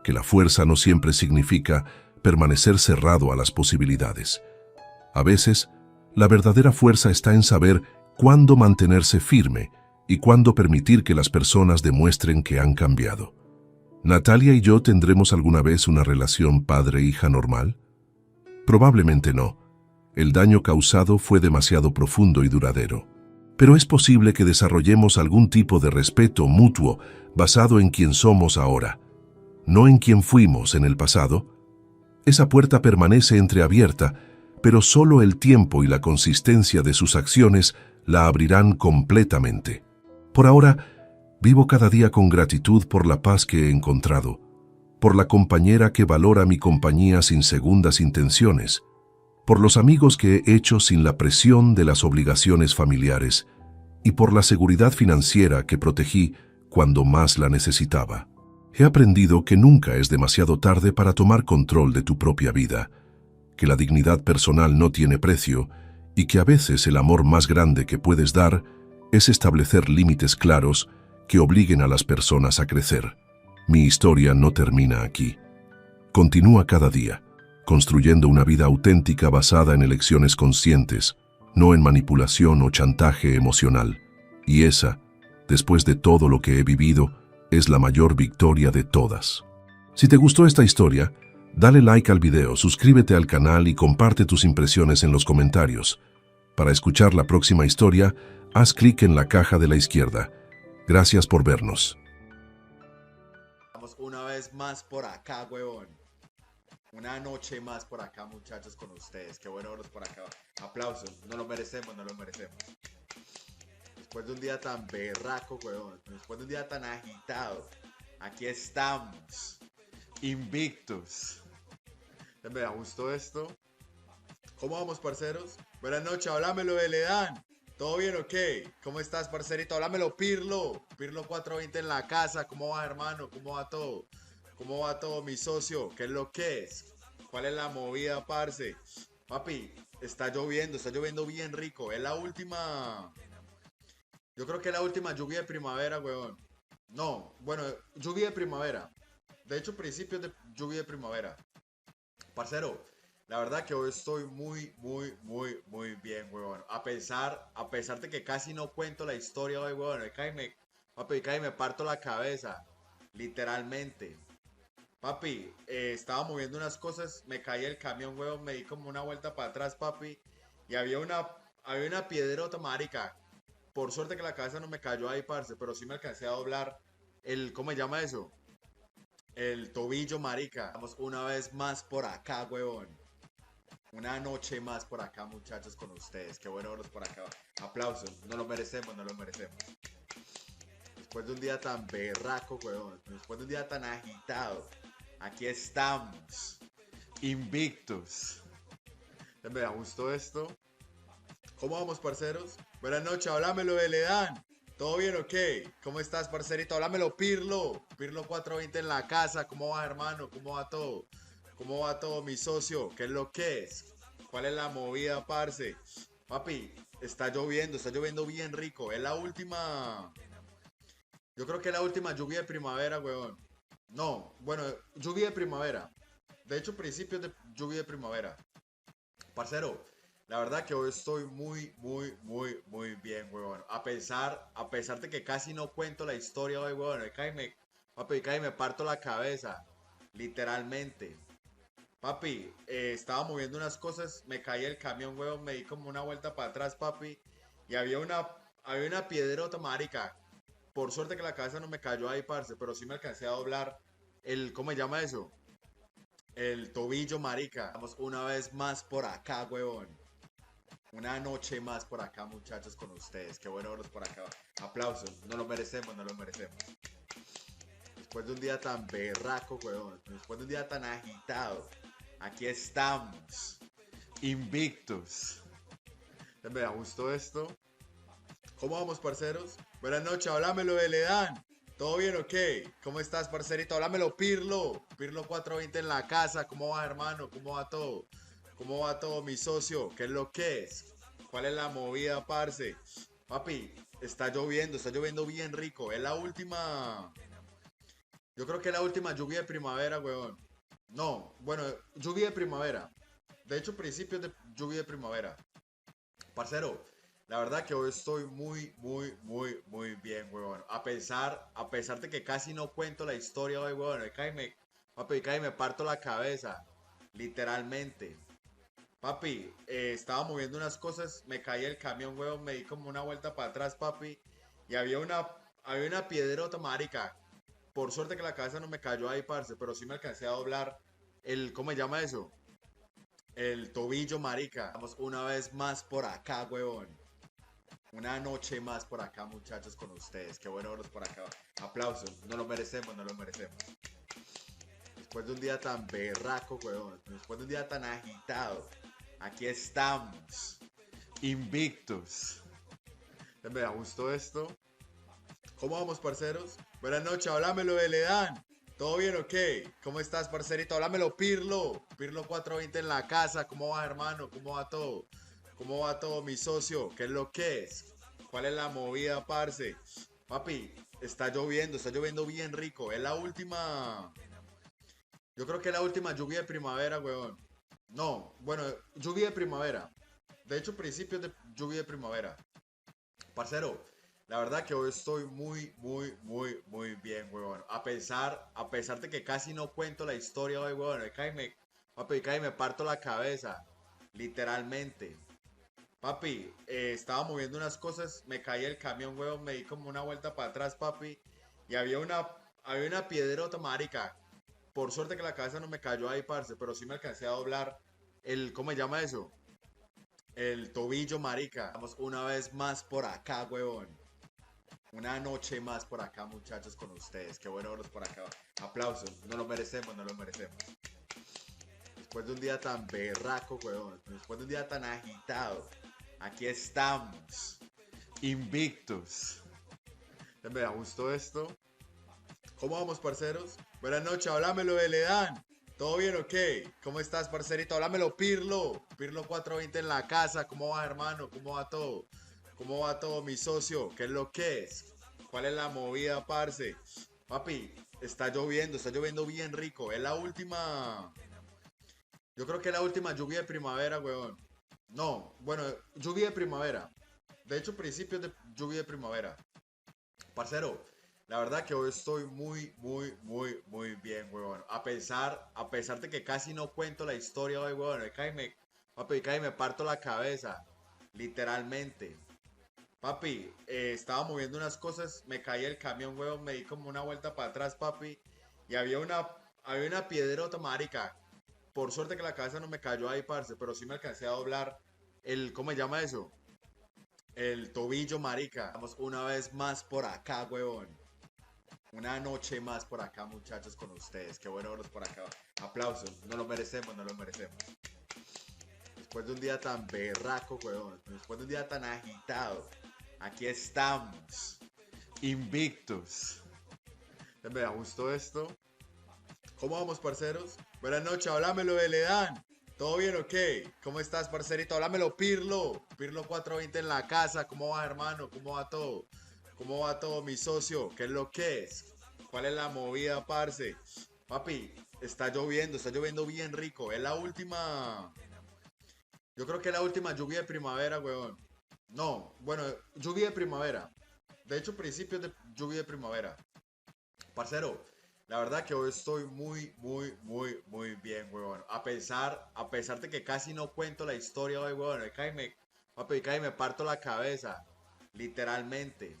que la fuerza no siempre significa permanecer cerrado a las posibilidades. A veces, la verdadera fuerza está en saber cuándo mantenerse firme y cuándo permitir que las personas demuestren que han cambiado. ¿Natalia y yo tendremos alguna vez una relación padre-hija normal? Probablemente no. El daño causado fue demasiado profundo y duradero. Pero es posible que desarrollemos algún tipo de respeto mutuo basado en quién somos ahora, no en quién fuimos en el pasado. Esa puerta permanece entreabierta, pero solo el tiempo y la consistencia de sus acciones la abrirán completamente. Por ahora, vivo cada día con gratitud por la paz que he encontrado, por la compañera que valora mi compañía sin segundas intenciones, por los amigos que he hecho sin la presión de las obligaciones familiares y por la seguridad financiera que protegí cuando más la necesitaba. He aprendido que nunca es demasiado tarde para tomar control de tu propia vida, que la dignidad personal no tiene precio y que a veces el amor más grande que puedes dar es establecer límites claros que obliguen a las personas a crecer. Mi historia no termina aquí. Continúa cada día, construyendo una vida auténtica basada en elecciones conscientes, no en manipulación o chantaje emocional. Y esa, después de todo lo que he vivido, es la mayor victoria de todas. Si te gustó esta historia, dale like al video, suscríbete al canal y comparte tus impresiones en los comentarios. Para escuchar la próxima historia, haz clic en la caja de la izquierda. Gracias por vernos. Estamos una vez más por acá, huevón. Una noche más por acá, muchachos, con ustedes. Qué bueno verlos por acá. Aplausos. No lo merecemos, no lo merecemos. Después de un día tan berraco, huevón. Después de un día tan agitado. Aquí estamos. Invictus. Me gustó esto. ¿Cómo vamos, parceros? Buenas noches, háblamelo de Ledan. ¿Todo bien o qué? ¿Cómo estás, parcerito? Háblamelo, Pirlo. Pirlo 420 en la casa. ¿Cómo va, hermano? ¿Cómo va todo? ¿Cómo va todo, mi socio? ¿Qué es lo que es? ¿Cuál es la movida, parce? Papi, está lloviendo bien rico. Es la última... Yo creo que es la última lluvia de primavera, weón. No, bueno, lluvia de primavera. De hecho, principios de lluvia de primavera. Parcero, la verdad que hoy estoy muy bien, weón. A pesar de que casi no cuento la historia hoy, weón. Papi, casi me parto la cabeza. Literalmente. Papi, estaba moviendo unas cosas, me caí el camión, weón, me di como una vuelta para atrás, papi, y había una piedrota, marica. Por suerte que la cabeza no me cayó ahí, parce, pero sí me alcancé a doblar ¿cómo se llama eso? El tobillo, marica. Estamos una vez más por acá, weón. Una noche más por acá, muchachos, con ustedes. Qué bueno verlos por acá. Aplausos. No lo merecemos, no lo merecemos. Después de un día tan berraco, weón. Después de un día tan agitado. Aquí estamos. Invictus. Me gustó esto. ¿Cómo vamos, parceros? Buenas noches, háblamelo de Ledan. ¿Todo bien o qué? ¿Cómo estás, parcerito? Háblamelo, Pirlo. Pirlo 420 en la casa. ¿Cómo va, hermano? ¿Cómo va todo? ¿Cómo va todo, mi socio? ¿Qué es lo que es? ¿Cuál es la movida, parce? Papi, está lloviendo bien rico. Es la última... Yo creo que es la última lluvia de primavera, weón. No, bueno, lluvia de primavera. De hecho, principios de lluvia de primavera. Parcero, la verdad que hoy estoy muy bien, weón. A pesar de que casi no cuento la historia hoy, weón. Papi, casi me parto la cabeza. Literalmente. Papi, estaba moviendo unas cosas, me caí el camión, weón, me di como una vuelta para atrás, papi. Y había una piedrota, marica. Por suerte que la cabeza no me cayó ahí, parce, pero sí me alcancé a doblar ¿cómo se llama eso? El tobillo, marica. Estamos una vez más por acá, weón. Una noche más por acá, muchachos, con ustedes. Qué bueno verlos por acá. Aplausos. No lo merecemos, no lo merecemos. Después de un día tan berraco, weón. Después de un día tan agitado. Aquí estamos, invictos. Me gustó esto. ¿Cómo vamos, parceros? Buenas noches, háblamelo de Ledán. ¿Todo bien o qué? ¿Cómo estás, parcerito? Háblamelo, Pirlo. Pirlo 420 en la casa. ¿Cómo va, hermano? ¿Cómo va todo? ¿Cómo va todo, mi socio? ¿Qué es lo que es? ¿Cuál es la movida, parce? Papi, está lloviendo bien rico. Es la última. Yo creo que es la última lluvia de primavera, weón. No, bueno, lluvia de primavera. De hecho, principios de lluvia de primavera. Parcero, la verdad que hoy estoy muy bien, weón. A pesar de que casi no cuento la historia hoy, weón. Papi, cae me parto la cabeza. Literalmente. Papi, estaba moviendo unas cosas, me caí el camión, weón, me di como una vuelta para atrás, papi. Y había una piedrota, marica. Por suerte que la cabeza no me cayó ahí, parce, pero sí me alcancé a doblar ¿cómo se llama eso? El tobillo, marica. Vamos una vez más por acá, weón. Una noche más por acá, muchachos, con ustedes. Qué bueno verlos por acá. Aplausos. No lo merecemos, no lo merecemos. Después de un día tan berraco, weón. Después de un día tan agitado. Aquí estamos. Invictos. Me gustó esto. ¿Cómo vamos, parceros? Buenas noches, háblamelo de Ledán. ¿Todo bien o qué? ¿Cómo estás, parcerito? Háblamelo, Pirlo. Pirlo 420 en la casa. ¿Cómo va, hermano? ¿Cómo va todo? ¿Cómo va todo, mi socio? ¿Qué es lo que es? ¿Cuál es la movida, parce? Papi, está lloviendo bien rico. Es la última. Yo creo que es la última lluvia de primavera, weón. No, bueno, lluvia de primavera. De hecho, principios de lluvia de primavera. Parcero, la verdad que hoy estoy muy bien, weón. A pesar de que casi no cuento la historia hoy, weón. Papi, cae me parto la cabeza. Literalmente. Papi, estaba moviendo unas cosas, me caí el camión, weón, me di como una vuelta para atrás, papi. Y había una piedrota, marica. Por suerte que la cabeza no me cayó ahí, parce, pero sí me alcancé a doblar ¿cómo se llama eso? El tobillo, marica. Vamos una vez más por acá, weón. Una noche más por acá, muchachos, con ustedes. Qué bueno verlos por acá. Aplausos. No lo merecemos, no lo merecemos. Después de un día tan berraco, weón. Después de un día tan agitado. Aquí estamos. Invictos. Me gustó esto. ¿Cómo vamos, parceros? Buenas noches, háblamelo de Ledán. ¿Todo bien o qué? ¿Cómo estás, parcerito? Háblamelo, Pirlo. Pirlo 420 en la casa. ¿Cómo va, hermano? ¿Cómo va todo? ¿Cómo va todo, mi socio? ¿Qué es lo que es? ¿Cuál es la movida, parce? Papi, está lloviendo bien rico. Es la última. Yo creo que es la última lluvia de primavera, weón. No, bueno, lluvia de primavera. De hecho, principios de lluvia de primavera. Parcero, la verdad que hoy estoy muy bien, weón. A pesar de que casi no cuento la historia hoy, weón. Papi, cae me parto la cabeza. Literalmente. Papi, estaba moviendo unas cosas, me caí el camión, weón, me di como una vuelta para atrás, papi. Y había una piedrota, marica. Por suerte que la cabeza no me cayó ahí, parce, pero sí me alcancé a doblar ¿cómo se llama eso? El tobillo, marica. Vamos una vez más por acá, weón. Una noche más por acá, muchachos, con ustedes. Qué bueno verlos por acá. Aplausos. No lo merecemos, no lo merecemos. Después de un día tan berraco, weón. Después de un día tan agitado. Aquí estamos. Invictos. Me gustó esto. ¿Cómo vamos, parceros? Buenas noches, háblamelo de Ledán. ¿Todo bien o qué? ¿Cómo estás, parcerito? Háblamelo, Pirlo. Pirlo 420 en la casa. ¿Cómo va, hermano? ¿Cómo va todo? ¿Cómo va todo, mi socio? ¿Qué es lo que es? ¿Cuál es la movida, parce? Papi, está lloviendo bien rico. Es la última. Yo creo que es la última lluvia de primavera, weón. No, bueno, lluvia de primavera. De hecho, principios de lluvia de primavera. Parcero, la verdad que hoy estoy muy bien, weón. A pesar de que casi no cuento la historia hoy, weón. Papi, cae me parto la cabeza. Literalmente.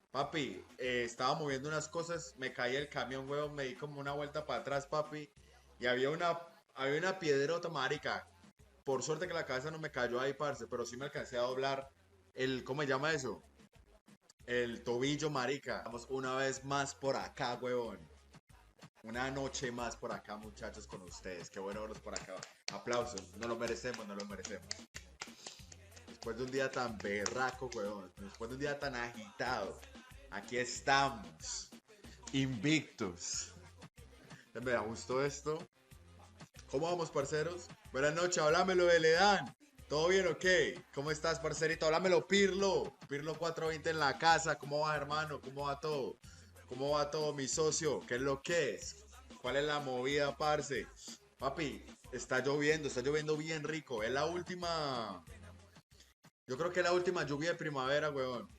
Papi, estaba moviendo unas cosas, me caí el camión, weón, me di como una vuelta para atrás, papi. Y había una piedrota, marica. Por suerte que la cabeza no me cayó ahí, parce, pero sí me alcancé a doblar ¿cómo se llama eso? El tobillo, marica. Vamos una vez más por acá, weón. Una noche más por acá, muchachos, con ustedes. Qué bueno verlos por acá. Aplausos. No lo merecemos, no lo merecemos. Después de un día tan berraco, weón. Después de un día tan agitado. Aquí estamos. Invictus. Me gustó esto. ¿Cómo vamos, parceros? Buenas noches, háblamelo de Ledan. ¿Todo bien o qué? ¿Cómo estás, parcerito? Háblamelo, Pirlo. Pirlo 420 en la casa. ¿Cómo va, hermano? ¿Cómo va todo? ¿Cómo va todo, mi socio? ¿Qué es lo que es? ¿Cuál es la movida, parce? Papi, está lloviendo bien rico. Es la última. Yo creo que es la última lluvia de primavera, weón.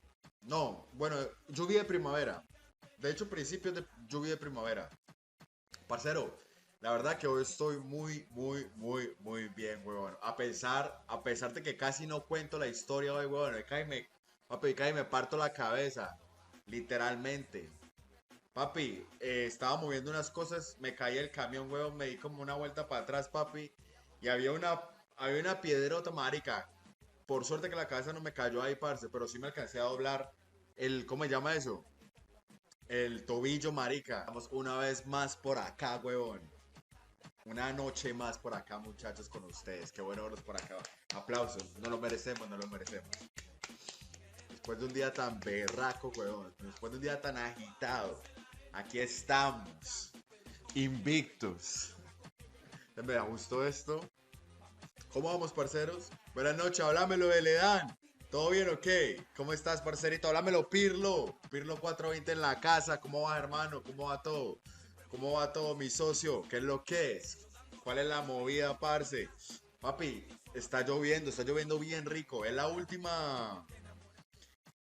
No, bueno, lluvia de primavera. De hecho, principios de lluvia de primavera. Parcero, la verdad que hoy estoy muy bien, weón. A pesar de que casi no cuento la historia hoy, weón. Papi, cae y me parto la cabeza. Literalmente. Papi, estaba moviendo unas cosas, me caí el camión, weón, me di como una vuelta para atrás, papi. Y había una piedrota, marica. Por suerte que la cabeza no me cayó ahí, parce, pero sí me alcancé a doblar ¿cómo se llama eso? El tobillo, marica. Vamos una vez más por acá, weón. Una noche más por acá, muchachos, con ustedes. Qué bueno verlos por acá. Aplausos. No lo merecemos, no lo merecemos. Después de un día tan berraco, weón. Después de un día tan agitado. Aquí estamos. Invictus. Me gustó esto. ¿Cómo vamos, parceros? Buenas noches, háblamelo de Ledan. ¿Todo bien o qué? ¿Cómo estás, parcerito? Háblamelo, Pirlo. Pirlo 420 en la casa. ¿Cómo va, hermano? ¿Cómo va todo? ¿Cómo va todo, mi socio? ¿Qué es lo que es? ¿Cuál es la movida, parce? Papi, está lloviendo bien rico. Es la última.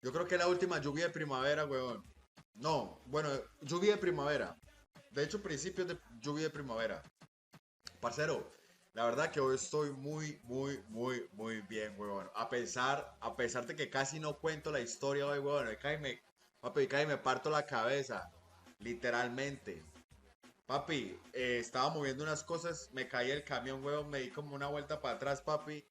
Yo creo que es la última lluvia de primavera, weón. No, bueno, lluvia de primavera. De hecho, principios de lluvia de primavera. Parcero, la verdad que hoy estoy muy bien, weón. A pesar de que casi no cuento la historia hoy, weón. Papi, cae y me parto la cabeza. Literalmente. Papi, estaba moviendo unas cosas, me caí el camión, weón, me di como una vuelta para atrás, papi.